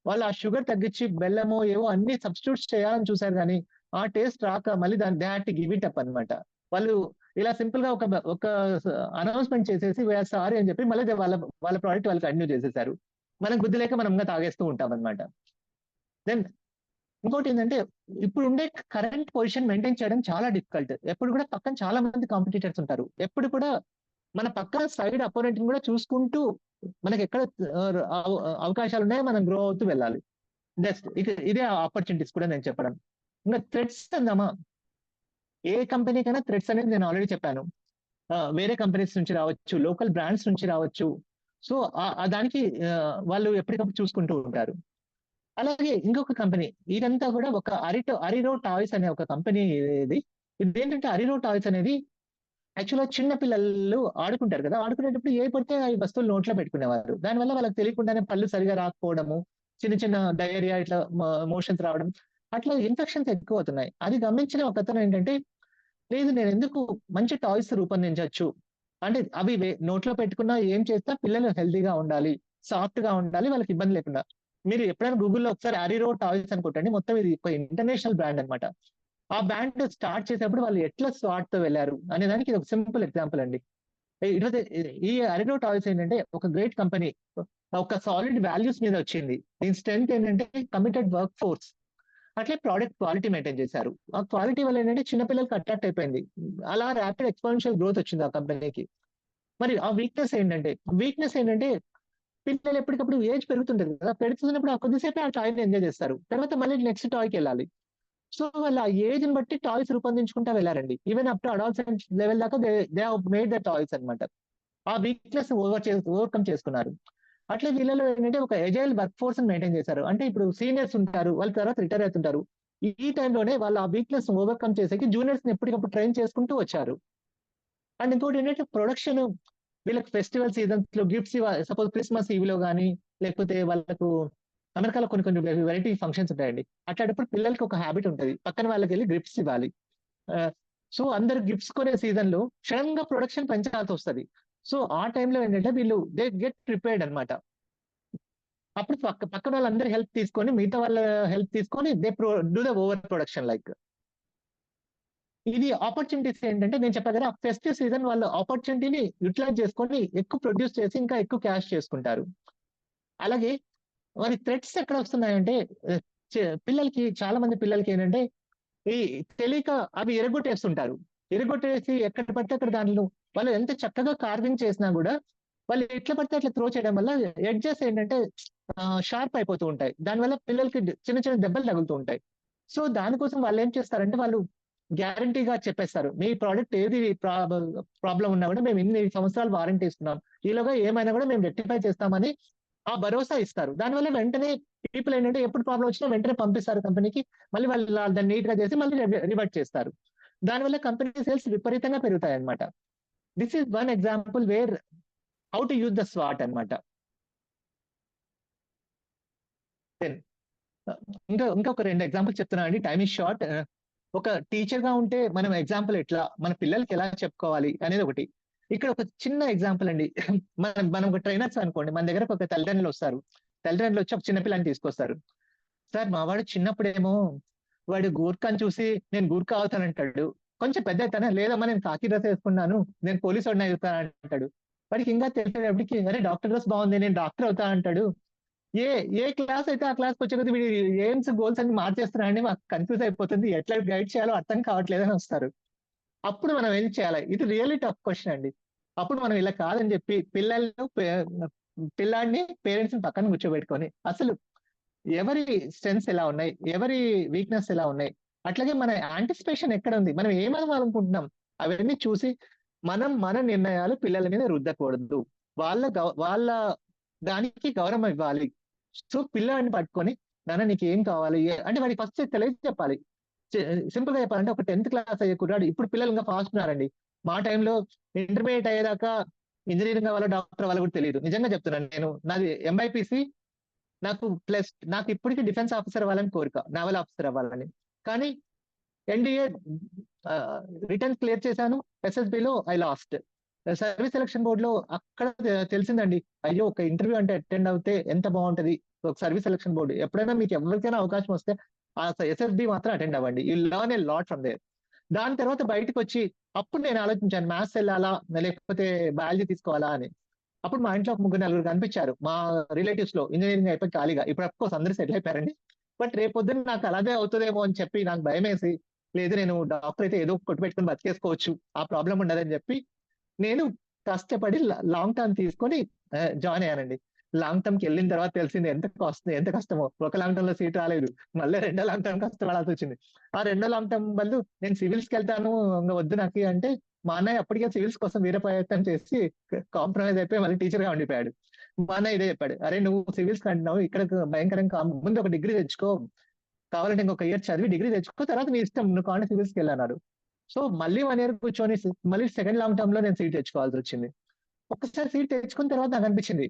వాళ్ళు ఆ షుగర్ తగ్గించి బెల్లమో ఏవో అన్ని సబ్స్టిట్యూట్స్ చేయాలని చూసారు, కానీ ఆ టేస్ట్ రాక మళ్ళీ దాన్ని they had to give it up అనమాట. వాళ్ళు ఇలా సింపుల్ గా ఒక అనౌన్స్మెంట్ చేసేసి వీఆర్ సారీ అని చెప్పి మళ్ళీ వాళ్ళ ప్రోడక్ట్ వాళ్ళు కంటిన్యూ చేసేసారు. మనకు బుద్ధి లేక మనం తాగేస్తూ ఉంటాం అనమాట. దెన్ ఇంకోటి ఏంటంటే ఇప్పుడు ఉండే కరెంట్ పొజిషన్ మెయింటైన్ చేయడం చాలా డిఫికల్ట్. ఎప్పుడు కూడా పక్కన చాలా మంది కాంపిటీటర్స్ ఉంటారు. ఎప్పుడు కూడా మన పక్కన సైడ్ అపోనెంట్ కూడా చూసుకుంటూ మనకి ఎక్కడ అవకాశాలు ఉన్నాయో మనం గ్రో అవుతూ వెళ్ళాలి. జస్ట్ ఇదే ఆపర్చునిటీస్ కూడా నేను చెప్పడం. ఇంకా థ్రెడ్స్ అందామా, ఏ కంపెనీకైనా థ్రెడ్స్ అనేది నేను ఆల్రెడీ చెప్పాను. వేరే కంపెనీస్ నుంచి రావచ్చు, లోకల్ బ్రాండ్స్ నుంచి రావచ్చు. సో దానికి వాళ్ళు ఎప్పటికప్పుడు చూసుకుంటూ ఉంటారు. అలాగే ఇంకొక కంపెనీ, ఇదంతా కూడా ఒక అరిరో టాయ్స్ అనే ఒక కంపెనీ. ఇదేంటంటే అరిరో టాయ్స్ అనేది యాక్చువల్గా చిన్న పిల్లలు ఆడుకుంటారు కదా, ఆడుకునేటప్పుడు ఏ పడితే ఆ వస్తువులు నోట్లో పెట్టుకునేవారు. దానివల్ల వాళ్ళకి తెలియకుండానే పళ్ళు సరిగా రాకపోవడము, చిన్న డయేరియా, ఇట్లా మోషన్స్ రావడం, అట్లా ఇన్ఫెక్షన్స్ ఎక్కువ అవుతున్నాయి. అది గమనించిన ఒక అతను ఏంటంటే, లేదు నేను ఎందుకు మంచి టాయ్స్ రూపొందించవచ్చు, అంటే అవి నోట్లో పెట్టుకున్నా ఏం చేస్తా పిల్లలు హెల్తీగా ఉండాలి, సాఫ్ట్ గా ఉండాలి, వాళ్ళకి ఇబ్బంది లేకుండా. మీరు ఎప్పుడైనా గూగుల్లో ఒకసారి అరిరో టాయ్స్ అనుకుంటండి, మొత్తం ఇది ఒక ఇంటర్నేషనల్ బ్రాండ్ అనమాట. ఆ బ్రాండ్ స్టార్ట్ చేసేటప్పుడు వాళ్ళు ఎట్లా స్టార్ట్ తో వెళ్ళారు అనే దానికి ఇది ఒక సింపుల్ ఎగ్జాంపుల్ అండి. ఈ అరిరో టాయ్స్ ఏంటంటే ఒక గ్రేట్ కంపెనీ, ఒక సాలిడ్ వాల్యూస్ మీద వచ్చింది. దీని స్ట్రెంత్ ఏంటంటే కమిటెడ్ వర్క్ ఫోర్స్, అట్లే ప్రోడక్ట్ క్వాలిటీ మెయింటైన్ చేశారు. ఆ క్వాలిటీ వల్ల ఏంటంటే చిన్నపిల్లలకి అట్రాక్ట్ అయిపోయింది. అలా ర్యాపిడ్ ఎక్స్పోనెన్షియల్ గ్రోత్ వచ్చింది ఆ కంపెనీకి. మరి ఆ వీక్నెస్ ఏంటంటే పిల్లలు ఎప్పటికప్పుడు ఏజ్ పెరుగుతుంటది కదా, పెరుగుతున్నప్పుడు ఆ కొద్దిసేపు ఆ టాయ్ని ఎంజాయ్ చేస్తారు, తర్వాత మళ్ళీ నెక్స్ట్ టాయ్కి వెళ్ళాలి. సో వాళ్ళు ఆ ఏజ్ ని బట్టి టాయ్స్ రూపొందించుకుంటా వెళ్ళారండి. Even up to adolescent level దాకా దే మేడ్ ద టాయ్స్ అనమాట. ఆ వీక్నెస్ ఓవర్కమ్ చేసుకున్నారు. అట్లే వీళ్ళలో ఏంటంటే ఒక ఎజైల్ వర్క్ ఫోర్స్ మెయింటైన్ చేశారు. అంటే ఇప్పుడు సీనియర్స్ ఉంటారు, వాళ్ళ తర్వాత రిటైర్ అవుతుంటారు. ఈ టైంలోనే వాళ్ళు ఆ వీక్నెస్ ఓవర్కమ్ చేసేకి జూనియర్స్ ని ఎప్పటికప్పుడు ట్రైన్ చేసుకుంటూ వచ్చారు. అండ్ ఇంకోటి ఏంటంటే ప్రొడక్షన్, వీళ్ళకి ఫెస్టివల్ సీజన్స్ లో గిఫ్ట్స్ ఇవ్వాలి. సపోజ్ క్రిస్మస్ ఈవ్ లో కానీ, లేకపోతే వాళ్ళకు అమెరికాలో కొన్ని వెరైటీ ఫంక్షన్స్ ఉంటాయండి. అట్లాంటప్పుడు పిల్లలకి ఒక హ్యాబిట్ ఉంటుంది, పక్కన వాళ్ళకి వెళ్ళి గిఫ్ట్స్ ఇవ్వాలి. సో అందరు గిఫ్ట్స్ కొనే సీజన్ లో సడన్ గా ప్రొడక్షన్ పెంచాల్సి వస్తుంది. సో ఆ టైంలో ఏంటంటే వీళ్ళు దే గెట్ ప్రిపేర్డ్ అనమాట. అప్పుడు పక్కన వాళ్ళందరూ హెల్ప్ తీసుకొని, మిగతా వాళ్ళ హెల్ప్ తీసుకొని they do the over production like. ఇది ఆపర్చునిటీస్ ఏంటంటే నేను చెప్పా కదా, ఫెస్టివ్ సీజన్ వాళ్ళు ఆపర్చునిటీని యూటిలైజ్ చేసుకొని ఎక్కువ ప్రొడ్యూస్ చేసి ఇంకా ఎక్కువ క్యాష్ చేసుకుంటారు. అలాగే మరి థ్రెట్స్ ఎక్కడ వస్తున్నాయంటే పిల్లలకి, చాలా మంది పిల్లలకి ఏంటంటే ఈ తెలియక అవి ఎరగొట్టేస్తుంటారు. ఎరగొట్టేసి ఎక్కడ పడితే అక్కడ దానిలో వాళ్ళు ఎంత చక్కగా కార్వింగ్ చేసినా కూడా వాళ్ళు ఎట్లా పడితే అట్లా త్రో చేయడం వల్ల ఎడ్జెస్ ఏంటంటే షార్ప్ అయిపోతూ ఉంటాయి. దానివల్ల పిల్లలకి చిన్న చిన్న దెబ్బలు తగులుతూ ఉంటాయి. సో దానికోసం వాళ్ళు ఏం చేస్తారంటే వాళ్ళు గ్యారంటీగా చెప్పేస్తారు, మీ ప్రోడక్ట్ ఏది ప్రాబ్లం ఉన్నా కూడా మేము ఇన్ని సంవత్సరాలు వారంటీ ఇస్తున్నాం, ఈలోగా ఏమైనా కూడా మేము రెక్టిఫై చేస్తామని ఆ భరోసా ఇస్తారు. దానివల్ల వెంటనే పీపుల్ ఏంటంటే ఎప్పుడు ప్రాబ్లం వచ్చినా వెంటనే పంపిస్తారు కంపెనీకి, మళ్ళీ వాళ్ళు దాన్ని నీట్ గా చేసి మళ్ళీ రివర్ట్ చేస్తారు. దానివల్ల కంపెనీ సేల్స్ విపరీతంగా పెరుగుతాయి అనమాట. This is one example where how to use the swat అనమాట. ఇంకా ఒక 2 ఎగ్జాంపుల్ చెప్తున్నా అండి, టైమ్ ఇస్ షార్ట్. ఒక టీచర్ గా ఉంటే మనం ఎగ్జాంపుల్ ఎట్లా మన పిల్లలకి ఎలా చెప్పుకోవాలి అనేది ఒకటి. ఇక్కడ ఒక చిన్న ఎగ్జాంపుల్ అండి. మనం ఒక ట్రైనర్స్ అనుకోండి, మన దగ్గరకు ఒక తల్లిదండ్రులు వస్తారు. తల్లిదండ్రులు వచ్చి ఒక చిన్నపిల్లని తీసుకొస్తారు. సార్ మా వాడు చిన్నప్పుడేమో వాడు గూర్ఖాని చూసి నేను గూర్ఖా అవుతానంటాడు, కొంచెం పెద్ద అవుతానా, లేదమ్మా నేను కాకి డ్రెస్ వేసుకున్నాను నేను పోలీసు వాడిని అవుతాను అంటాడు. వాడికి ఇంకా తెలిసేటప్పటికి అరే డాక్టర్ డ్రెస్ బాగుంది నేను డాక్టర్ అవుతా అంటాడు. ఏ ఏ క్లాస్ అయితే ఆ క్లాస్కి వచ్చే కొద్ది వీడి ఎయిమ్స్ గోల్స్ అన్ని మార్చేస్తున్నాడని మాకు కన్ఫ్యూజ్ అయిపోతుంది, ఎట్లా గైడ్ చేయాలో అర్థం కావట్లేదని వస్తారు. అప్పుడు మనం ఏం చేయాలి? ఇది రియల్లీ టఫ్ క్వశ్చన్ అండి. అప్పుడు మనం ఇలా కాదని చెప్పి పిల్లాడిని పేరెంట్స్ ని పక్కన కూర్చోబెట్టుకొని అసలు ఎవరి స్ట్రెంగ్స్ ఎలా ఉన్నాయి, ఎవరి వీక్నెస్ ఎలా ఉన్నాయి, అట్లాగే మన యాంటిసిపేషన్ ఎక్కడ ఉంది, మనం ఏమనుకుంటున్నాం, అవన్నీ చూసి మన నిర్ణయాలు పిల్లల మీద రుద్దకూడదు. వాళ్ళ దానికి గౌరవం ఇవ్వాలి. సో పిల్లాడిని పట్టుకొని నాన్న నీకు ఏం కావాలి అంటే వాడికి ఫస్ట్ తెలియదు చెప్పాలి. సింపుల్ గా చెప్పాలంటే ఒక 10th క్లాస్ అయ్యే కుర్రాడు, ఇప్పుడు పిల్లలు ఇంకా ఫాస్ట్ ఉన్నారండి. మా టైంలో ఇంటర్మీడియట్ అయ్యేదాకా ఇంజనీరింగ్ వాళ్ళ డాక్టర్ వాళ్ళు కూడా తెలియదు. నిజంగా చెప్తున్నాను, నేను నాది ఎంఐపిసి, నాకు ఇప్పటికీ డిఫెన్స్ ఆఫీసర్ అవ్వాలని కోరిక, నావల్ ఆఫీసర్ అవ్వాలని. కానీ ఎన్డీఏ రిటర్న్ క్లియర్ చేశాను, ఎస్ఎస్బిలో I lost. Service selection board లో అక్కడ తెలిసిందండి, అయ్యో ఒక ఇంటర్వ్యూ అంటే అటెండ్ అవుతే ఎంత బాగుంటది. ఒక సర్వీస్ సెలక్షన్ బోర్డు ఎప్పుడైనా మీకు ఎవరికైనా అవకాశం వస్తే ఆ ఎస్ఎస్బి మాత్రం అటెండ్ అవ్వండి, you learn a lot from there. దాని తర్వాత బయటకు వచ్చి అప్పుడు నేను ఆలోచించాను మ్యాథ్స్ వెళ్ళాలా లేకపోతే బయాలజీ తీసుకోవాలా అని. అప్పుడు మా ఇంట్లో ఒక 3-4 కనిపించారు మా రిలేటివ్స్ లో ఇంజనీరింగ్ అయిపోయి ఖాళీగా. ఇప్పుడు అఫ్కోర్స్ అందరూ సెటిల్ అయిపోయారండి. బట్ రేపొద్దున నాకు అలాగే అవుతుందేమో అని చెప్పి నాకు భయం వేసి, లేదు నేను డాక్టర్ అయితే ఏదో కొట్టు పెట్టుకుని బతికేసుకోవచ్చు, ఆ ప్రాబ్లం ఉండదని చెప్పి నేను కష్టపడి లాంగ్ టర్మ్ తీసుకొని జాయిన్ అయ్యానండి. లాంగ్ టర్మ్ కి వెళ్ళిన తర్వాత తెలిసింది ఎంత కష్టమో. ఒక లాంగ్ టర్మ్ లో సీట్ రాలేదు, మళ్ళీ 2వ లాంగ్ టర్మ్ కష్టపడాల్సి వచ్చింది. ఆ 2వ లాంగ్ టర్మ్ బదులు నేను సివిల్స్ కి వెళ్తాను ఇంకా వద్దు నాకు అంటే, మా అన్నయ్య అప్పటికే సివిల్స్ కోసం వీర ప్రయత్నం చేసి కాంప్రమైజ్ అయిపోయి మళ్ళీ టీచర్ గా ఉండిపోయాడు. మా అన్నయ్య ఇదే చెప్పాడు, అరే నువ్వు సివిల్స్ కి అంటున్నావు, ఇక్కడ భయంకరంగా ముందు ఒక డిగ్రీ తెచ్చుకో, కావాలంటే ఇంకొక ఇయర్ చదివి డిగ్రీ తెచ్చుకో, తర్వాత నీ ఇష్టం, నువ్వు కావాలంటే సివిల్స్ కి వెళ్ళన్నారు. సో మళ్ళీ 1 year కూర్చొని మళ్ళీ సెకండ్ లాంగ్ టర్మ్ లో నేను సీట్ తెచ్చుకోవాల్సి వచ్చింది. ఒక్కసారి సీట్ తెచ్చుకున్న తర్వాత నాకు అనిపించింది,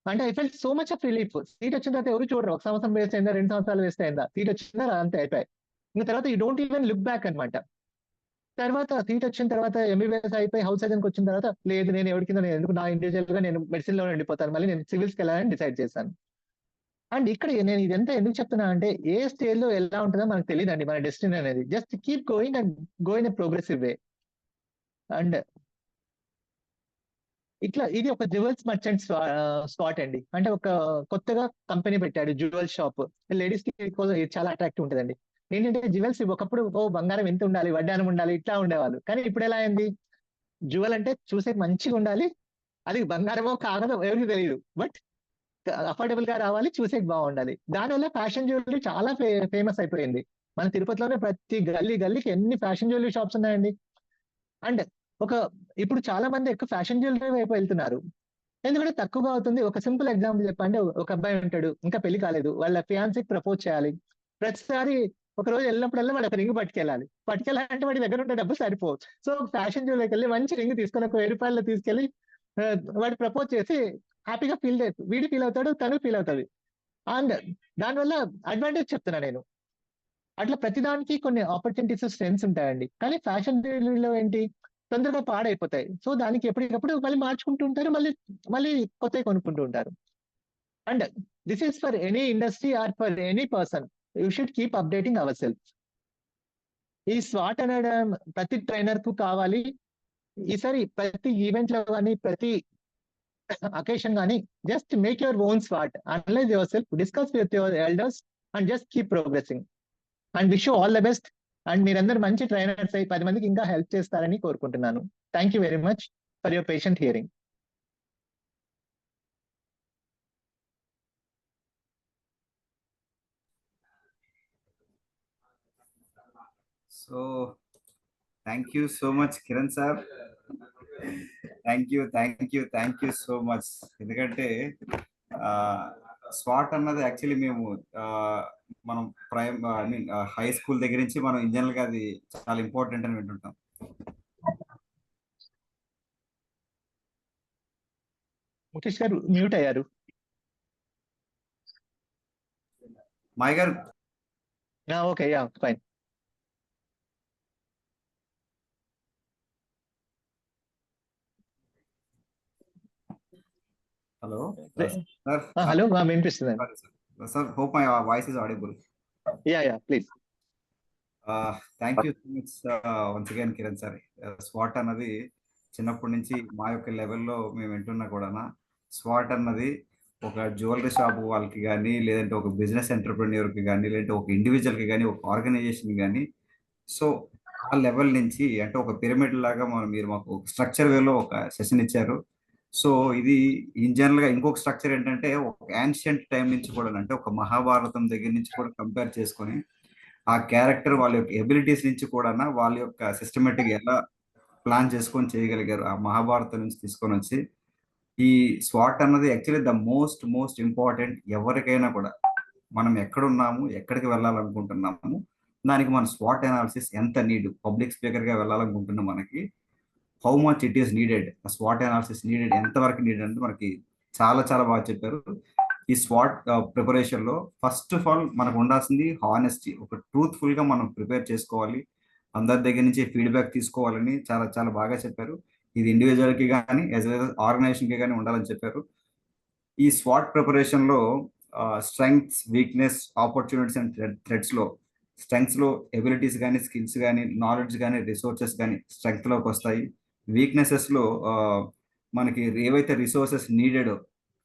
అంటే I felt so much of relief. Seat వచ్చిన తర్వాత ఎవరు చూడరు, 1 సంవత్సరం వేస్ట్ అయిందా 2 సంవత్సరాలు వేస్ట్ అయిందా, సీట్ వచ్చిందా అంతే అయిపోయాయి. ఇంకా తర్వాత you don't even look back అనమాట. తర్వాత సీట్ వచ్చిన తర్వాత ఎంబీబీఎస్ అయిపోయి హౌస్ సర్జన్ వచ్చిన తర్వాత లేదు నేను ఎవరి కింద నేను ఎందుకు, నా ఇండివిజువల్ గా నేను మెడిసిన్ లో ఉండిపోతాను, మళ్ళీ నేను సివిల్స్ కి వెళ్ళాలని డిసైడ్ చేశాను. అండ్ ఇక్కడ నేను ఇదంతా ఎందుకు చెప్తున్నా అంటే, ఏ స్టేజ్ లో ఎలా ఉంటుందో మనకు తెలియదు అండి మన డెస్టినీ అనేది. Just keep going and go in a progressive way. And ఇట్లా ఇది ఒక జ్యువెల్స్ మర్చెంట్ స్పాట్ అండి. అంటే ఒక కొత్తగా కంపెనీ పెట్టాడు జ్యువెల్ షాప్, లేడీస్ కి ఇది చాలా అట్రాక్టివ్ ఉంటుందండి. ఏంటంటే జ్యువెల్స్ ఒకప్పుడు బంగారం ఎంత ఉండాలి, వడ్డానం ఉండాలి, ఇట్లా ఉండేవాళ్ళు. కానీ ఇప్పుడు ఎలా అయింది, జ్యువెల్ అంటే చూసే మంచిగా ఉండాలి, అది బంగారమో కాగదో ఎవరికి తెలియదు, బట్ అఫోర్డబుల్ గా రావాలి, చూసే బాగుండాలి. దానివల్ల ఫ్యాషన్ జ్యువెలరీ చాలా ఫేమస్ అయిపోయింది. మన తిరుపతిలోనే ప్రతి గల్లీకి ఎన్ని ఫ్యాషన్ జ్యువెలరీ షాప్స్ ఉన్నాయండి. అండ్ ఇప్పుడు చాలా మంది ఎక్కువ ఫ్యాషన్ జ్యువెలరీ వైపు వెళ్తున్నారు, ఎందుకంటే తక్కువగా అవుతుంది. ఒక సింపుల్ ఎగ్జాంపుల్ చెప్పండి, ఒక అబ్బాయి ఉంటాడు ఇంకా పెళ్లి కాలేదు, వాళ్ళ ఫియాన్సీకి ప్రపోజ్ చేయాలి. ప్రతిసారి ఒక రోజు వెళ్ళినప్పుడల్లా వాడు ఒక రింగ్ పట్టుకెళ్ళాలంటే వాడి దగ్గర ఉంటే డబ్బులు సరిపోవు. సో ఫ్యాషన్ జ్యువెలరీకి వెళ్ళి మంచి రింగ్ తీసుకొని ఒక 1000 రూపాయలు తీసుకెళ్లి వాడు ప్రపోజ్ చేసి హ్యాపీగా వీడి ఫీల్ అవుతాడు, తను ఫీల్ అవుతుంది. అండ్ దానివల్ల అడ్వాంటేజ్ చెప్తున్నా నేను. అట్లా ప్రతిదానికి కొన్ని ఆపర్చునిటీస్ స్ట్రెంగ్స్ ఉంటాయండి. కానీ ఫ్యాషన్ లో ఏంటి, తొందరగా పాడైపోతాయి. సో దానికి ఎప్పటికప్పుడు మళ్ళీ మార్చుకుంటూ ఉంటారు, మళ్ళీ మళ్ళీ కొత్తవి కొనుక్కుంటూ ఉంటారు. And this is for any industry or for any person, you should keep updating our self. ఈ స్వాట్ అనడం ప్రతి ట్రైనర్ కు కావాలి. ఈసారి ప్రతి ఈవెంట్ లో కానీ ప్రతి అకేషన్ కానీ just make your own swat, analyse your self, discuss with your elders and just keep progressing. And wish you all the best. And మీరందరూ మంచి ట్రైనర్స్ అయి 10 మందికి ఇంకా హెల్ప్ చేస్తారని కోరుకుంటున్నాను. Thank you very much for your patient hearing. So thank you so much Kiran sir. Thank you so much. ఎందుకంటే swat అన్నది actually మేము మనం ఐ మీన్ హై స్కూల్ దగ్గర నుంచి మనం ఇంజనరల్ గా అది చాలా ఇంపార్టెంట్ అని వింటుంటాం. ముఖేష్ గారు మ్యూట్ అయ్యారు. మాయ గారు okay, ya fine. Hello hello, వినిపిస్తుంది sir. Hope my voice is audible. Ya please. Thank you so much once again Kiran sir. స్వాట్ అన్నది చిన్నప్పటి నుంచి మా యొక్క లెవెల్లో మేము వింటున్నా కూడా, స్వాట్ అన్నది ఒక జ్యువెలరీ షాప్ వాళ్ళకి కానీ, లేదంటే ఒక బిజినెస్ ఎంటర్ప్రెన్యూర్కి కానీ, లేదంటే ఒక ఇండివిజువల్కి కానీ, ఒక ఆర్గనైజేషన్ కానీ, సో ఆ లెవెల్ నుంచి అంటే ఒక పిరమిడ్ లాగా మీరు మాకు స్ట్రక్చర్ వేలో ఒక సెషన్ ఇచ్చారు. సో ఇది ఇన్ జనరల్ గా ఇంకొక స్ట్రక్చర్ ఏంటంటే, ఒక యాన్షియంట్ టైం నుంచి కూడా, అంటే ఒక మహాభారతం దగ్గర నుంచి కూడా కంపేర్ చేసుకొని ఆ క్యారెక్టర్ వాళ్ళ యొక్క ఎబిలిటీస్ నుంచి కూడా వాళ్ళ యొక్క సిస్టమేటిక్ ఎలా ప్లాన్ చేసుకొని చేయగలిగారు, ఆ మహాభారతం నుంచి తీసుకొని వచ్చి ఈ స్వాట్ అన్నది యాక్చువల్లీ ద మోస్ట్ ఇంపార్టెంట్. ఎవరికైనా కూడా మనం ఎక్కడున్నాము, ఎక్కడికి వెళ్ళాలనుకుంటున్నాము, దానికి మన స్వాట్ అనాలిసిస్ ఎంత నీడ్. పబ్లిక్ స్పీకర్ గా వెళ్ళాలనుకుంటున్నాం, మనకి how much it is needed, swat analysis needed, ఎంతవరకు నీడెడ్ అంటే మనకి చాలా బాగా చెప్పారు. ఈ స్వాట్ ప్రిపరేషన్ లో ఫస్ట్ ఆఫ్ ఆల్ మనకు ఉండాల్సింది హానెస్టీ. ఒక ట్రూత్ఫుల్ గా మనం ప్రిపేర్ చేసుకోవాలి, అందరి దగ్గర నుంచి ఫీడ్బ్యాక్ తీసుకోవాలని చాలా బాగా చెప్పారు. ఇది ఇండివిజువల్ కి కానీ యాజ్ వెల్ as ఆర్గనైజేషన్ కి కానీ ఉండాలని చెప్పారు. ఈ స్వాట్ ప్రిపరేషన్ లో strengths, weakness, opportunities and threads లో, స్ట్రెంగ్స్ లో ఎబిలిటీస్ కానీ, స్కిల్స్ కానీ, నాలెడ్జ్ కానీ, రిసోర్సెస్ కానీ స్ట్రెంగ్త్ లోకి వస్తాయి. వీక్నెసెస్ లో మనకి ఏవైతే రిసోర్సెస్ నీడెడో,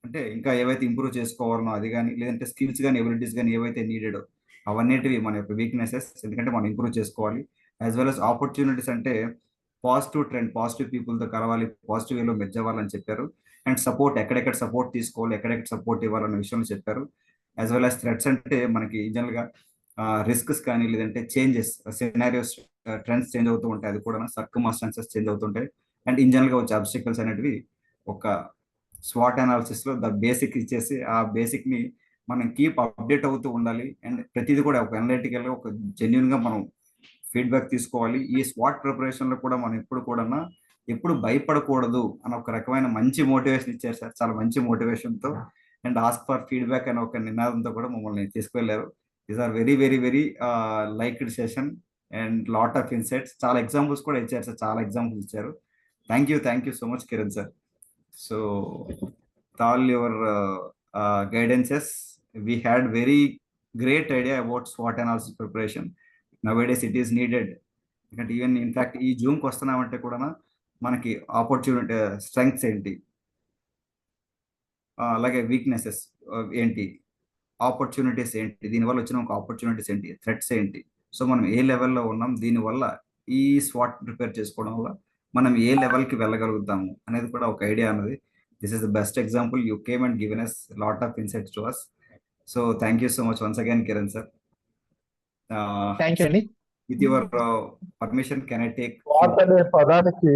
అంటే ఇంకా ఏవైతే ఇంప్రూవ్ చేసుకోవాలనో అది కానీ, లేదంటే స్కిల్స్ కానీ, ఎబిలిటీస్ కానీ ఏవైతే నీడెడో అవన్నిటివి మన యొక్క వీక్నెసెస్, ఎందుకంటే మనం ఇంప్రూవ్ చేసుకోవాలి. యాజ్ వెల్ as ఆపర్చునిటీస్ అంటే పాజిటివ్ ట్రెండ్, పాజిటివ్ పీపుల్తో కలవాలి, పాజిటివ్ వేలో మెర్జ్ అవ్వాలని చెప్పారు. అండ్ సపోర్ట్, ఎక్కడెక్కడ సపోర్ట్ తీసుకోవాలి, ఎక్కడెక్కడ సపోర్ట్ ఇవ్వాలన్న విషయంలో చెప్పారు. యాజ్ వెల్ as థ్రెట్స్ అంటే మనకి జనరల్ గా రిస్క్స్ కానీ, లేదంటే చేంజెస్, సినారియోస్, ట్రెండ్స్ చేంజ్ అవుతూ ఉంటాయి, అది కూడా సర్కమ్స్టాన్సెస్ చేంజ్ అవుతుంటాయి. అండ్ ఇన్ జనరల్ గా వచ్చే అబ్స్టికల్స్ అనేటివి ఒక స్వాట్ అనాలిసిస్ లో ద బేసిక్ ఇచ్చేసి, ఆ బేసిక్ ని మనం కీప్ అప్డేట్ అవుతూ ఉండాలి. అండ్ ప్రతిదీ కూడా ఒక అనలిటికల్ గా, ఒక జెన్యున్ గా మనం ఫీడ్బ్యాక్ తీసుకోవాలి. ఈ స్వాట్ ప్రిపరేషన్ లో కూడా మనం ఎప్పుడు భయపడకూడదు అని ఒక రకమైన మంచి మోటివేషన్ ఇచ్చారు సార్, చాలా మంచి మోటివేషన్ తో. అండ్ ఆస్క్ ఫర్ ఫీడ్బ్యాక్ అనే ఒక నినాదంతో కూడా మమ్మల్ని తీసుకువెళ్ళారు. These are very liked session and lot of insights. చాలా ఎగ్జాంపుల్స్ కూడా ఇచ్చారు సార్, చాలా ఎగ్జాంపుల్స్ ఇచ్చారు. Thank you so much Kiran sir. So all your guidances, we had very great idea about SWOT analysis preparation. Nowadays it is needed. ఎందుకంటే even in fact ఈ జూమ్కి వస్తున్నామంటే కూడా మనకి opportunity, strengths ఏంటి, అలాగే వీక్నెసెస్ ఏంటి, ఆపర్చునిటీస్ ఏంటి, దీనివల్ల వచ్చిన ఒక ఆపర్చునిటీస్ ఏంటి, థ్రెట్స్ ఏంటి, సో మనం ఏ లెవెల్లో ఉన్నాం, దీనివల్ల ఈ స్వాట్ ప్రిపేర్ చేసుకోవడం వల్ల మనం ఏ లెవెల్కి వెళ్ళగలుగుతాము అనేది కూడా ఒక ఐడియా అన్నది. This is the best example. You came and given us lot of insights to us. So thank you so much once again Kiran sir. Thank you అండి. With your permission can I take స్వాట్ అనే పదానికి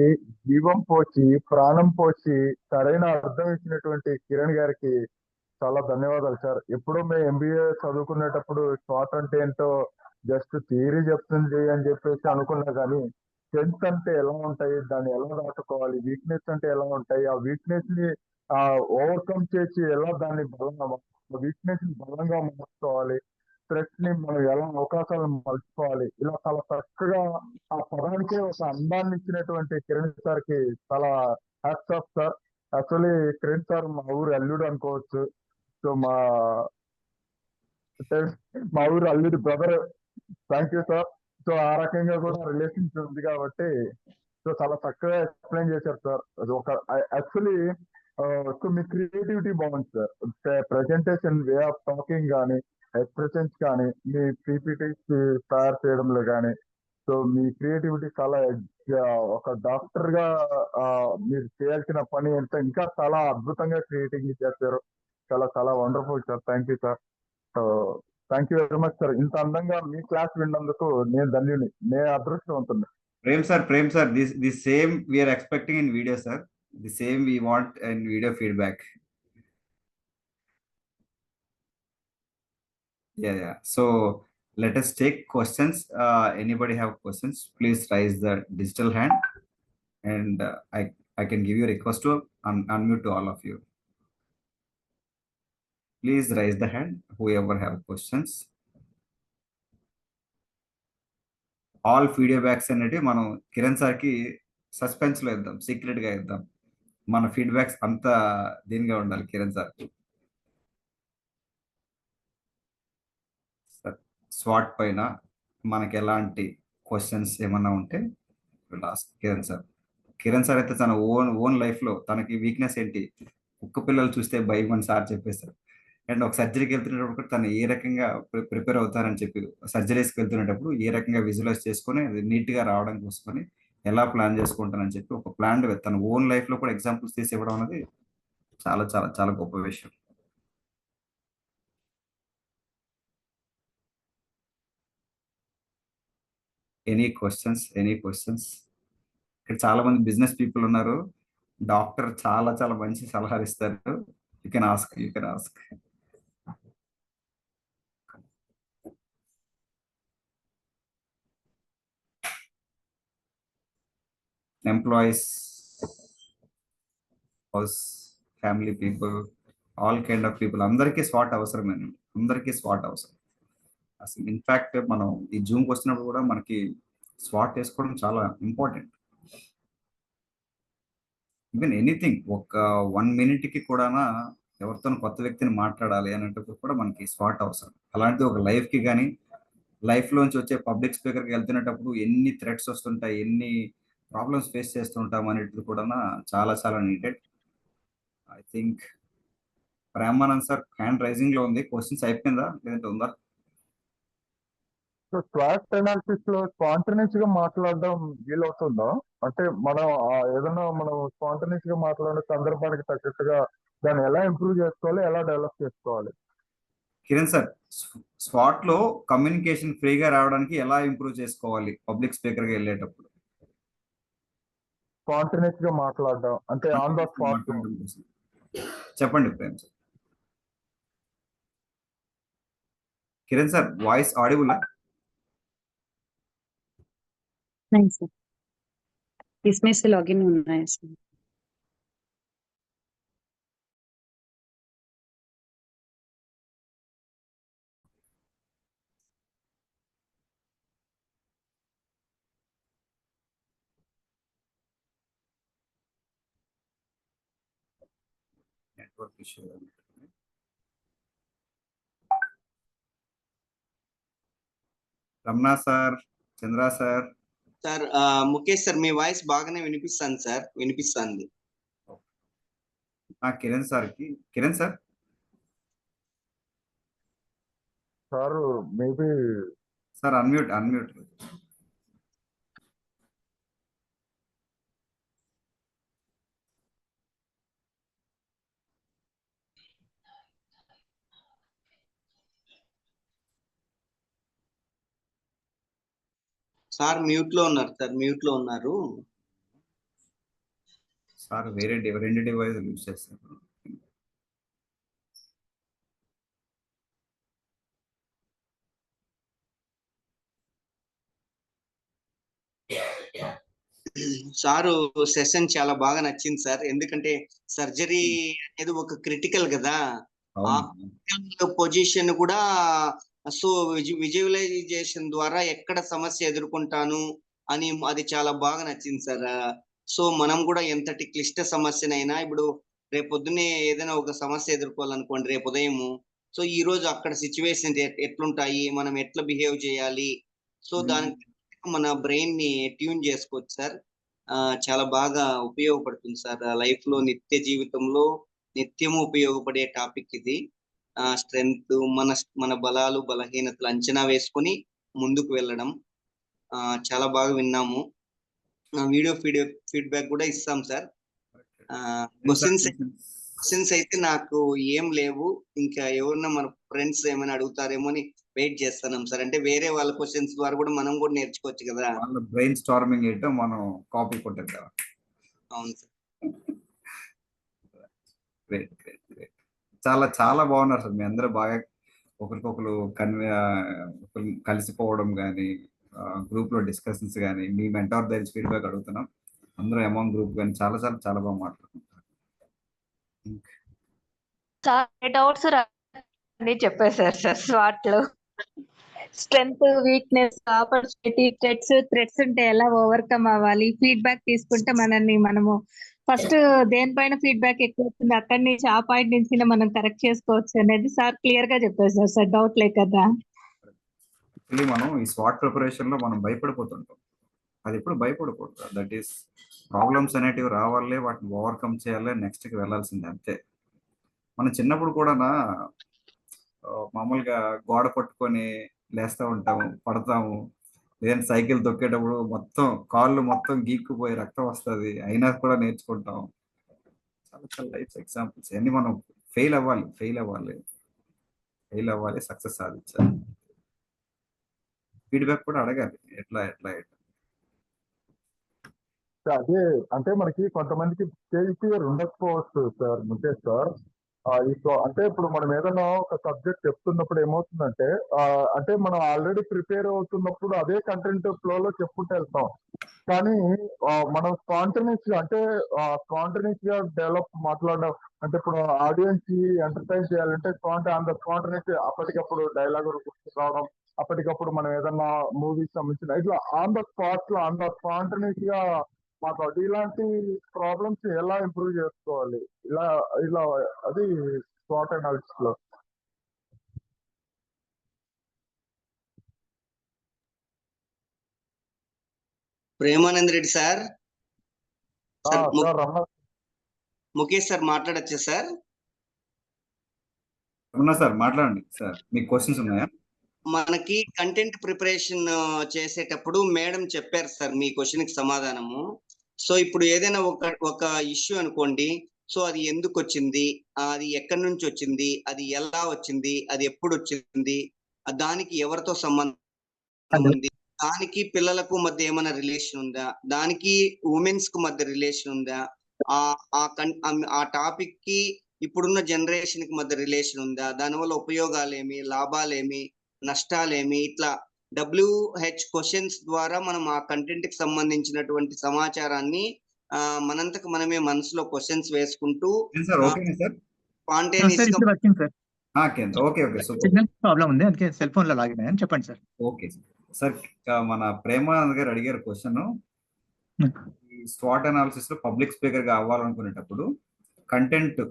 జీవం పోసి, ప్రాణం పోసి సరైన అర్థం ఇచ్చినటువంటి కిరణ్ గారికి చాలా ధన్యవాదాలు సార్. ఎప్పుడూ మేము ఎంబీఏ చదువుకునేటప్పుడు స్వాట్ అంటే ఏంటో జస్ట్ థియరీ చెప్తుంది అని చెప్పేసి అనుకున్నా, కానీ స్ట్రెంగ్త్ అంటే ఎలా ఉంటాయి, దాన్ని ఎలా దాటుకోవాలి, వీక్నెస్ అంటే ఎలా ఉంటాయి, ఆ వీక్నెస్ ని ఓవర్కమ్ చేసి ఎలా దాన్ని వీక్నెస్ ని బలంగా మార్చుకోవాలి, థ్రెట్స్ ని మనం ఎలా అవకాశాలను మలుచుకోవాలి, ఇలా చాలా చక్కగా ఆ పదానికే ఒక అందాన్ని ఇచ్చినటువంటి కిరణ్ సార్ కి చాలా hats off sir. Actually Kiran sir మా ఊరు అల్లుడు అనుకోవచ్చు. సో మా ఊరు అల్లుడి brother. Thank you sir. So ఆ రకంగా కూడా రిలేషన్షిప్ ఉంది కాబట్టి సో చాలా చక్కగా ఎక్స్ప్లెయిన్ చేశారు సార్. అది ఒక యాక్చువల్లీ సో మీ క్రియేటివిటీ బాగుంది sir. Presentation way of talking కానీ, ఎక్స్ప్రెషన్స్ కానీ, మీ పీపీటీస్ తయారు చేయడంలో కానీ, సో మీ క్రియేటివిటీ చాలా ఒక డాక్టర్ గా మీరు చేయాల్సిన పని ఇంకా చాలా అద్భుతంగా క్రియేటింగ్ చేశారు. చాలా చాలా wonderful sir. Thank you sir. So thank you very much sir. ఇంత అందంగా మీ క్లాస్ విన్నందుకు నేను ధన్యుని, నేను అదృష్టవంతుని. Prem sir, this same we are expecting in video, sir. The same we want in video feedback. Yeah. So let us take questions. Anybody have questions? Please raise the digital hand, and I can give you a request to unmute to all of you. Please raise the hand, whoever have questions. All feedbacks అనేది మనం కిరణ్ సార్కి suspense లో ఇద్దాం, secret గా ఇద్దాం. మన feedbacks అంత దీనిగా ఉండాలి కిరణ్ సార్. స్వాట్ పైన మనకి ఎలాంటి క్వశ్చన్స్ ఏమన్నా ఉంటే లాస్ట్ కిరణ్ సార్ అయితే తన ఓన్ లైఫ్ లో తనకి వీక్నెస్ ఏంటి, కుక్క పిల్లలు చూస్తే భయం అని సార్ చెప్పేశారు. అండ్ ఒక సర్జరీకి వెళ్తున్నప్పుడు తను ఏ రకంగా ప్రిపేర్ అవుతారని చెప్పి, సర్జరీస్కి వెళ్తున్నప్పుడు ఏ రకంగా విజువలైజ్ చేసుకొని అది నీట్ గా రావడం కోసమని ఎలా ప్లాన్ చేసుకుంటానని చెప్పి ఒక ప్లాన్ తన ఓన్ లైఫ్ లో కూడా ఎగ్జాంపుల్స్ తీసి ఇవ్వడం అనేది చాలా చాలా చాలా గొప్ప విషయం. Any questions? ఇక్కడ చాలా మంది బిజినెస్ పీపుల్ ఉన్నారు. డాక్టర్ చాలా చాలా మంచి సలహాలు ఇస్తారు. You can ask. Employees, house, family people, all kind of people, అందరికీ స్వాట్ అవసరమేనండి. అందరికీ స్వాట్ అవసరం. అసలు ఇన్ఫాక్ట్ మనం ఈ జూమ్కి వచ్చినప్పుడు కూడా మనకి స్వాట్ వేసుకోవడం చాలా ఇంపార్టెంట్. ఈవెన్ ఎనీథింగ్, ఒక 1 minute కూడా ఎవరితో కొత్త వ్యక్తిని మాట్లాడాలి అనేటప్పుడు కూడా మనకి స్వాట్ అవసరం. అలాంటిది ఒక లైఫ్కి కానీ, లైఫ్ లోంచి వచ్చే పబ్లిక్ స్పీకర్కి వెళ్తున్నప్పుడు ఎన్ని థ్రెట్స్ వస్తుంటాయి, ఎన్ని ప్రాబ్లమ్స్ ఫేస్ చేస్తుంటాం అనేది కూడా చాలా చాలా needed. I think Premanand sir hand raising లో ఉంది. క్వశ్చన్స్ అయిపోయిందా లేదంటే ఉందా? సో స్వాట్ అనాలిసిస్ లో స్పాంటనియస్ గా మాట్లాడడం వీలవుతుందా? అంటే మనం ఏదైనా మనం స్పాంటనియస్ గా మాట్లాడే సందర్భానికి తగ్గట్టుగా దాన్ని ఎలా ఇంప్రూవ్ చేసుకోవాలి, ఎలా డెవలప్ చేసుకోవాలి? కిరణ్ సార్, స్వాట్ లో కమ్యూనికేషన్ ఫ్రీగా రావడానికి ఎలా ఇంప్రూవ్ చేసుకోవాలి పబ్లిక్ స్పీకర్ గా వెళ్ళేటప్పుడు? స్పాంటనియస్ గా మాట్లాడడం అంటే ఆన్ ద స్పాట్. చెప్పండి Prem sir. Kiran sir, voice audible? नहीं सर, इसमें से लॉगिन होना है sir. Network issue. Ramana sir, Chandra sir. Sir Mukesh sir, మీ వాయిస్ బాగానే వినిపిస్తుంది సార్. వినిపిస్తుంది. Kiran sir sir maybe sir unmute. Sir mute లో ఉన్నారు. సార్ వేరే రెండు డివైస్ యూజ్ చేస్తారు. సారు సెషన్ చాలా బాగా నచ్చింది సార్. ఎందుకంటే సర్జరీ అనేది ఒక క్రిటికల్ కదా. ఆ పొజిషన్ కూడా సో విజువలైజేషన్ ద్వారా ఎక్కడ సమస్య ఎదుర్కొంటాను అని అది చాలా బాగా నచ్చింది సార్. సో మనం కూడా ఎంతటి క్లిష్ట సమస్యనైనా ఇప్పుడు రేపు పొద్దున్నే ఏదైనా ఒక సమస్య ఎదుర్కోవాలనుకోండి రేపు ఉదయము, సో ఈ రోజు అక్కడ సిచ్యువేషన్ ఎట్లుంటాయి, మనం ఎట్లా బిహేవ్ చేయాలి, సో దానికి మన బ్రెయిన్ ని ట్యూన్ చేసుకోవచ్చు సార్. చాలా బాగా ఉపయోగపడుతుంది సార్ లైఫ్ లో, నిత్య జీవితంలో నిత్యము ఉపయోగపడే టాపిక్ ఇది. స్ట్రెంగ్త్, మన బలాలు బలహీనతలు అంచనా వేసుకొని ముందుకు వెళ్ళడం చాలా బాగా విన్నాము. వీడియో ఫీడ్బ్యాక్ కూడా ఇస్తాం సార్. క్వశ్చన్స్ అయితే నాకు ఏం లేవు, ఇంకా ఎవరన్నా మన ఫ్రెండ్స్ ఏమైనా అడుగుతారేమో అని వెయిట్ చేస్తున్నాం సార్. అంటే వేరే వాళ్ళ క్వశ్చన్స్ ద్వారా కూడా మనం కూడా నేర్చుకోవచ్చు కదా. బ్రెయిన్ స్టార్మింగ్ ఏంటో మనం కాపీ కొట్టేద్దాం. అవును సార్. Great great great. చాలా చాలా బాగున్నారు సార్. మీ అందరూ బాగా ఒకరికొకరు కలిసిపోవడం కానీ, గ్రూప్ లో డిస్కషన్స్ కానీ, మీ మెంటార్ దగ్గర ఫీడ్బ్యాక్ అడుగుతున్నాం. అందరూ అమాంగ్ గ్రూప్ కానీ చాలా చాలా చాలా బాగా మాట్లాడుకుంటారు. చాలా డౌట్స్ అన్ని చెప్పేశారు సార్. స్వాట్ లో స్ట్రెంగ్త్, వీక్నెస్, ఆపర్చునిటీ, థ్రెట్స్ ఉంటే ఎలా ఓవర్కమ్ అవ్వాలి, ఫీడ్బ్యాక్ తీసుకుంటే మనము ఫస్ట్ దేనిపైన ఫీడ్బ్యాక్ ఎక్కువ వస్తుంది అక్కడి నుంచి ఆ పాయింట్ నుంచి మనం కరెక్ట్ చేసుకోవచ్చు అనేది సార్ క్లియర్ గా చెప్పేశారు సార్. డౌట్ లేకదా. మనం ఈ స్వాట్ ప్రిపరేషన్ లో మనం భయపడిపోతుంటాం. అది ఎప్పుడు భయపడకూడదు. దట్ ఈస్ ప్రాబ్లమ్స్ అనేటివి రావాలి, వాటిని ఓవర్కమ్ చేయాలి, నెక్స్ట్ కి వెళ్ళాల్సిందే అంతే. మనం చిన్నప్పుడు కూడా మామూలుగా గోడ పట్టుకొని లేస్తూ ఉంటాము, పడతాము. లేదంటే సైకిల్ తొక్కేటప్పుడు మొత్తం కాళ్ళు మొత్తం గీక్కుపోయి రక్తం వస్తుంది, అయినా కూడా నేర్చుకుంటాం. చాలా చాలా లైఫ్ ఎగ్జాంపుల్స్ అన్ని. మనం ఫెయిల్ అవ్వాలి, సక్సెస్ సాధించాలి. ఫీడ్బ్యాక్ కూడా అడగాలి, ఎట్లా. అదే అంటే మనకి కొంతమందికి స్టేజ్ ఫియర్ ఉండకపోవచ్చు సార్ ముఖేష్ సార్. అంటే ఇప్పుడు మనం ఏదైనా ఒక సబ్జెక్ట్ చెప్తున్నప్పుడు ఏమవుతుందంటే అంటే మనం ఆల్రెడీ ప్రిపేర్ అవుతున్నప్పుడు అదే కంటెంట్ ఫ్లోలో చెప్పుకుంటూ వెళ్తాం. కానీ మనం స్పాంటనియస్ గా డెవలప్ మాట్లాడడం అంటే ఇప్పుడు ఆడియన్స్ కి ఎంటర్టైన్ చేయాలంటే స్పాంటనియస్ అప్పటికప్పుడు డైలాగ్ గుర్తు రావడం, అప్పటికప్పుడు మనం ఏదన్నా మూవీకి సంబంధించిన ఇట్లా ఆన్ ద స్పాంటనియస్ గా మాట్లాడు. ఇలాంటి ప్రాబ్లమ్స్ ఎలా ఇంప్రూవ్ చేసుకోవాలి? ఇలా అది స్వాట్ అనాలిసిస్ లో. ప్రేమానంద్ రెడ్డి సార్. ముఖేష్ సార్ మాట్లాడచ్చా సార్? సార్ మాట్లాడండి సార్. మీకు క్వశ్చన్స్ ఉన్నాయా? మనకి కంటెంట్ ప్రిపరేషన్ చేసేటప్పుడు మేడం చెప్పారు సార్ మీ క్వశ్చన్ కి సమాధానము. సో ఇప్పుడు ఏదైనా ఒక ఇష్యూ అనుకోండి, సో అది ఎందుకు వచ్చింది, అది ఎక్కడి నుంచి వచ్చింది, అది ఎలా వచ్చింది, అది ఎప్పుడు వచ్చింది, దానికి ఎవరితో సంబంధం ఉంది, దానికి పిల్లలకు మధ్య ఏమైనా రిలేషన్ ఉందా, దానికి ఉమెన్స్ కు మధ్య రిలేషన్ ఉందా, ఆ టాపిక్ కి ఇప్పుడున్న జనరేషన్ కి మధ్య రిలేషన్ ఉందా, దానివల్ల ఉపయోగాలేమి, లాభాలేమి, నష్టాలేమి, ఇట్లా WH క్వశ్చన్స్ ద్వారా మనం ఆ కంటెంట్ కి సంబంధించినటువంటి సమాచారాన్ని మనంతకు మనమే మనసులో క్వశ్చన్స్ వేసుకుంటూ ప్రాబ్లం ఉంది, అందుకే సెల్ ఫోన్ లో లాగిన్ అయ్యాను. చెప్పండి సార్. Okay sir. మన ప్రేమానంద్ గారు అడిగారు క్వశ్చన్, స్వాట్ అనాలిసిస్ లో పబ్లిక్ స్పీకర్ గా అవ్వాలనుకునేటప్పుడు కంటెంట్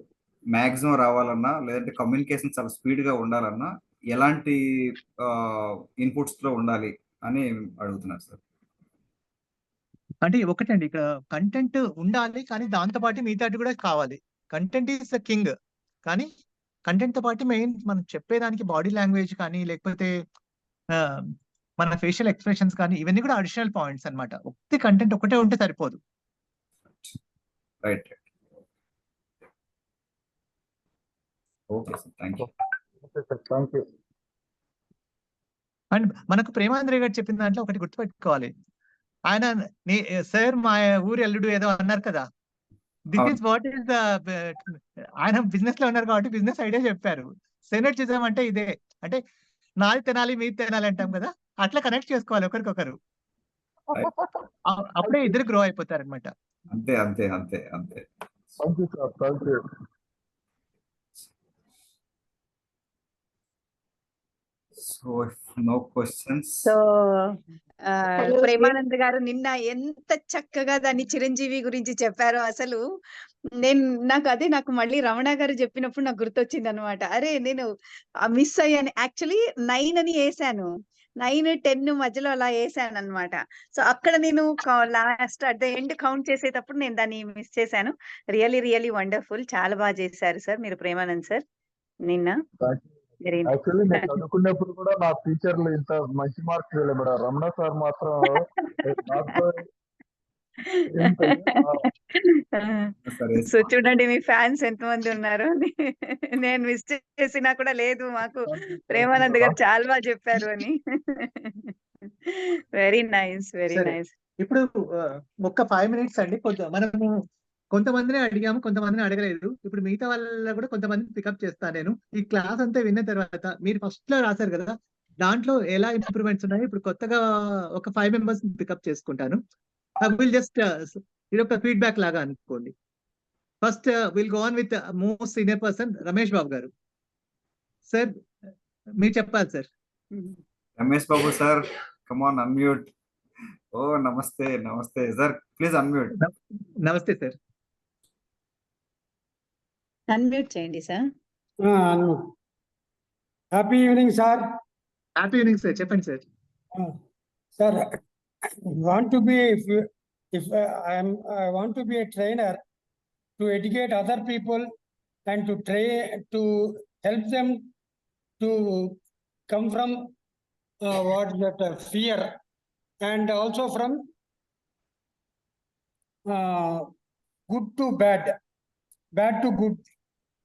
మాక్సిమం రావాలన్నా, లేదంటే కమ్యూనికేషన్ చాలా స్పీడ్ గా ఉండాలన్నా ఎలాంటి ఇన్పుట్స్ లో ఉండాలి అని అడుగుతున్నారు సార్. అంటే ఒకటండి, ఇక్కడ కంటెంట్ ఉండాలి, కానీ దాంతో పాటు మిగతాటి కూడా కావాలి. కంటెంట్ ఈస్ ద కింగ్, కానీ కంటెంట్ తో పాటు మెయిన్ మనం చెప్పేదానికి బాడీ లాంగ్వేజ్ కానీ, లేకపోతే మన ఫేషియల్ ఎక్స్ప్రెషన్స్ కానీ, ఇవన్నీ కూడా అడిషనల్ పాయింట్స్ అన్నమాట. ఒకటి కంటెంట్ ఒకటే ఉంటే సరిపోదు. Right. Okay sir, thank you. And మనకు ప్రేమాంధ్రే గారు చెప్పిన దాంట్లో ఒకటి గుర్తుపెట్టుకోవాలి. ఆయన సార్ మా ఊరి అల్లుడు ఏదో అన్నారు కదా, this is what is the, ఆయన బిజినెస్ లో ఉన్నారు కాబట్టి బిజినెస్ ఐడియా చెప్పారు. సెనర్జిజం అంటే ఇదే, అంటే నాది తినాలి మీది తినాలి అంటాం కదా, అట్లా కనెక్ట్ చేసుకోవాలి ఒకరికొకరు, అప్పుడే ఇద్దరు గ్రో అయిపోతారు అనమాట. అంతే అంతే అంతే అంతే. So no questions. So Premanand గారు నిన్న ఎంత చక్కగా దాన్ని చిరంజీవి గురించి చెప్పారో అసలు నాకు మళ్ళీ రమణ గారు చెప్పినప్పుడు నాకు గుర్తొచ్చింది అనమాట. అరే నేను మిస్ అయ్యాను, యాక్చువల్లీ 9 అని వేసాను, 9, 10 మధ్యలో అలా వేసాను అనమాట. సో అక్కడ నేను last at the end count చేసేటప్పుడు నేను దాన్ని మిస్ చేశాను. రియలీ వండర్ఫుల్, చాలా బాగా చేశారు సార్ మీరు, ప్రేమానంద్ సార్ నిన్న. వెరీ యాక్చువల్లీ నేను చదువుకున్నప్పుడు కూడా నా టీచర్లు ఇంత మంచి మార్క్స్ వేయలేదు మేడం. రమణ సార్ మాత్రం నాకు సో చూడండి మీ ఫ్యాన్స్ ఎంతమంది ఉన్నారు. నేను మిస్ చేసినా కూడా లేదు, మాకు ప్రేమానంద్ గారు చాలా బాగా చెప్పారు అని. వెరీ నైస్, వెరీ సరే. నైస్. ఇప్పుడు ఒక్క 5 minutes అండి. మనము కొంతమందిని అడిగాము, కొంతమందిని అడగలేదు. ఇప్పుడు మిగతా వాళ్ళ కూడా కొంతమంది పికప్ చేస్తాను నేను. ఈ క్లాస్ అంతా విన్న తర్వాత మీరు ఫస్ట్ లో రాశారు కదా, దాంట్లో ఎలా ఇంప్రూవ్మెంట్స్ ఉన్నాయి, ఇప్పుడు కొత్తగా ఒక 5 members పికప్ చేసుకుంటాను. విల్ జస్ట్ ఇది ఒక ఫీడ్బ్యాక్ లాగా అనుకోండి. First will go on with most senior person Ramesh Babu గారు. సార్ మీరు చెప్పాలి sir. Ramesh Babu sir, come on unmute. ఓ నమస్తే సార్, ప్లీజ్ అన్మ్యూట్. నమస్తే సార్. అన్మ్యూట్ చేయండి sir. Happy evening sir. Happy evening sir, చెప్పండి sir. Sir, want to be if I want to be a trainer to educate other people and to help them to come from what that fear, and also from good to bad to good.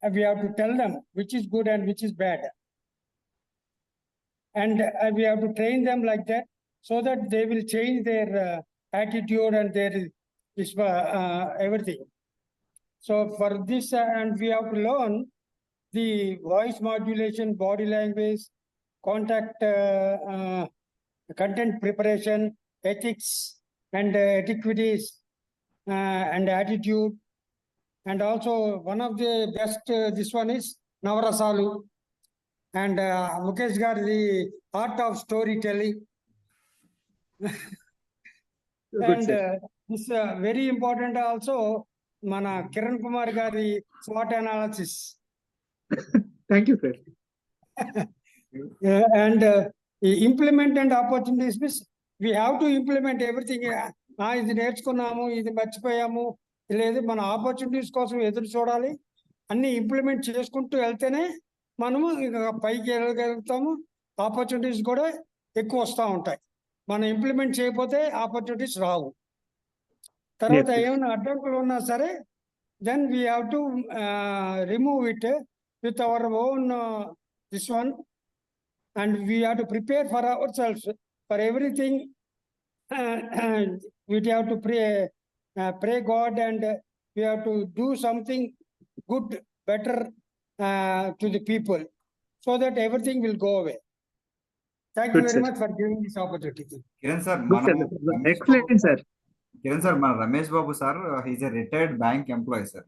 We have to tell them which is good and which is bad, and we have to train them like that, so that they will change their attitude and their everything. So for this, and we have to learn the voice modulation, body language, contact, content preparation, ethics, and etiquities, and attitude. And also one of the best, this one is Navarasalu, and Mukesh Gar, the art of storytelling. And this very important also, mana Kiran Kumar Gari SWOT analysis. Thank you, sir. And implement and opportunities means we have to implement everything. ఇది నేర్చుకున్నాము, ఇది మర్చిపోయాము లేదు, మన opportunities కోసం ఎదురు చూడాలి. అన్ని implement చేసుకుంటూ వెళ్తేనే మనము ఇక పైకి వెళ్ళగలుగుతాము. ఆపర్చునిటీస్ కూడా ఎక్కువ వస్తూ ఉంటాయి. మనం ఇంప్లిమెంట్ చేయకపోతే ఆపర్చునిటీస్ రావు. తర్వాత ఏమైనా అడ్డంకులు ఉన్నా సరే, then we have to remove it with our own this one, and we have to prepare for our self for everything. We have to pray God, and we have to do something good, better to the people, so that everything will go away. Thank you very much for giving this opportunity. Kiran sir, excellent sir. Kiran sir, మన Ramesh Babu sir he's a retired bank employee sir.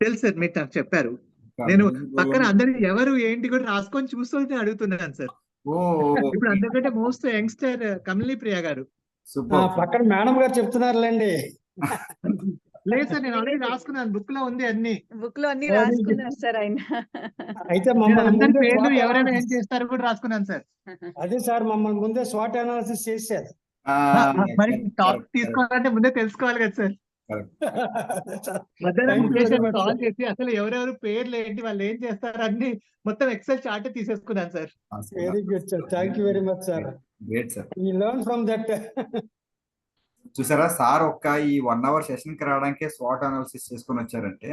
తెలుసు sir, మీరు నాకు చెప్పారు. నేను పక్కన అందరినీ ఎవరు ఏంటి కూడా రాసుకొని చూస్తుంటే అడుగుతున్నాను సార్. ఇప్పుడు అందరికంటే మోస్ట్ యంగ్స్టర్ కమలి ప్రియ గారు. పక్కన మేడం గారు చెప్తున్నారులేండి. లేదు సార్, నేను ఆల్రెడీ రాసుకున్నాను, బుక్ లో ఉంది, అన్ని బుక్ లో అన్ని రాసుకున్నారు సార్ ఆయన. అయితే అందరి పేర్లు ఎవరైనా ఏం చేస్తారో కూడా రాసుకున్నాను సార్. అదే సార్, మమ్మల్ని ముందే స్వాట్ అనాలిసిస్ చేశారు. మరి టాప్ తీసుకోవాలంటే ముందే తెలుసుకోవాలి కదా సార్. మధ్యాహ్నం కాల్ చేసి అసలు ఎవరెవరు పేర్లు ఏంటి, వాళ్ళు ఏం చేస్తారు అన్ని మొత్తం ఎక్సెల్ చార్ట్ తీసేసుకున్నాను sir. Very good sir, thank you very much sir. Great sir. We learn from that. చూసారా సార్, ఒక్క ఈ 1 hour సెషన్ కి రావడానికే స్వాట్ అనాలిసిస్ చేసుకొని వచ్చారంటే,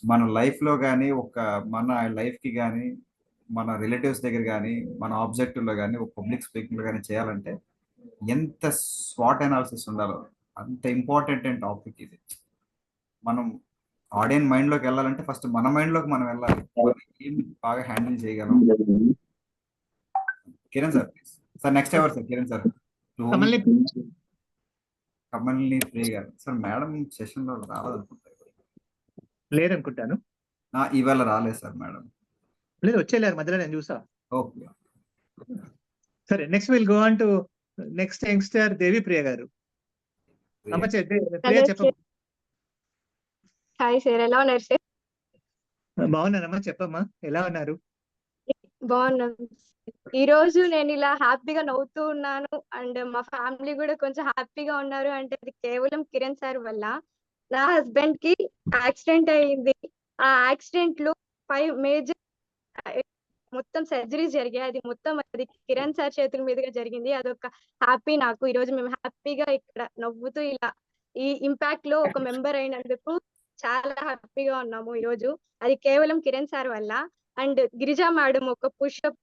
మన లైఫ్ లో కానీ, మన లైఫ్ కి కానీ, మన రిలేటివ్స్ దగ్గర కానీ, మన ఆబ్జెక్టివ్ లో కానీ, ఒక పబ్లిక్ స్పీకింగ్ లో కానీ చేయాలంటే ఎంత స్వాట్ అనాలిసిస్ ఉండాలో, అంత ఇంపార్టెంట్ అండ్ టాపిక్ ఇది. మనం ఆడియన్స్ మైండ్ లోకి వెళ్ళాలంటే ఫస్ట్ మన మైండ్ లోకి మనం వెళ్ళాలి, ఏం బాగా హ్యాండిల్ చేయగలం. కిరణ్ సార్, సార్ నెక్స్ట్ ఎవరు సార్? కిరణ్ సార్, కమల్ని ప్రియ గారు. సార్ మేడం సెషన్ లో రావాలనుకుంటారు, లేదనుకుంటాను. ఇవాళ రాలేదు సార్ మేడం. లేదు, వచ్చేలేరు మధ్యలో, నేను చూసా. ఓకే, సరే, next will go on to next youngster Devi Priya గారు. అమ్మ ప్రియ చెప్ప. హాయ్ సార్, ఎలా ఉన్నారు సార్? బాగున్నానమ్మా, చెప్పమ్మా ఎలా ఉన్నారు? బాగున్నాను. ఈ రోజు నేను ఇలా హ్యాపీగా నవ్వుతూ ఉన్నాను అండ్ మా ఫ్యామిలీ కూడా కొంచెం హ్యాపీగా ఉన్నారు అంటే అది కేవలం కిరణ్ సార్ వల్ల. నా హస్బెండ్ కి యాక్సిడెంట్ అయింది. ఆ యాక్సిడెంట్ లో 5 మేజర్ మొత్తం సర్జరీస్ జరిగాయి. అది కిరణ్ సార్ చేతుల మీదుగా జరిగింది. అదొక హ్యాపీ నాకు. ఈ రోజు మేము హ్యాపీగా ఇక్కడ నవ్వుతూ ఇలా ఈ ఇంపాక్ట్ లో ఒక మెంబర్ అయినందుకు చాలా హ్యాపీగా ఉన్నాము ఈ రోజు. అది కేవలం కిరణ్ సార్ వల్ల. అండ్ గిరిజా మేడం ఒక పుషప్,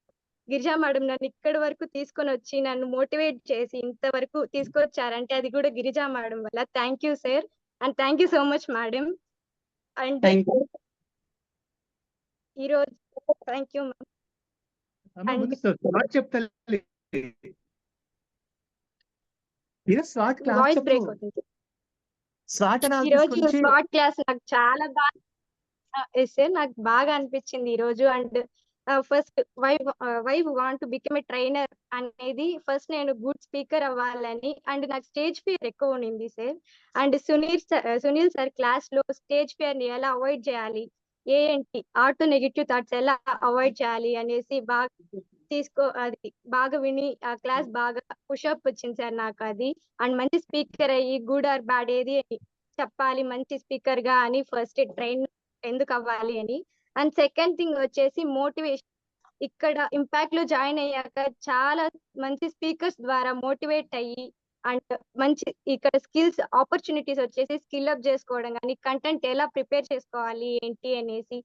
గిరిజా మేడం నన్ను ఇక్కడి వరకు తీసుకొని వచ్చి నన్ను మోటివేట్ చేసి ఇంతవరకు తీసుకొచ్చారంటే అది కూడా గిరిజా మేడం వల్ల. Thank you sir and thank you so much madam. And ఈ రోజు thank you ma'am. Voice break అవుతుంది. ఈ రోజు స్వాట్ క్లాస్ నాకు చాలా బాగా నాకు బాగా అనిపించింది ఈ రోజు. And first why want to become a trainer అనేది ఫస్ట్ నేను గుడ్ స్పీకర్ అవ్వాలని. అండ్ నాకు స్టేజ్ ఫియర్ ఎక్కువ ఉండింది sir. And Sunil sir class లో స్టేజ్ ఫియర్ ని ఎలా అవాయిడ్ చేయాలి, ఏంటి ఆటో నెగిటివ్ థాట్స్ ఎలా అవాయిడ్ చేయాలి అనేసి అది బాగా విని ఆ క్లాస్ బాగా పుషప్ వచ్చింది సార్ నాకు అది. అండ్ మంచి స్పీకర్ అయ్యి గుడ్ ఆర్ బ్యాడ్ ఏది చెప్పాలి మంచి స్పీకర్ గా అని ఫస్ట్ ట్రైన్ ఎందుకు అవ్వాలి అని. అండ్ సెకండ్ థింగ్ వచ్చేసి మోటివేషన్. ఇక్కడ ఇంపాక్ట్ లో జాయిన్ అయ్యాక చాలా మంచి స్పీకర్స్ ద్వారా మోటివేట్ అయ్యి అండ్ మంచి ఇక్కడ స్కిల్స్ ఆపర్చునిటీస్ వచ్చేసి స్కిల్ అప్ చేసుకోవడం కానీ కంటెంట్ ఎలా ప్రిపేర్ చేసుకోవాలి ఏంటి అనేసి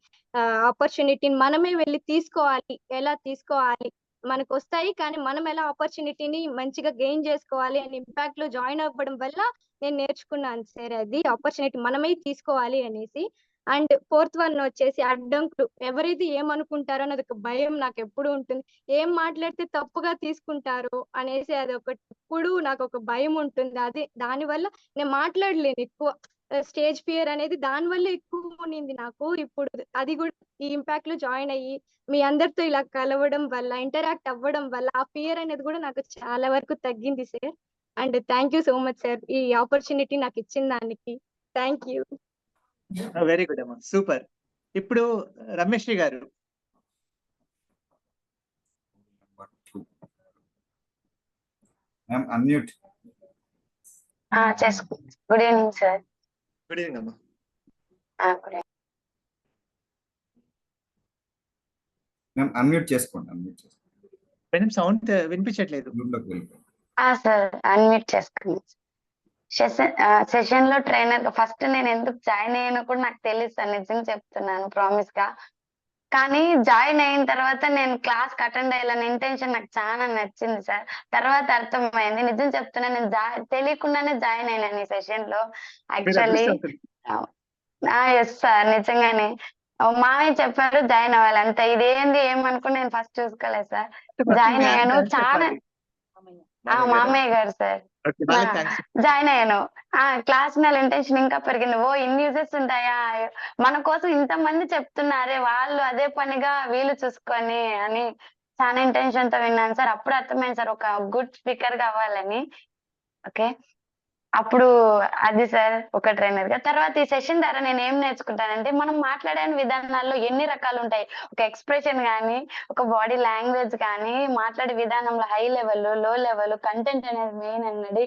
ఆపర్చునిటీని మనమే వెళ్ళి తీసుకోవాలి, ఎలా తీసుకోవాలి మనకు వస్తాయి కానీ మనం ఎలా ఆపర్చునిటీని మంచిగా గెయిన్ చేసుకోవాలి అని ఇంపాక్ట్ లో జాయిన్ అవ్వడం వల్ల నేను నేర్చుకున్నాను సార్. అది ఆపర్చునిటీ మనమే తీసుకోవాలి అనేసి. అండ్ ఫోర్త్ వన్ వచ్చేసి అడ్డంకులు. ఎవరైతే ఏమనుకుంటారో అన్నది ఒక భయం నాకు ఎప్పుడు ఉంటుంది. ఏం మాట్లాడితే తప్పుగా తీసుకుంటారో అనేసి అది ఒకప్పుడు నాకు ఒక భయం ఉంటుంది. అదే దానివల్ల నేను మాట్లాడలేను ఎక్కువ. స్టేజ్ ఫియర్ అనేది దాని వల్ల ఎక్కువ ఉన్నింది నాకు. ఇప్పుడు అది కూడా ఈ ఇంపాక్ట్ లో జాయిన్ అయ్యి మీ అందరితో ఇలా కలవడం వల్ల ఇంటరాక్ట్ అవ్వడం వల్ల ఆ ఫియర్ అనేది కూడా నాకు చాలా వరకు తగ్గింది sir. And thank you so much sir ఈ ఆపర్చునిటీ నాకు ఇచ్చిన దానికి. Thank you. వెరీ గుడ్ అమ్మా, సూపర్. ఇప్పుడు రమేష్ గారు. Unmute. Good evening sir. Good evening అమ్మా. అన్మ్యూట్ చేసుకోండి. మేడం సౌండ్ వినిపించట్లేదు. సార్ అన్మ్యూట్ చేసుకోండి. సెషన్ లో ట్రైనర్ ఫస్ట్ నేను ఎందుకు జాయిన్ అయ్యానో కూడా నాకు తెలియదు సార్, నిజంగా చెప్తున్నాను ప్రామిస్ గా. కానీ జాయిన్ అయిన తర్వాత నేను క్లాస్ కి అటెండ్ అయ్యాలని ఇంటెన్షన్ నాకు చాలా నచ్చింది సార్. తర్వాత అర్థమైంది, నిజం చెప్తున్నా నేను తెలియకుండానే జాయిన్ అయినాను ఈ సెషన్ లో యాక్చువల్లీ. ఎస్ సార్, నిజంగానే మామయ్య చెప్పారు జాయిన్ అవ్వాలి అంతే. ఇదేంది ఏమనుకుని నేను ఫస్ట్ చూసుకోలేదు సార్, జాయిన్ అయ్యాను. చాలా మామయ్య గారు సార్ జాయిన్ అయ్యాను. క్లాస్ నా ఇంటెన్షన్ ఇంకా పెరిగింది. ఇన్ని యూజెస్ ఉంటాయా, మన కోసం ఇంత మంది చెప్తున్నారే, వాళ్ళు అదే పనిగా వీళ్ళు చూసుకొని అని చాలా ఇంటెన్షన్ తో విన్నాను సార్. అప్పుడు అర్థమైంది సార్ ఒక గుడ్ స్పీకర్ కావాలని. ఓకే, అప్పుడు అది సార్ ఒక ట్రైనర్ గా. తర్వాత ఈ సెషన్ ద్వారా నేను ఏం నేర్చుకుంటానంటే మనం మాట్లాడే విధానాల్లో ఎన్ని రకాలు ఉంటాయి. ఒక ఎక్స్ప్రెషన్ కానీ, ఒక బాడీ లాంగ్వేజ్ కానీ, మాట్లాడే విధానంలో హై లెవెల్, లో లెవెల్, కంటెంట్ అనేది మెయిన్ అన్నది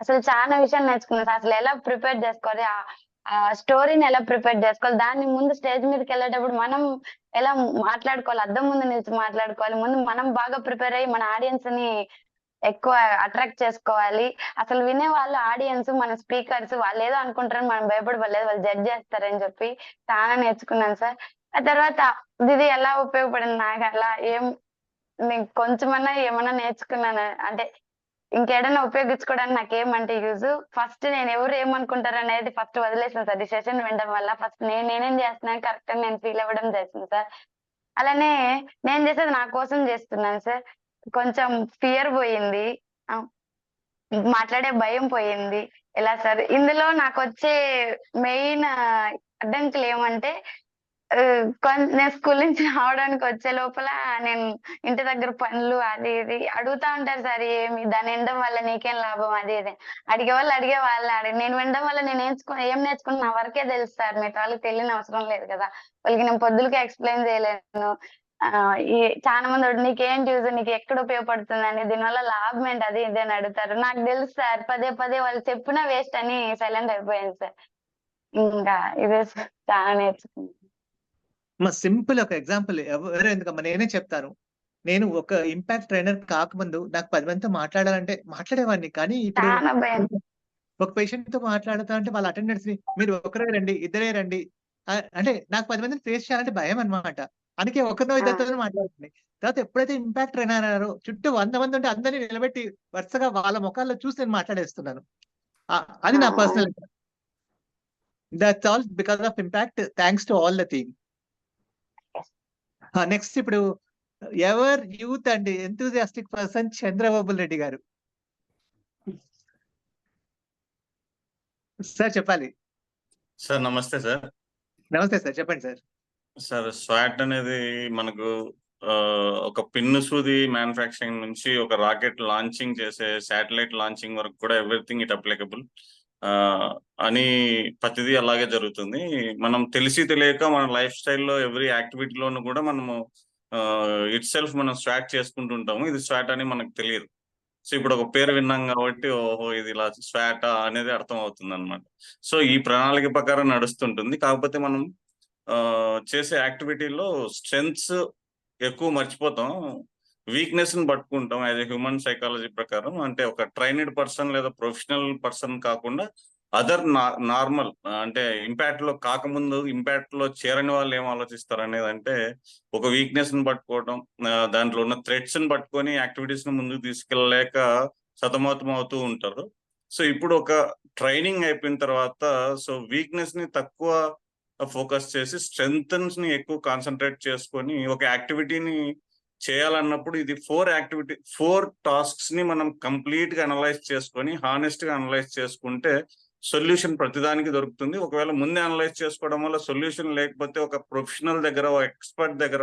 అసలు చాలా విషయాలు నేర్చుకున్నాను. అసలు ఎలా ప్రిపేర్ చేసుకోవాలి, ఆ స్టోరీని ఎలా ప్రిపేర్ చేసుకోవాలి, దాన్ని ముందు స్టేజ్ మీదకి వెళ్ళేటప్పుడు మనం ఎలా మాట్లాడుకోవాలి, అద్దం ముందు నిలిచి మాట్లాడుకోవాలి, ముందు మనం బాగా ప్రిపేర్ అయ్యి మన ఆడియన్స్ ని ఎక్కువ అట్రాక్ట్ చేసుకోవాలి. అసలు వినే వాళ్ళు ఆడియన్స్, మన స్పీకర్స్ వాళ్ళు ఏదో అనుకుంటారని మనం భయపడలేదు, వాళ్ళు జడ్జ్ చేస్తారని చెప్పి చాలా నేర్చుకున్నాను సార్. ఆ తర్వాత ఇది ఎలా ఉపయోగపడింది నాకు, అలా నేను కొంచెమన్నా ఏమన్నా నేర్చుకున్నాను అంటే ఇంకేదైనా ఉపయోగించుకోవడానికి నాకేమంటే యూజ్. ఫస్ట్ నేను ఎవరు ఏమనుకుంటారు అనేది ఫస్ట్ వదిలేసాను సార్. ఈ సెషన్ వినడం వల్ల ఫస్ట్ నేనేం చేస్తున్నాను కరెక్ట్ అని నేను ఫీల్ అవ్వడం చేసింది సార్. అలానే నేను చేసేది నా కోసం చేస్తున్నాను సార్. కొంచెం ఫియర్ పోయింది, మాట్లాడే భయం పోయింది. ఎలా సార్ ఇందులో నాకు వచ్చే మెయిన్ అడ్డంకులు ఏమంటే నేను స్కూల్ నుంచి రావడానికి వచ్చే లోపల నేను ఇంటి దగ్గర పనులు అది ఇది అడుగుతా ఉంటారు సార్, ఏమి దాన్ని వినడం వల్ల నీకేం లాభం అది ఇది అడిగే వాళ్ళు నేను వినడం వల్ల నేను ఏం నేర్చుకున్నా నా వరకే తెలుసు సార్, మిగతా వాళ్ళకి తెలియని అవసరం లేదు కదా, వాళ్ళకి నేను పొద్దులకి ఎక్స్ప్లెయిన్ చేయలేను. ఈ చాలా మంది నీకేం యూజ్, నీకు ఎక్కడ ఉపయోగపడుతుంది అని, దీనివల్ల లాభం ఏంటి అది ఇది అని అడుగుతారు. నాకు తెలుసు సార్, పదే పదే వాళ్ళు చెప్పినా వేస్ట్ అని సైలెంట్ అయిపోయాను సార్. ఇంకా ఇదే చాలా నేర్చుకున్నాను. సింపుల్ ఒక ఎగ్జాంపుల్ ఎవరు ఎందుకమ్మా నేనే చెప్తాను. నేను ఒక ఇంపాక్ట్ ట్రైనర్ కాకముందు నాకు 10 మందితో మాట్లాడాలంటే మాట్లాడేవాడిని. కానీ ఇప్పుడు చాలా భయం. ఒక పేషెంట్ తో మాట్లాడుతా అంటే వాళ్ళ అటెండెన్స్ ని మీరు ఒకరే రండి, ఇద్దరే రండి అంటే నాకు 10 మందిని ఫేస్ చేయాలంటే భయం అన్నమాట. అందుకే ఒకరినో ఇద్దరితో మాట్లాడుతుంది. తర్వాత ఎప్పుడైతే ఇంపాక్ట్ ట్రైనర్ అన్నారో చుట్టూ 100 మంది ఉంటే అందరినీ నిలబెట్టి వరుసగా వాళ్ళ ముఖాల్లో చూసి నేను మాట్లాడేస్తున్నాను. అది నా personal. That's all because of impact. Thanks to all the team. Next ఇప్పుడు ever youth and enthusiastic person Chandrababu Reddy గారు. సార్ చెప్పాలి. సార్ నమస్తే సార్. నమస్తే సార్, చెప్పండి సార్. సార్ స్వాట్ అనేది మనకు ఒక పిన్ను సూది మ్యానుఫ్యాక్చరింగ్ నుంచి ఒక రాకెట్ లాంచింగ్ చేసే శాటిలైట్ లాంచింగ్ వరకు కూడా ఎవ్రీథింగ్ ఇట్ అప్లికబుల్ అని ప్రతిదీ అలాగే జరుగుతుంది. మనం తెలిసి తెలియక మన లైఫ్ స్టైల్లో ఎవ్రీ యాక్టివిటీలోనూ కూడా మనము ఇట్ సెల్ఫ్ మనం స్వాట్ చేసుకుంటుంటాము. ఇది స్వాట్ అని మనకు తెలియదు. సో ఇప్పుడు ఒక పేరు విన్నాం కాబట్టి ఓహో ఇది ఇలా స్వాట్ అనేది అర్థం అవుతుంది అనమాట. సో ఈ ప్రణాళిక ప్రకారం నడుస్తుంటుంది. కాకపోతే మనం చేసే యాక్టివిటీలో స్ట్రెంగ్త్స్ ఎక్కువ మర్చిపోతాం, వీక్నెస్ ని పట్టుకుంటాం. యాజ్ ఎ హ్యూమన్ సైకాలజీ ప్రకారం అంటే ఒక ట్రైన్డ్ పర్సన్ లేదా ప్రొఫెషనల్ పర్సన్ కాకుండా అదర్ నార్మల్ అంటే ఇంపాక్ట్ లో కాకముందు ఇంపాక్ట్ లో చేరని వాళ్ళు ఏం ఆలోచిస్తారు అనేది అంటే ఒక వీక్నెస్ ని పట్టుకోవడం, దాంట్లో ఉన్న థ్రెడ్స్ ని పట్టుకొని యాక్టివిటీస్ ని ముందుకు తీసుకెళ్ళలేక సతమతం అవుతూ ఉంటారు. సో ఇప్పుడు ఒక ట్రైనింగ్ అయిపోయిన తర్వాత సో వీక్నెస్ ని తక్కువ ఫోకస్ చేసి స్ట్రెంగ్త్స్ ని ఎక్కువ కాన్సన్ట్రేట్ చేసుకొని ఒక యాక్టివిటీని చేయాలన్నప్పుడు ఇది 4 టాస్క్స్ ని మనం కంప్లీట్ గా అనలైజ్ చేసుకొని హానెస్ట్ గా అనలైజ్ చేసుకుంటే సొల్యూషన్ ప్రతిదానికి దొరుకుతుంది. ఒకవేళ ముందే అనలైజ్ చేసుకోవడం వల్ల సొల్యూషన్ లేకపోతే ఒక ప్రొఫెషనల్ దగ్గర ఒక ఎక్స్పర్ట్ దగ్గర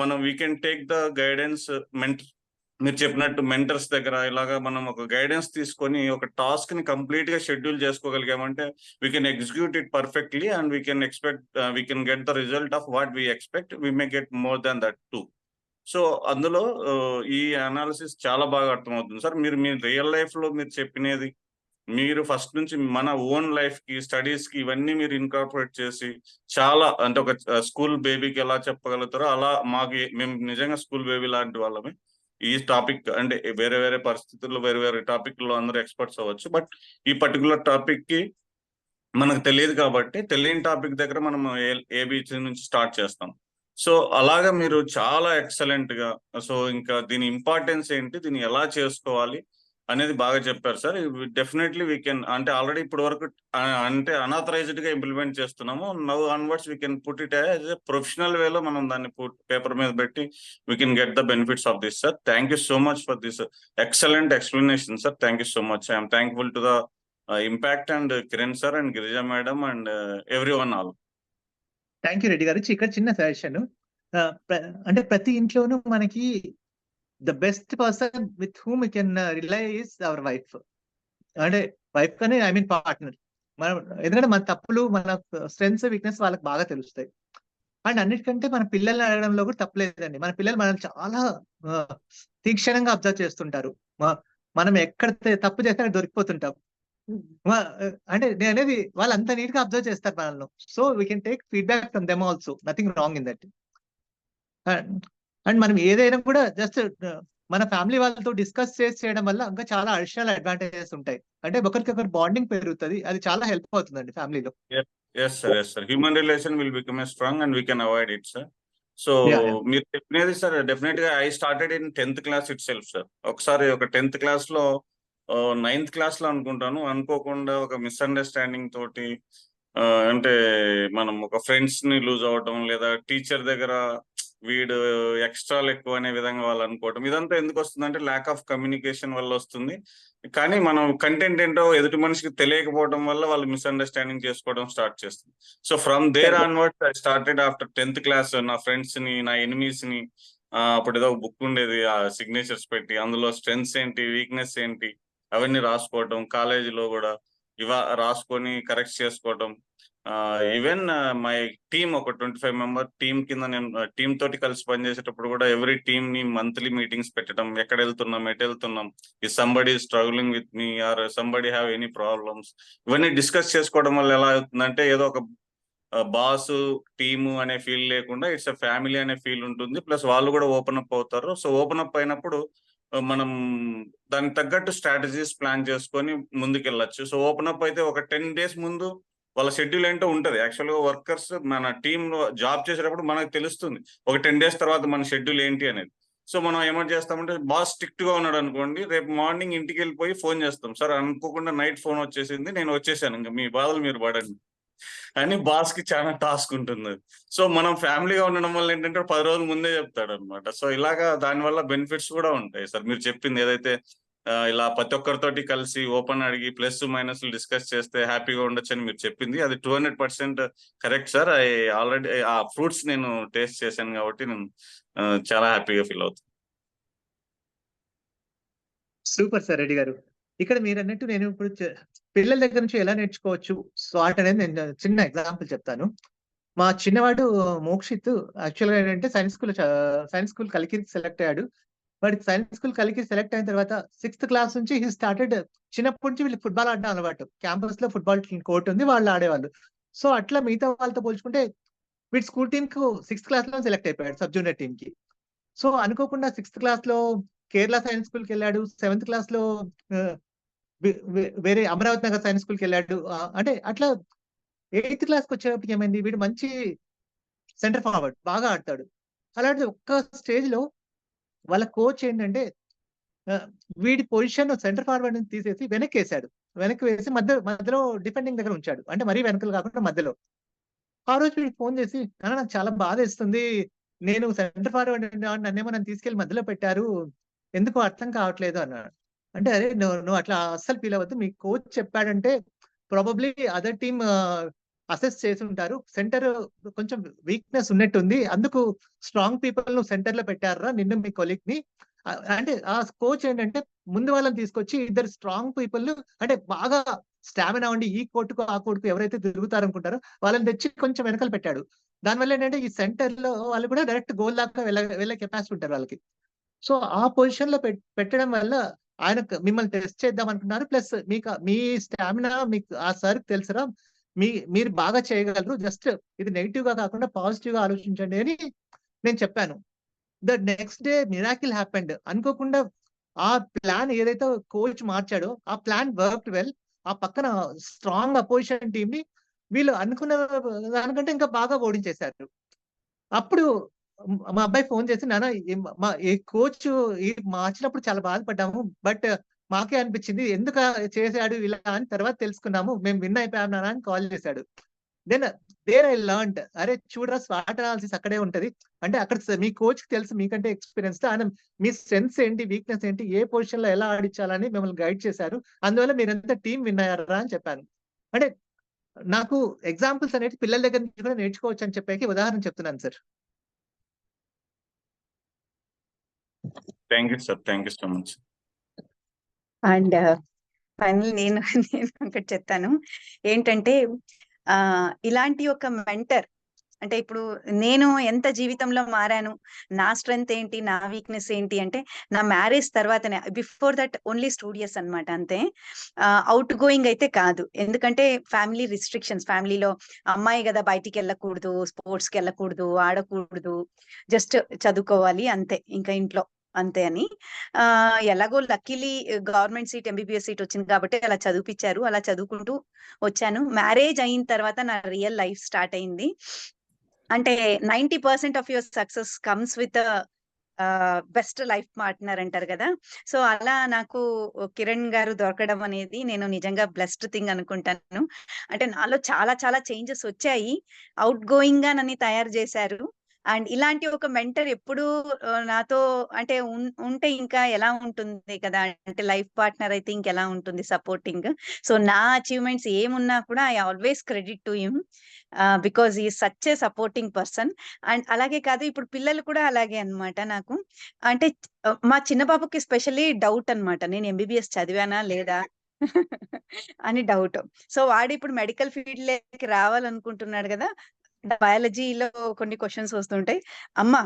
మనం we can take the guidance. మీరు చెప్పినట్టు మెంటర్స్ దగ్గర ఇలాగా మనం ఒక గైడెన్స్ తీసుకొని ఒక టాస్క్ ని కంప్లీట్ గా షెడ్యూల్ చేసుకోగలిగామంటే we can execute it perfectly and we can get the result of what we expect. We may get more than that too. So అందులో ఈ అనాలిసిస్ చాలా బాగా అర్థమవుతుంది సార్. మీరు మీ రియల్ లైఫ్ లో మీరు చెప్పినది మీరు ఫస్ట్ నుంచి మన ఓన్ లైఫ్ కి స్టడీస్ కి ఇవన్నీ మీరు ఇన్కార్పొరేట్ చేసి చాలా అంటే ఒక స్కూల్ బేబీకి ఎలా చెప్పగలుగుతారో అలా మేము నిజంగా స్కూల్ బేబీ లాంటి వాళ్ళమే. ఈ టాపిక్ అంటే వేరే వేరే పరిస్థితుల్లో వేరే వేరే టాపిక్ లో అందరూ ఎక్స్పర్ట్స్ అవ్వచ్చు, బట్ ఈ పర్టికులర్ టాపిక్ కి మనకు తెలియదు కాబట్టి తెలియని టాపిక్ దగ్గర మనం ఏబిసి నుంచి స్టార్ట్ చేస్తాం. సో అలాగా మీరు చాలా ఎక్సలెంట్ గా సో ఇంకా దీని ఇంపార్టెన్స్ ఏంటి, దీన్ని ఎలా చేసుకోవాలి అనేది బాగా చెప్పారు సార్. డెఫినెట్లీ వీ కెన్ అంటే ఆల్రెడీ ఇప్పటి వరకు అంటే అన్ఆథరైజ్డ్ గా ఇంప్లిమెంట్ చేస్తున్నాము. Now onwards we can put it as a professional వేలో మనం దాన్ని పేపర్ మీద పెట్టి we can get the benefits of this sir. Thank you so much for this excellent explanation sir. Thank you so much. I'm thankful to the impact and Kiran sir and Girija madam and every one all. Thank you Reddy గారు. ఇక్కడ చిన్న suggestion, అంటే ప్రతి ఇంట్లోనూ మనకి the best person with whom we can rely is our wife. అంటే wife కానీ I mean partner. మనం ఎందుకంటే మన తప్పులు మన స్ట్రెంగ్స్ వీక్నెస్ వాళ్ళకి బాగా తెలుస్తాయి. అండ్ అన్నిటికంటే మన పిల్లల్ని అడగడంలో కూడా తప్పలేదండి. మన పిల్లలు మనల్ని చాలా తీక్షణంగా అబ్జర్వ్ చేస్తుంటారు. మనం ఎక్కడ తప్పు చేస్తే అక్కడ దొరికిపోతుంటాం. అంటే నేను అనేది వాళ్ళు అంత నీట్ గా అబ్జర్వ్ చేస్తారు మనల్ని. So we can take feedback from them also, nothing wrong in that. And మనం ఏదైనా కూడా జస్ట్ మన ఫ్యామిలీ వాళ్ళతో డిస్కస్ చేయడం వల్ల ఇంకా చాలా అడిషనల్ అడ్వాంటేజెస్ ఉంటాయి. అంటే ఒకరికొకరు బాండింగ్ పెరుగుతుంది, అది చాలా హెల్ప్ అవుతుందండి ఫ్యామిలీలో. Yes sir, yes sir. Human relation will become a strong and we can avoid it sir. So మీరు చెప్పినది సార్ డెఫినెట్ గా I started in 10th class it self sir. ఒకసారి ఒక 10th క్లాస్ లో 9th క్లాస్ లో అనుకుంటాను అనుకోకుండా ఒక మిస్అండర్స్టాండింగ్ తోటి అంటే మనం ఒక ఫ్రెండ్స్ ని లూజ్ అవటం లేదా టీచర్ దగ్గర వీడు ఎక్స్ట్రాలు ఎక్కువ అనే విధంగా వాళ్ళు అనుకోవటం, ఇదంతా ఎందుకు వస్తుందంటే ల్యాక్ ఆఫ్ కమ్యూనికేషన్ వల్ల వస్తుంది. కానీ మనం కంటెంట్ ఏంటో ఎదుటి మనిషికి తెలియకపోవడం వల్ల వాళ్ళు మిస్అండర్స్టాండింగ్ చేసుకోవడం స్టార్ట్ చేస్తుంది. So from there onwards I started after 10th class నా ఫ్రెండ్స్ ని, నా ఎనిమీస్ ని, అప్పుడు ఏదో బుక్ ఉండేది ఆ సిగ్నేచర్స్ పెట్టి, అందులో స్ట్రెంగ్స్ ఏంటి, వీక్నెస్ ఏంటి అవన్నీ రాసుకోవటం, కాలేజీలో కూడా రాసుకొని కరెక్ట్ చేసుకోవటం. ఈవెన్ మై టీమ్ ఒక 25 మెంబర్ టీమ్ కింద నేను టీమ్ తోటి కలిసి పనిచేసేటప్పుడు కూడా ఎవ్రీ టీమ్ ని మంత్లీ మీటింగ్స్ పెట్టడం, ఎక్కడ వెళ్తున్నాం, ఎటు వెళ్తున్నాం, ఈ somebody struggling with me or somebody have any problems, ఇవన్నీ డిస్కస్ చేసుకోవడం వల్ల ఎలా అవుతుందంటే ఏదో ఒక బాస్ టీము అనే ఫీల్ లేకుండా ఇట్స్ అ ఫ్యామిలీ అనే ఫీల్ ఉంటుంది. ప్లస్ వాళ్ళు కూడా ఓపెన్ అప్ అవుతారు. సో ఓపెన్ అప్ అయినప్పుడు మనం దానికి తగ్గట్టు స్ట్రాటజీస్ ప్లాన్ చేసుకొని ముందుకెళ్ళచ్చు. సో ఓపెన్ అప్ అయితే ఒక 10 days ముందు వాళ్ళ షెడ్యూల్ ఏంటో ఉంటది. యాక్చువల్ గా వర్కర్స్ మన టీమ్ లో జాబ్ చేసేటప్పుడు మనకు తెలుస్తుంది ఒక 10 days తర్వాత మన షెడ్యూల్ ఏంటి అనేది. సో మనం ఏమని చేస్తామంటే బాస్ స్ట్రిక్ట్ గా ఉన్నాడు అనుకోండి, రేపు మార్నింగ్ ఇంటికి వెళ్ళిపోయి ఫోన్ చేస్తాం, సార్ అనుకోకుండా నైట్ ఫోన్ వచ్చేసింది, నేను వచ్చేసాను, ఇంకా మీ బాధలు మీరు పడండి అని బాస్ కి చాలా టాస్క్ ఉంటుంది. సో మనం ఫ్యామిలీగా ఉండడం వల్ల ఏంటంటే 10 రోజుల ముందే చెప్తాడు అనమాట. సో ఇలాగా దానివల్ల బెనిఫిట్స్ కూడా ఉంటాయి సార్. మీరు చెప్పింది ఏదైతే ఇలా ప్రతి ఒక్కరితోటి కలిసి ఓపెన్ అడిగి ప్లస్ మైనస్ డిస్కస్ చేస్తే హ్యాపీగా ఉండొచ్చు అని మీరు చెప్పింది, అది 200% కరెక్ట్ సార్. ఆల్రెడీ ఆ ఫ్రూట్స్ నేను టేస్ట్ చేశాను కాబట్టి నేను చాలా హ్యాపీగా ఫీల్ అవుతాను. సూపర్ సార్ రెడ్డి గారు. ఇక్కడ మీరు అన్నట్టు నేను ఇప్పుడు పిల్లల దగ్గర నుంచి ఎలా నేర్చుకోవచ్చు స్వాట్ అనేది నేను చిన్న ఎగ్జాంపుల్ చెప్తాను. మా చిన్నవాడు మోక్షిత్ యాక్చువల్గా ఏంటంటే సైన్స్ స్కూల్ కలికిరి సెలెక్ట్ అయ్యాడు. వాడికి సైన్స్ స్కూల్ కలికిరి సెలెక్ట్ అయిన తర్వాత 6th క్లాస్ నుంచి హీ స్టార్టెడ్, చిన్నప్పటి నుంచి వీళ్ళు ఫుట్బాల్ ఆడడం అలవాటు. క్యాంపస్ లో ఫుట్బాల్ కోర్ట్ ఉంది, వాళ్ళు ఆడేవాళ్ళు. సో అట్లా మిగతా వాళ్ళతో పోల్చుకుంటే వీడి స్కూల్ టీమ్ కు 6th క్లాస్ లో సెలెక్ట్ అయిపోయాడు, సబ్ జూనియర్ టీమ్ కి. సో అనుకోకుండా 6th క్లాస్ లో కేరళ సైన్స్ స్కూల్ కి వెళ్ళాడు. 7th క్లాస్ లో వేరే అమరావతి నగర్ సైన్స్ స్కూల్ కి వెళ్ళాడు. అంటే అట్లా 8th క్లాస్కి వచ్చేటప్పటికి ఏమైంది, వీడు మంచి సెంటర్ ఫార్వర్డ్ బాగా ఆడతాడు. అలాంటి ఒక్క స్టేజ్ లో వాళ్ళ కోచ్ ఏంటంటే వీడి పొజిషన్ సెంటర్ ఫార్వర్డ్ ని తీసేసి వెనక్కి వేసి మధ్యలో డిఫెండింగ్ దగ్గర ఉంచాడు. అంటే మరీ వెనకలు కాకుండా మధ్యలో. ఆ రోజు వీడికి ఫోన్ చేసి, నాకు చాలా బాధ వేస్తుంది, నేను సెంటర్ ఫార్వర్డ్ నన్నేమో నన్ను తీసుకెళ్లి మధ్యలో పెట్టారు, ఎందుకో అర్థం కావట్లేదు అన్నాడు. అంటే అరే నువ్వు అట్లా అస్సలు ఫీల్ అవ్వద్దు, మీ కోచ్ చెప్పాడంటే ప్రాబబ్లీ అదర్ టీమ్ అసెస్ చేసి ఉంటారు, సెంటర్ కొంచెం వీక్నెస్ ఉన్నట్టుంది, అందుకు స్ట్రాంగ్ పీపుల్ నువ్వు సెంటర్ లో పెట్టారా నిన్ను మీ కొలీగ్ ని. అంటే ఆ కోచ్ ఏంటంటే ముందు వాళ్ళని తీసుకొచ్చి ఇద్దరు స్ట్రాంగ్ పీపుల్, అంటే బాగా స్టామినా ఉండి ఈ కోర్టుకు ఆ కోర్టుకు ఎవరైతే తిరుగుతారనుకుంటారో వాళ్ళని తెచ్చి కొంచెం వెనకాల పెట్టాడు. దానివల్ల ఏంటంటే ఈ సెంటర్ లో వాళ్ళు కూడా డైరెక్ట్ గోల్ దాకా వెళ్ళే కెపాసిటీ ఉంటారు వాళ్ళకి. సో ఆ పొజిషన్ లో పెట్టడం వల్ల ఆయన మిమ్మల్ని టెస్ట్ చేద్దాం అనుకున్నారు. ప్లస్ మీకు మీ స్టామినా మీకు ఆ సార్ తెలుసరా, మీరు బాగా చేయగలరు, జస్ట్ ఇది నెగిటివ్ గా కాకుండా పాజిటివ్ గా ఆలోచించండి అని నేను చెప్పాను. The next day miracle happened. అనుకోకుండా ఆ ప్లాన్ ఏదైతే కోచ్ మార్చాడో ఆ ప్లాన్ వర్క్డ్ వెల్. ఆ పక్కన స్ట్రాంగ్ అపోజిషన్ టీమ్ ని వీళ్ళు అనుకున్న దానికంటే ఇంకా బాగా ఓడించేశారు. అప్పుడు మా అబ్బాయి ఫోన్ చేసి, నాన్న ఈ కోచ్ మార్చినప్పుడు చాలా బాధపడ్డాము, బట్ మాకే అనిపించింది ఎందుకు చేశాడు ఇలా అని తర్వాత తెలుసుకున్నాము, మేము విన్ అయిపోయాం నాన్న అని కాల్ చేశాడు. దెన్ దేర్ ఐ లర్న్డ్, అరే చూడరా స్వాట్ అనాలిసిస్ అక్కడే ఉంటది. అంటే అక్కడ మీ కోచ్ కి తెలుసు మీకంటే ఎక్స్పీరియన్స్, ఆయన మీ స్ట్రెంగ్స్ ఏంటి, వీక్నెస్ ఏంటి, ఏ పొజిషన్ లో ఎలా ఆడించాలని మిమ్మల్ని గైడ్ చేశారు, అందువల్ల మీరంతా టీం విన్ అయ్యారా అని చెప్పాను. అంటే నాకు ఎగ్జాంపుల్స్ అనేది పిల్లల దగ్గర నుంచి కూడా నేర్చుకోవచ్చు అని చెప్పాక ఉదాహరణ చెప్తున్నాను sir. Thank you sir, thank you so much. And final నేను ఒకటి చెప్తాను ఏంటంటే, ఇలాంటి ఒక మెంటర్ అంటే ఇప్పుడు నేను ఎంత జీవితంలో మారాను, నా స్ట్రెంగ్త్ ఏంటి, నా వీక్నెస్ ఏంటి అంటే నా మ్యారేజ్ తర్వాతనే. బిఫోర్ దట్ ఓన్లీ స్టూడియస్ అన్నమాట, అంతే. అవుట్ గోయింగ్ అయితే కాదు, ఎందుకంటే ఫ్యామిలీ రిస్ట్రిక్షన్స్, ఫ్యామిలీలో అమ్మాయి కదా బయటికి వెళ్ళకూడదు, స్పోర్ట్స్కి వెళ్ళకూడదు, ఆడకూడదు, జస్ట్ చదువుకోవాలి అంతే, ఇంకా ఇంట్లో అంతే అని. ఎలాగో luckily government seat, MBBS seat వచ్చింది కాబట్టి అలా చదివిపించారు, అలా చదువుకుంటూ వచ్చాను. మ్యారేజ్ అయిన తర్వాత నా రియల్ లైఫ్ స్టార్ట్ అయింది. అంటే 90% of your success comes with best life partner అంటారు కదా. సో అలా నాకు కిరణ్ గారు దొరకడం అనేది నేను నిజంగా బ్లెస్డ్ థింగ్ అనుకుంటాను. అంటే నాలో చాలా చాలా చేంజెస్ వచ్చాయి, అవుట్ గోయింగ్ గా నన్ను తయారు చేశారు. అండ్ ఇలాంటి ఒక మెంటర్ ఎప్పుడు నాతో అంటే ఉంటే ఇంకా ఎలా ఉంటుంది కదా, అంటే లైఫ్ పార్ట్నర్ అయితే ఇంకెలా ఉంటుంది సపోర్టింగ్. సో నా అచీవ్మెంట్స్ ఏమున్నా కూడా I always credit to him because ఈ such a supporting person. And అలాగే కాదు, ఇప్పుడు పిల్లలు కూడా అలాగే అన్నమాట నాకు. అంటే మా చిన్న బాబుకి స్పెషల్లీ డౌట్ అన్నమాట, నేను ఎంబీబీఎస్ చదివానా లేదా అని డౌట్. సో వాడు ఇప్పుడు మెడికల్ ఫీల్డ్ లోకి రావాలనుకుంటున్నాడు కదా, బయాలజీలో కొన్ని క్వశ్చన్స్ వస్తుంటాయి. అమ్మ,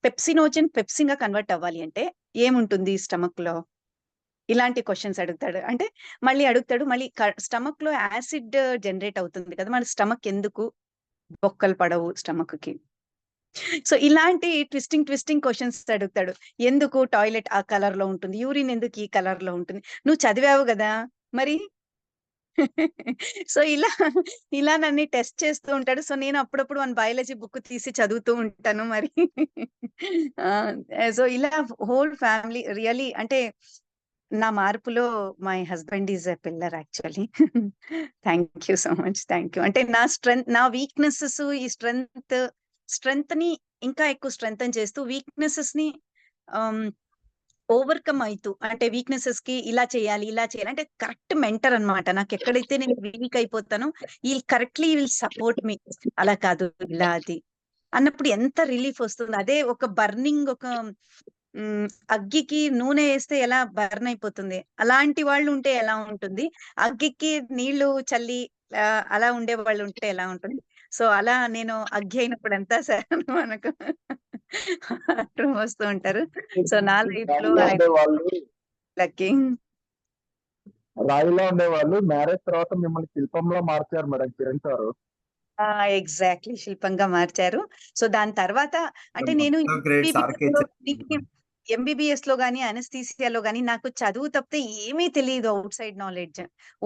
పెప్సినోజన్ పెప్సిన్ గా కన్వర్ట్ అవ్వాలి అంటే ఏముంటుంది స్టమక్ లో, ఇలాంటి క్వశ్చన్స్ అడుగుతాడు. అంటే మళ్ళీ అడుగుతాడు, మళ్ళీ స్టమక్ లో యాసిడ్ జనరేట్ అవుతుంది కదా, మన స్టమక్ ఎందుకు బొక్కలు పడవు స్టమక్ కి. సో ఇలాంటి ట్విస్టింగ్ క్వశ్చన్స్ అడుగుతాడు. ఎందుకు టాయిలెట్ ఆ కలర్ లో ఉంటుంది, యూరిన్ ఎందుకు ఈ కలర్ లో ఉంటుంది, నువ్వు చదివావు కదా మరి. సో ఇలా నన్ను టెస్ట్ చేస్తూ ఉంటాడు. సో నేను అప్పుడప్పుడు మన బయాలజీ బుక్ తీసి చదువుతూ ఉంటాను మరి. సో ఇలా హోల్ ఫ్యామిలీ రియలీ అంటే నా మార్పులో my husband is a pillar actually. Thank you so much, thank you. అంటే నా స్ట్రెంగ్త్, నా వీక్నెసెస్, ఈ స్ట్రెంగ్త్ ని ఇంకా ఎక్కువ స్ట్రెంగ్తన్ చేస్తూ వీక్నెసెస్ ని ఓవర్కమ్ అవుతూ, అంటే వీక్నెసెస్ కి ఇలా చేయాలి అంటే కరెక్ట్ మెంటర్ అన్నమాట. నాకు ఎక్కడైతే నేను వీక్ అయిపోతానో కరెక్ట్లీ విల్ సపోర్ట్ మీ. అలా కాదు ఇలా అది అన్నప్పుడు ఎంత రిలీఫ్ వస్తుంది. అదే ఒక బర్నింగ్, ఒక అగ్గికి నూనె వేస్తే ఎలా బర్న్ అయిపోతుంది, అలాంటి వాళ్ళు ఉంటే ఎలా ఉంటుంది, అగ్గికి నీళ్లు చల్లి అలా ఉండే వాళ్ళు ఉంటే ఎలా ఉంటుంది. సో అలా నేను అగ్గి అయినప్పుడు అంతా సార్ మనకు వస్తూ ఉంటారు. సో నా లైఫ్ లో లక్కీ. రాయిలో ఉండేవాళ్ళు మ్యారేజ్ తర్వాత మిమ్మల్ని శిల్పంలో మార్చారు మేడం కిరణ్ సార్. ఎగ్జాక్ట్లీ, శిల్పంగా మార్చారు. సో దాని తర్వాత అంటే నేను ఎంబీబీఎస్ లో గానీ అనస్థీసియాలో గానీ నాకు చదువు తప్పితే ఏమీ తెలియదు, out side knowledge,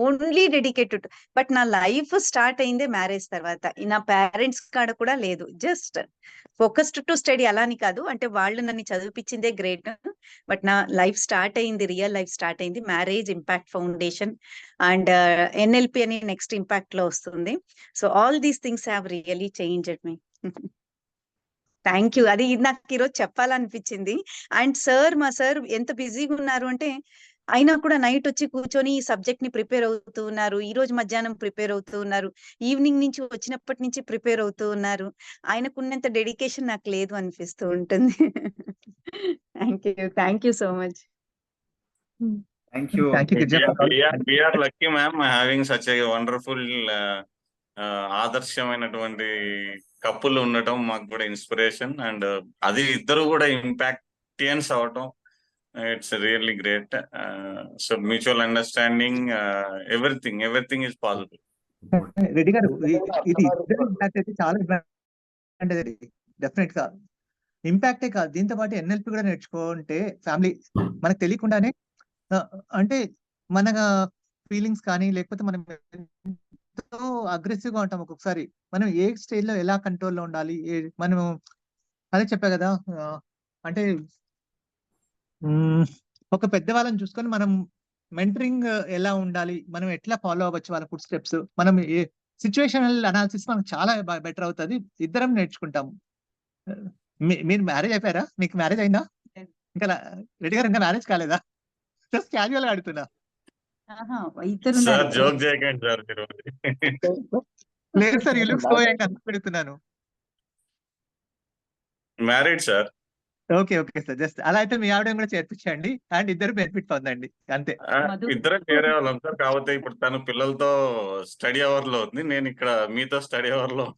only dedicated. But నా లైఫ్ స్టార్ట్ అయిందే మ్యారేజ్ తర్వాత. నా పేరెంట్స్ కాడ కూడా లేదు, జస్ట్ ఫోకస్డ్ టు స్టడీ. అలా అని కాదు, అంటే వాళ్ళు నన్ను చదివిపించిందే గ్రేట్. బట్ నా లైఫ్ స్టార్ట్ అయింది, రియల్ లైఫ్ స్టార్ట్ అయింది marriage impact foundation and NLP అని నెక్స్ట్ ఇంపాక్ట్ లో వస్తుంది. So all these things have really changed me. Thank you. అది నాకు ఈరోజు చెప్పాలనిపించింది. అండ్ మా సార్ ఎంత బిజీగా ఉన్నారు అంటే, అయినా కూడా నైట్ వచ్చి కూర్చొని ఈ సబ్జెక్ట్ ని ప్రిపేర్ అవుతూ ఉన్నారు. ఈ రోజు మధ్యాహ్నం ప్రిపేర్ అవుతూ ఉన్నారు, ఈవినింగ్ నుంచి వచ్చినప్పటి నుంచి ప్రిపేర్ అవుతూ ఉన్నారు. ఆయనకున్నంత డెడికేషన్ నాకు లేదు అనిపిస్తూ ఉంటుంది. Thank you so much. Thank you. We are lucky, ma'am, having such a wonderful ఆదర్శమైనటువంటి కప్పులు ఉండటం మాకు కూడా ఇన్స్పిరేషన్. అండ్ అది ఇద్దరు కూడా ఇంపాక్టియన్స్ అవటం, it's really great. So mutual understanding, everything is possible. Reddy గారు, ఇది ఇంపాక్ట్ అయితే చాలా డెఫినెట్ గా ఇంపాక్టే కాదు, దీంతో పాటు ఎన్ఎల్పి కూడా నేర్చుకుంటే ఫ్యామిలీ మనకు తెలియకుండానే అంటే మన ఫీలింగ్స్ కానీ, లేకపోతే మనం ఎంతో అగ్రెసివ్ గా ఉంటాం ఒక్కొక్కసారి. మనం ఏ స్టేజ్ లో ఎలా కంట్రోల్లో ఉండాలి, మనం అదే చెప్పా కదా, అంటే ఒక పెద్దవాళ్ళని చూసుకొని మనం మెంటరింగ్ ఎలా ఉండాలి, మనం ఎట్లా ఫాలో అవ్వచ్చు వాళ్ళ ఫుడ్ స్టెప్స్, మనం ఏ సిచ్యువేషనల్ అనాలిసిస్ మనకు చాలా బెటర్ అవుతుంది, ఇద్దరం నేర్చుకుంటాము. మీరు మ్యారేజ్ అయిపోయారా? మీకు మ్యారేజ్ అయిందా? ఇంకా రెడ్డి గారు ఇంకా మ్యారేజ్ కాలేదా? జస్ట్ క్యాజువల్ గా అడుగుతున్నా. సార్ జోక్ చేయకండి సార్ మీరు. లేదు sir, you look so young అని పెడుతున్నాను. Married sir. Okay sir, just అలా అయితే మీ ఆవిడని కూడా చేర్పించండి అండ్ ఇద్దరు బెనిఫిట్ పొందండి అంతే. ఇద్దరు చేరే వాళ్ళం సార్, కాకపోతే ఇప్పుడు తను పిల్లలతో స్టడీ అవర్ లో ఉంది, నేను ఇక్కడ మీతో స్టడీ అవర్ లో.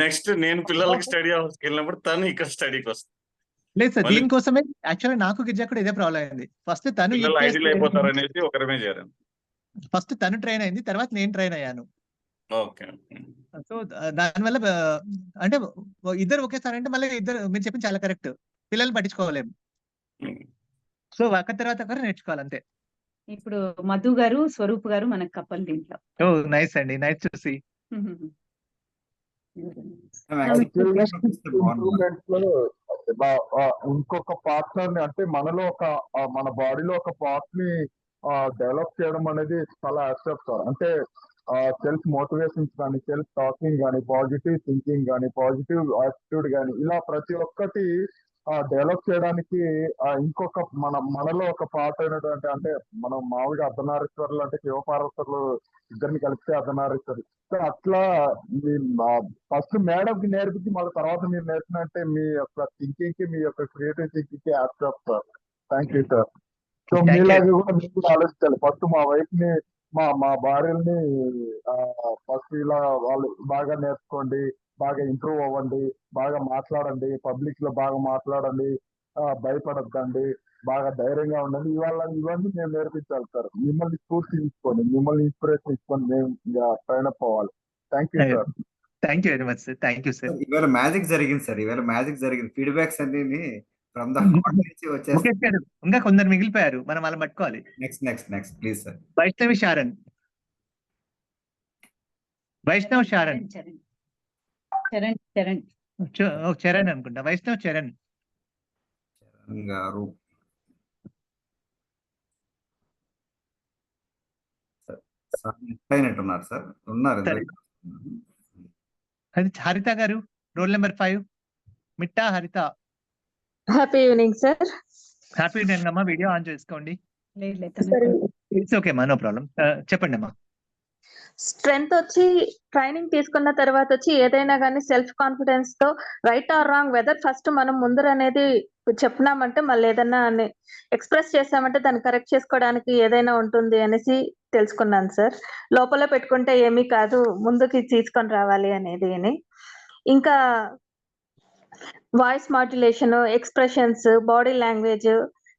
నెక్స్ట్ నేను పిల్లలకి స్టడీ అవర్స్కి వెళ్ళినప్పుడు తను ఇక్కడ స్టడీకి వస్తుంది. లేదు సార్, దీనికోసమే యాక్చువల్లీ నాకు గిరిజా కూడా ఇదే ప్రాబ్లం అయింది. ఫస్ట్ తను ఐడియల్ అయిపోతారు అనేసి ఒకరమే చేరాను. ఫస్ట్ తను ట్రైన్ అయింది, తర్వాత నేను ట్రైన్ అయ్యాను. ఓకే. సో దానివల్ల అంటే ఇద్దరు ఒకేసారి అంటే మళ్ళీ ఇద్దరు మీరు చెప్పింది చాలా కరెక్ట్, పిల్లల్ని పట్టించుకోలేము. సో ఒకరి తర్వాత ఒకరు నేర్చుకోవాలి అంతే. ఇప్పుడు మధు గారు, స్వరూప్ గారు మనకు కప్పల్ దీంట్లో. ఓ నైస్ అండి, నైస్ టు సీ. ఇంకొక పార్ట్నర్ ని, అంటే మనలో మన బాడీలో ఒక పార్ట్ ని డెవలప్ చేయడం అనేది చాలా యాక్సెప్ట్ సార్. అంటే సెల్ఫ్ మోటివేషన్స్ కానీ, సెల్ఫ్ టాకింగ్ కానీ, పాజిటివ్ థింకింగ్ కానీ, పాజిటివ్ యాటిట్యూడ్ కానీ, ఇలా ప్రతి ఒక్కటి డెవలప్ చేయడానికి ఇంకొక మనలో ఒక పార్ట్ అయినటువంటి, అంటే మనం మామూలుగా అర్ధనారీశ్వరులు అంటే శివపార్వతులు ఇద్దరిని కలిపితే అర్ధనారీశ్వరులు. సో అట్లా ఫస్ట్ మేడంకి నేర్పించి మళ్ళీ తర్వాత మీరు నేర్పినంటే మీ యొక్క థింకింగ్ కి, మీ యొక్క క్రియేటివ్ థింకింగ్ కి hats off sir. Thank you sir. So మీలాగే కూడా మీరు కూడా ఆలోచించాలి. ఫస్ట్ మా వైఫ్ ని, మా భార్యల్ని ఫస్ట్ ఇలా వాళ్ళు బాగా నేర్చుకోండి, బాగా ఇంప్రూవ్ అవ్వండి, బాగా మాట్లాడండి, పబ్లిక్ లో బాగా మాట్లాడండి, భయపడద్దండి, బాగా ధైర్యంగా ఉండండి, ఇవన్నీ మేము నేర్పించాలి సార్. మిమ్మల్ని స్ఫూర్తి తీసుకోండి, మిమ్మల్ని ఇన్స్పిరేషన్ తీసుకొని మేము ట్రైన్ అప్ అవ్వాలి. Thank you sir. Thank you very much sir. Thank you sir. ఇవాళ మ్యాజిక్ జరిగింది సార్. ఇవాళ మ్యాజిక్ జరిగింది. ఫీడ్బ్యాక్స్ అన్ని ఫ్రమ్ ద హార్ట్ నుంచి వచ్చేస్తాయి. ఇంకా కొందరు మిగిలిపోయారు, మనం వాళ్ళని పట్టుకోవాలి. Next please sir. Vaishnavi Sharan. Vaishnav Sharan. Charan అనుకుంటా. వైష్ణవ్ చరణ్ గారు. అయినట్టున్నారు సార్. ఉన్నారు. హరిత గారు, roll number 5, Mitta Haritha. Happy evening sir. Happy evening అమ్మా. వీడియో ఆన్ చేసుకోండి. ఇట్స్ ఓకే అమ్మా, నో ప్రాబ్లం. చెప్పండి అమ్మా. స్ట్రెంగ్త్ వచ్చి ట్రైనింగ్ తీసుకున్న తర్వాత వచ్చి ఏదైనా కానీ సెల్ఫ్ కాన్ఫిడెన్స్ తో right or wrong whether first మనం ముందర అనేది చెప్పినామంటే మళ్ళీ ఏదైనా ఎక్స్ప్రెస్ చేసామంటే దాన్ని కరెక్ట్ చేసుకోవడానికి ఏదైనా ఉంటుంది అనేసి తెలుసుకున్నాను సార్. లోపల పెట్టుకుంటే ఏమీ కాదు, ముందుకి తీసుకొని రావాలి అనేది అని. ఇంకా voice modulation, expressions, body language.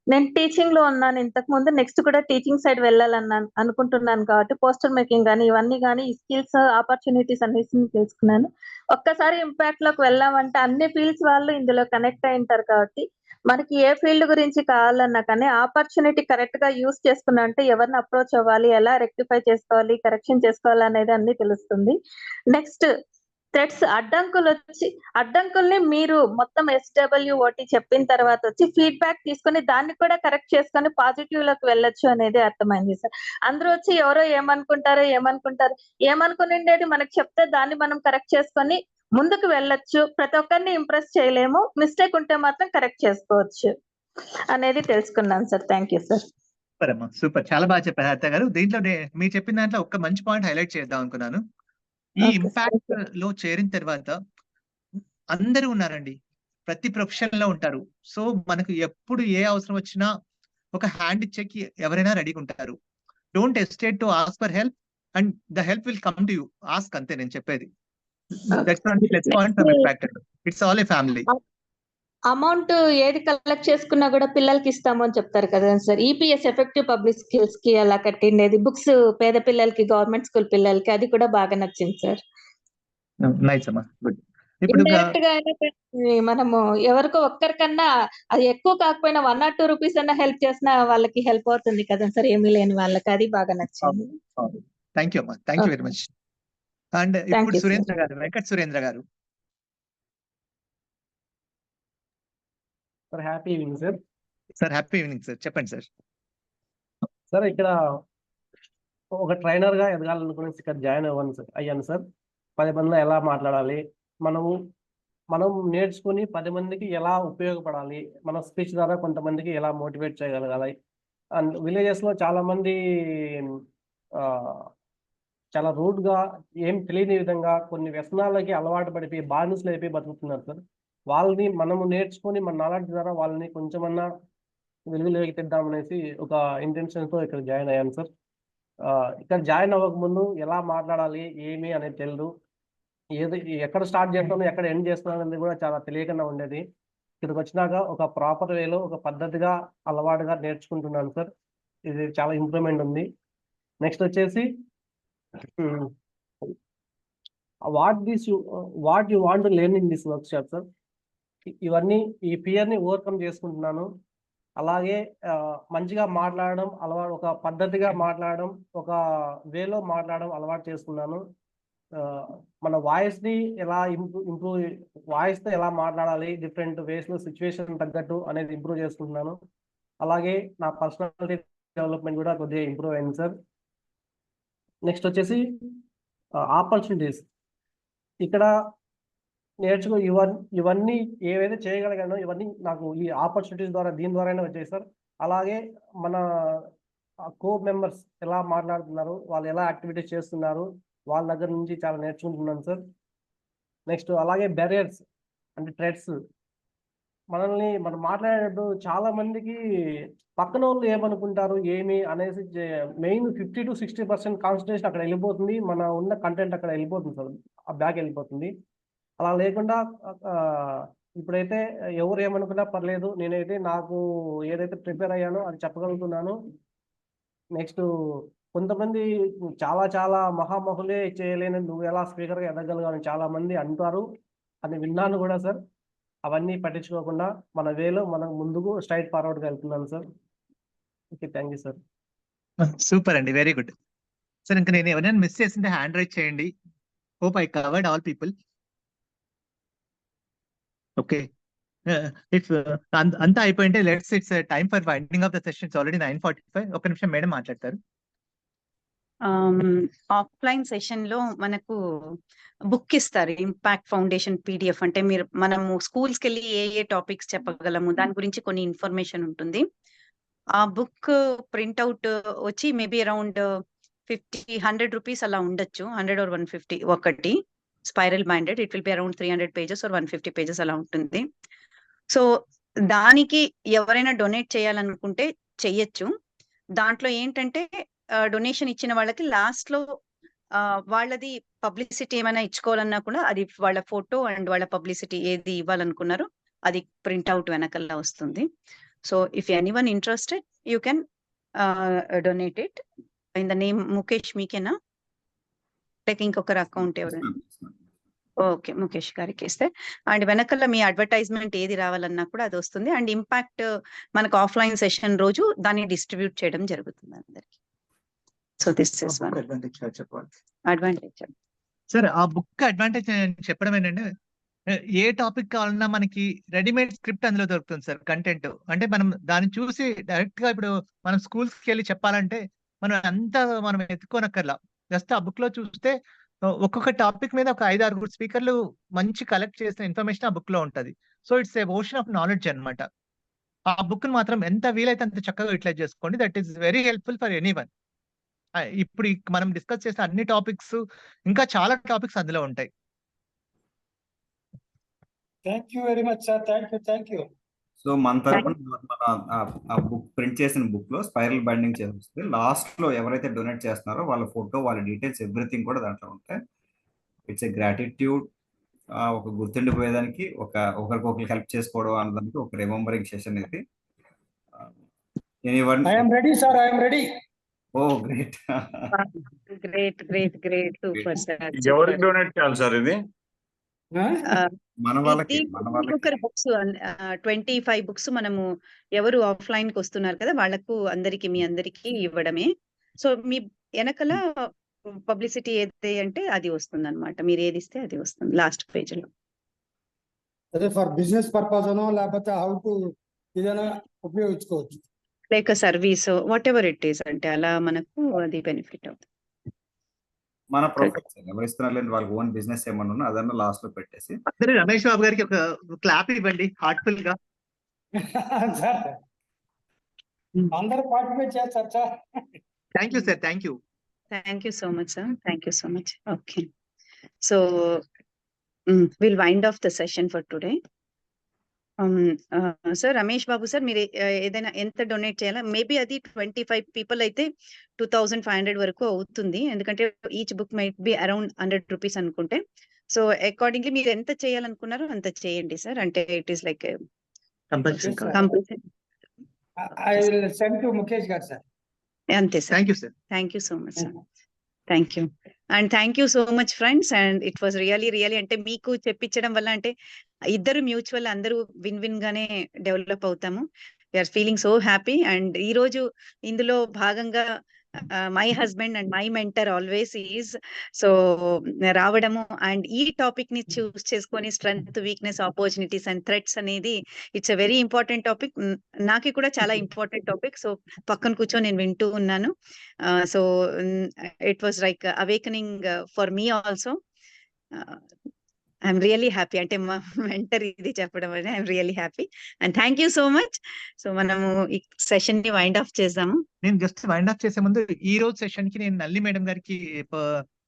నేను టీచింగ్ లో ఉన్నాను ఇంతకు ముందు, నెక్స్ట్ కూడా టీచింగ్ సైడ్ అనుకుంటున్నాను కాబట్టి పోస్టర్ మేకింగ్ కానీ ఇవన్నీ కానీ ఈ స్కిల్స్, ఆపర్చునిటీస్ అన్నిటిని తెలుసుకున్నాను. ఒక్కసారి ఇంపాక్ట్ లోకి వెళ్ళామంటే అన్ని ఫీల్డ్స్ వాళ్ళు ఇందులో కనెక్ట్ అయి ఉంటారు కాబట్టి మనకి ఏ ఫీల్డ్ గురించి కావాలన్నా కానీ ఆపర్చునిటీ కరెక్ట్ గా యూస్ చేసుకున్నా అంటే ఎవరిని అప్రోచ్ అవ్వాలి, ఎలా రెక్టిఫై చేసుకోవాలి, కరెక్షన్ చేసుకోవాలి అనేది అన్ని తెలుస్తుంది. నెక్స్ట్ థ్రెడ్స్, అడ్డంకుల్ని మీరు మొత్తం SWOT చెప్పిన తర్వాత వచ్చి ఫీడ్బ్యాక్ తీసుకొని దాన్ని కూడా కరెక్ట్ చేసుకొని పాజిటివ్ లోకి వెళ్ళొచ్చు అనేది అర్థమైంది సార్. అందరూ వచ్చి ఎవరో ఏమనుకుని ఉండేది మనకు చెప్తే దాన్ని మనం కరెక్ట్ చేసుకొని ముందుకు వెళ్ళొచ్చు. ప్రతి ఒక్కరిని ఇంప్రెస్ చేయలేము, మిస్టేక్ ఉంటే మాత్రం కరెక్ట్ చేసుకోవచ్చు అనేది తెలుసుకున్నాను sir. Thank you sir. Super అమ్మా, సూపర్. చాలా బాగా చెప్పారు హరిత గారు. దీంట్లో మీరు చెప్పిన దాంట్లో ఒక మంచి పాయింట్ హైలైట్ చేద్దాం అనుకున్నాను. ఈ ఇంపాక్ట్ లో చేరిన తర్వాత అందరూ ఉన్నారండి, ప్రతి ప్రొఫెషన్ లో ఉంటారు. సో మనకు ఎప్పుడు ఏ అవసరం వచ్చినా ఒక హ్యాండ్ ఇచ్చేకి ఎవరైనా రెడీగా ఉంటారు. Don't hesitate to ask for help and the help will come to you. Ask అంతే నేను చెప్పేది. It's all A family. Amount ఏది కలెక్ట్ చేసుకున్నా కూడా పిల్లలకి ఇస్తాము అని చెప్తారు కదా sir. EPS effective public skills కి అలా కట్టిండేది బుక్స్ పేద పిల్లలకి, గవర్నమెంట్ స్కూల్ పిల్లలకి, అది కూడా బాగా నచ్చింది సార్. ఇండైరెక్ట్ గా మనము ఎవరికో ఒక్కరికన్నా అది ఎక్కువ కాకపోయినా 1 or 2 రూపీస్ అన్నా హెల్ప్ చేసినా వాళ్ళకి హెల్ప్ అవుతుంది కదా సార్, ఏమీ లేని వాళ్ళకి. అది బాగా నచ్చింది. థ్యాంక్ యూ అమ్మా, thank you very much. And ఇప్పుడు సురేంద్ర గారు, వెంకట్ సురేంద్ర గారు. Sir happy evening sir. Sir happy evening sir. చెప్పండి సార్. సార్ ఇక్కడ ఒక ట్రైనర్ గా ఎదగాలనుకుని ఇక్కడ జాయిన్ అయ్యాను సార్. 10 మందిలో ఎలా మాట్లాడాలి, మనం నేర్చుకుని 10 మందికి ఎలా ఉపయోగపడాలి, మన స్పీచ్ ద్వారా కొంతమందికి ఎలా మోటివేట్ చేయగలగాలి. అండ్ విలేజెస్ లో చాలా మంది చాలా రూడ్ గా ఏం తెలియని విధంగా కొన్ని వ్యసనాలకి అలవాటు పడిపోయి బానిసలు అయిపోయి బతుకుతున్నారు సార్. వాళ్ళని మనము నేర్చుకొని మన నాలెడ్జ్ ద్వారా వాళ్ళని కొంచెమన్నా వెలుగులోకి తెద్దామనేసి ఒక ఇంటెన్షన్ తో ఇక్కడ జాయిన్ అయ్యాను సార్. ఇక్కడ జాయిన్ అవ్వక ముందు ఎలా మాట్లాడాలి ఏమి అనేది తెలియదు, ఎక్కడ స్టార్ట్ చేస్తాను ఎక్కడ ఎండ్ చేస్తున్నాను అనేది కూడా చాలా తెలియకుండా ఉండేది. ఇక్కడికి వచ్చినాక ఒక ప్రాపర్ వేలో ఒక పద్ధతిగా అలవాటుగా నేర్చుకుంటున్నాను సార్. ఇది చాలా ఇంప్రూవ్మెంట్ ఉంది. నెక్స్ట్ వచ్చేసి what you want to learn in this work shop sir. ఇవన్నీ ఈ ఫియర్ ని ఓవర్కమ్ చేసుకుంటున్నాను. అలాగే మంచిగా మాట్లాడడం అలవాటు, ఒక పద్ధతిగా మాట్లాడడం, ఒక వేలో మాట్లాడడం అలవాటు చేసుకున్నాను. మన వాయిస్ ని ఎలా ఇంప్రూవ్ వాయిస్ తో ఎలా మాట్లాడాలి, డిఫరెంట్ వేస్ లో సిచ్యువేషన్ తగ్గట్టు అనేది ఇంప్రూవ్ చేసుకుంటున్నాను. అలాగే నా పర్సనాలిటీ డెవలప్మెంట్ కూడా కొద్దిగా ఇంప్రూవ్ అయింది సార్. నెక్స్ట్ వచ్చేసి ఆపర్చునిటీస్. ఇక్కడ ఇవన్నీ ఏవైతే చేయగలిగానో ఇవన్నీ నాకు ఈ ఆపర్చునిటీస్ ద్వారా దీని ద్వారానే వచ్చాయి సార్. అలాగే మన కో మెంబర్స్ ఎలా మాట్లాడుతున్నారు, వాళ్ళు ఎలా యాక్టివిటీస్ చేస్తున్నారు, వాళ్ళ దగ్గర నుంచి చాలా నేర్చుకుంటున్నాను సార్. నెక్స్ట్ అలాగే బ్యారియర్స్ అంటే థ్రెడ్స్. మనం మాట్లాడేటప్పుడు చాలా మందికి పక్కన వాళ్ళు ఏమనుకుంటారు ఏమి అనేసి మెయిన్ 50 to 60% కాన్సన్ట్రేషన్ అక్కడ వెళ్ళిపోతుంది. మన ఉన్న కంటెంట్ అక్కడ వెళ్ళిపోతుంది సార్, ఆ బ్యాక్ వెళ్ళిపోతుంది. అలా లేకుండా ఇప్పుడైతే ఎవరు ఏమనుకున్నా పర్లేదు, నేనైతే నాకు ఏదైతే ప్రిపేర్ అయ్యానో అది చెప్పగలుగుతున్నాను. నెక్స్ట్ కొంతమంది చాలా చాలా మహామహులే చేయలేని నువ్వు ఎలా స్పీకర్గా ఎదగలగాలని చాలా మంది అంటారు అని విన్నాను కూడా సార్. అవన్నీ పట్టించుకోకుండా మన వేలో మనం ముందుకు స్ట్రైట్ ఫార్వర్డ్గా వెళ్తున్నాను sir. Okay, thank you sir. Super అండి, వెరీ గుడ్ సార్. ఇంకా నేను ఎవరైనా మిస్ చేసింటే హ్యాండ్ రైజ్ చేయండి. Hope I covered all people. Okay, if అంతా అయిపోయింటే let's it's time for winding off the session. Already 9:45. ఒక నిమిషం మేడం మాట్లాడతారు. ఆఫ్లైన్ సెషన్ లో మనకు బుక్ ఇస్తారు, ఇంపాక్ట్ ఫౌండేషన్ PDF. అంటే మనము స్కూల్స్కి వెళ్ళి ఏ టాపిక్స్ చెప్పగలము దాని గురించి కొన్ని ఇన్ఫర్మేషన్ ఉంటుంది. ఆ బుక్ ప్రింట్అవుట్ వచ్చి మేబీ అరౌండ్ 100 రూపీస్ అలా ఉండొచ్చు, 100 or 150 ఒకటి spiral binded. It will be around 300 pages or 150 pages అలా ఉంటుంది. సో దానికి ఎవరైనా డొనేట్ చేయాలనుకుంటే చెయ్యొచ్చు. దాంట్లో ఏంటంటే డొనేషన్ ఇచ్చిన వాళ్ళకి లాస్ట్ లో వాళ్ళది పబ్లిసిటీ ఏమైనా ఇచ్చుకోవాలన్నా కూడా అది వాళ్ళ ఫోటో అండ్ వాళ్ళ పబ్లిసిటీ ఏది ఇవ్వాలనుకున్నారో అది ప్రింట్అవుట్ వెనకల్లా వస్తుంది. So if anyone interested you can donate it in the name Mukesh. మీకేనా లైక్ ఇంకొకరు అకౌంట్ ఎవరైనా? ఓకే, ముఖేష్ గారికి ఇస్తే అండ్ వెనకల్లా మీ అడ్వర్టైజ్మెంట్ ఏది రావాలన్నా కూడా అది వస్తుంది. అండ్ ఇంపాక్ట్ మనకు ఆఫ్లైన్ సెషన్ రోజు దాన్ని డిస్ట్రిబ్యూట్ చేయడం జరుగుతుంది అందరికి. So this is one advantage. Sir ఆ బుక్ అడ్వాంటేజ్ చెప్పడం ఏంటంటే ఏ టాపిక్ కావాలన్నా మనకి రెడీమేడ్ స్క్రిప్ట్ అందులో దొరుకుతుంది సార్. కంటెంట్ అంటే మనం దాన్ని చూసి డైరెక్ట్ గా ఇప్పుడు మనం స్కూల్స్కి వెళ్ళి చెప్పాలంటే మనం ఎత్తుకోనక్కర్లా. జస్ట్ ఆ బుక్ లో చూస్తే ఒక్కొక్క టాపిక్ మీద ఒక 5-6 స్పీకర్లు మంచి కలెక్ట్ చేసిన ఇన్ఫర్మేషన్ ఆ బుక్ లో ఉంటది. So it's a ocean of knowledge అనమాట. ఆ బుక్ మాత్రం ఎంత వీలైతే అంత చక్కగా యూటిలైజ్ చేసుకోండి. That is very helpful for anyone. ఇప్పుడు మనం డిస్కస్ చేసిన అన్ని టాపిక్స్ ఇంకా చాలా టాపిక్స్ అందులో ఉంటాయి. Thank you very much sir. Thank you. So మన తరపున ఆ బుక్ ప్రింట్ చేసిన బుక్ లో స్పైరల్ బైండింగ్ చేస్తే లాస్ట్ లో ఎవరైతే డొనేట్ చేస్తున్నారో వాళ్ళ ఫోటో, వాళ్ళ డీటెయిల్స్, ఎవ్రీథింగ్ కూడా దాంట్లో ఉంటాయి. ఇట్స్ ఏ గ్రాటిట్యూడ్, ఒక గుర్తుండిపోయేదానికి, ఒకరికొకరు హెల్ప్ చేసుకోవడం అన్నదానికి ఒక రిమెంబరింగ్ సెషన్ ఇది. Anyone? I am ready sir, I am ready. Oh great, great super sir. ఎవరికి డొనేట్ చేయాలి సార్ ఇది? మన వాళ్ళకి బుక్స్ 25 బుక్స్ మనము ఎవరు ఆఫ్లైన్ కి వస్తున్నారు కదా వాళ్ళకు మీ అందరికి ఇవ్వడమే. సో మీ వెనకల పబ్లిసిటీ ఏది అంటే అది వస్తుంది అనమాట. మీరు ఏది ఇస్తే అది వస్తుంది లాస్ట్ పేజ్ లో. అదే ఫర్ బిజినెస్ పర్పస్ అనో లేకపోతే హౌ టు ఏదైనా ఉపయోగించుకోవచ్చు, like service what ever it is అంటే అలా మనకు అది బెనిఫిట్ అవుతుంది. మన ప్రొఫెషన్ ఎవరు ఇస్తున్నారు వాళ్ళకి ఓన్ బిజినెస్ ఏమన్నా అదన్నా లాస్ట్ లో పెట్టేసి రమేష్ బాబు గారికి ఒక క్లాప్ ఇవ్వండి హార్ట్ఫుల్ గా. అందరూ పార్టిసిపేట్ చేస్తారు sir. Thank you sir. Thank you so much sir. Thank you so much. Okay, so will wind off the session for today. Sir Ramesh Babu sir, మీరు ఏదైనా ఎంత డొనేట్ చేయాలా? మేబీ అది 25 people అయితే 2500 వరకు అవుతుంది. ఎందుకంటే each book might be around 100 rupees అనుకుంటే. సో అకార్డింగ్లీ మీరు ఎంత చేయాలనుకున్నారో అంత చేయండి సార్. అంటే it is like compulsory. I will send to Mukesh గారు సార్. అంతే sir. Thank you sir. Thank you so much sir. Thank you and thank you so much friends. And it was really అంటే మీకు చెప్పించడం వల్ల అంటే ఇద్దరు mutual అందరూ win గానే develop అవుతాము. We are feeling so happy. And ఈ రోజు ఇందులో భాగంగా my husband and my mentor always is. So రావడము అండ్ ఈ టాపిక్ ని చూస్ చేసుకొని strength, weakness, opportunities and threats అనేది it's a very important topic. నాకు కూడా చాలా ఇంపార్టెంట్ టాపిక్. సో పక్కన కూర్చొని నేను వింటూ ఉన్నాను. So it was like awakening for me also. I'm really happy, అంటే మా మెంటర్ ఇది చెప్పడం వల్ల I'm really happy and thank you so much. So మనము ఈ సెషన్ ని వైండ్ ఆఫ్ చేద్దాము. నేను జస్ట్ వైండ్ ఆఫ్ చేసే ముందు ఈ రోజు సెషన్ కి నేను నల్లి మేడం గారికి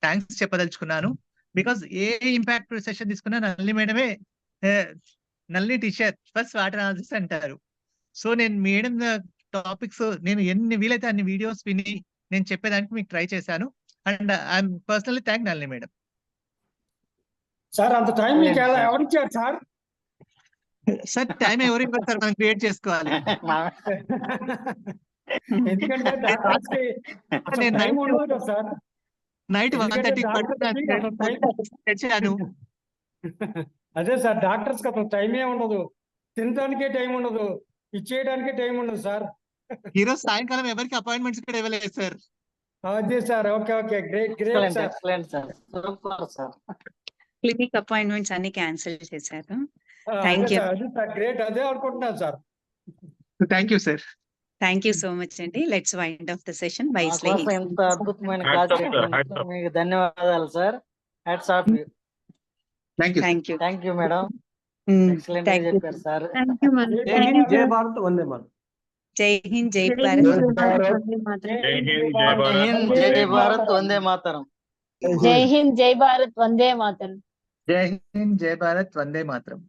థ్యాంక్స్ చెప్పదలుచుకున్నాను. బికాస్ ఏ ఇంపాక్ట్ సెషన్ తీసుకున్నా నల్లి మేడమే నల్లి టీచర్ ఫస్ట్ వాటర్ అనాలిసిస్ అంటారు. సో నేను మేడం టాపిక్స్ నేను ఎన్ని వీలైతే అన్ని వీడియోస్ విని నేను చెప్పేదానికి మీకు ట్రై చేశాను. అండ్ ఐఎమ్ పర్సనల్లీ థ్యాంక్ నల్లి మేడం. సార్ అంత టైం మీకు ఎవరిచ్చారు సార్? సార్ టైం ఎవరు ఇవ్వరు సార్, మనం క్రియేట్ చేసుకోవాలి. ఎందుకంటే సార్ నైట్ 1:30 పడుకున్నాను. అదే సార్, డాక్టర్స్ కి అసలు టైమే ఉండదు, తినడానికే టైం ఉండదు, ఇచ్చేయడానికే టైం ఉండదు సార్. ఈరోజు సాయంకాలం ఎవరికి అపాయింట్మెంట్స్ కూడా ఇవ్వలేదు సార్. అదే sir. Okay okay, great great sir. Clinic appointments అన్ని క్యాన్సిల్ చేశారు. Thank you. గ్రేట్, అదే అనుకుంటున్నాను sir. Thank you sir. Thank you so much అండి. Let's wind off the session. ఎంత అద్భుతమైన క్లాస్ చెప్పినందుకు మీకు ధన్యవాదాలు sir. Hats off. Thank you madam. Excellent గా చెప్పారు సార్. జై భారత్ వందే మాతరం. జై హింద్, జై భారత్, జై భారత్ వందే మాతరం. జై హింద్, జై భారత్, వందే మాతరం. జై హింద్, జై భారత్, వందే మాతరం.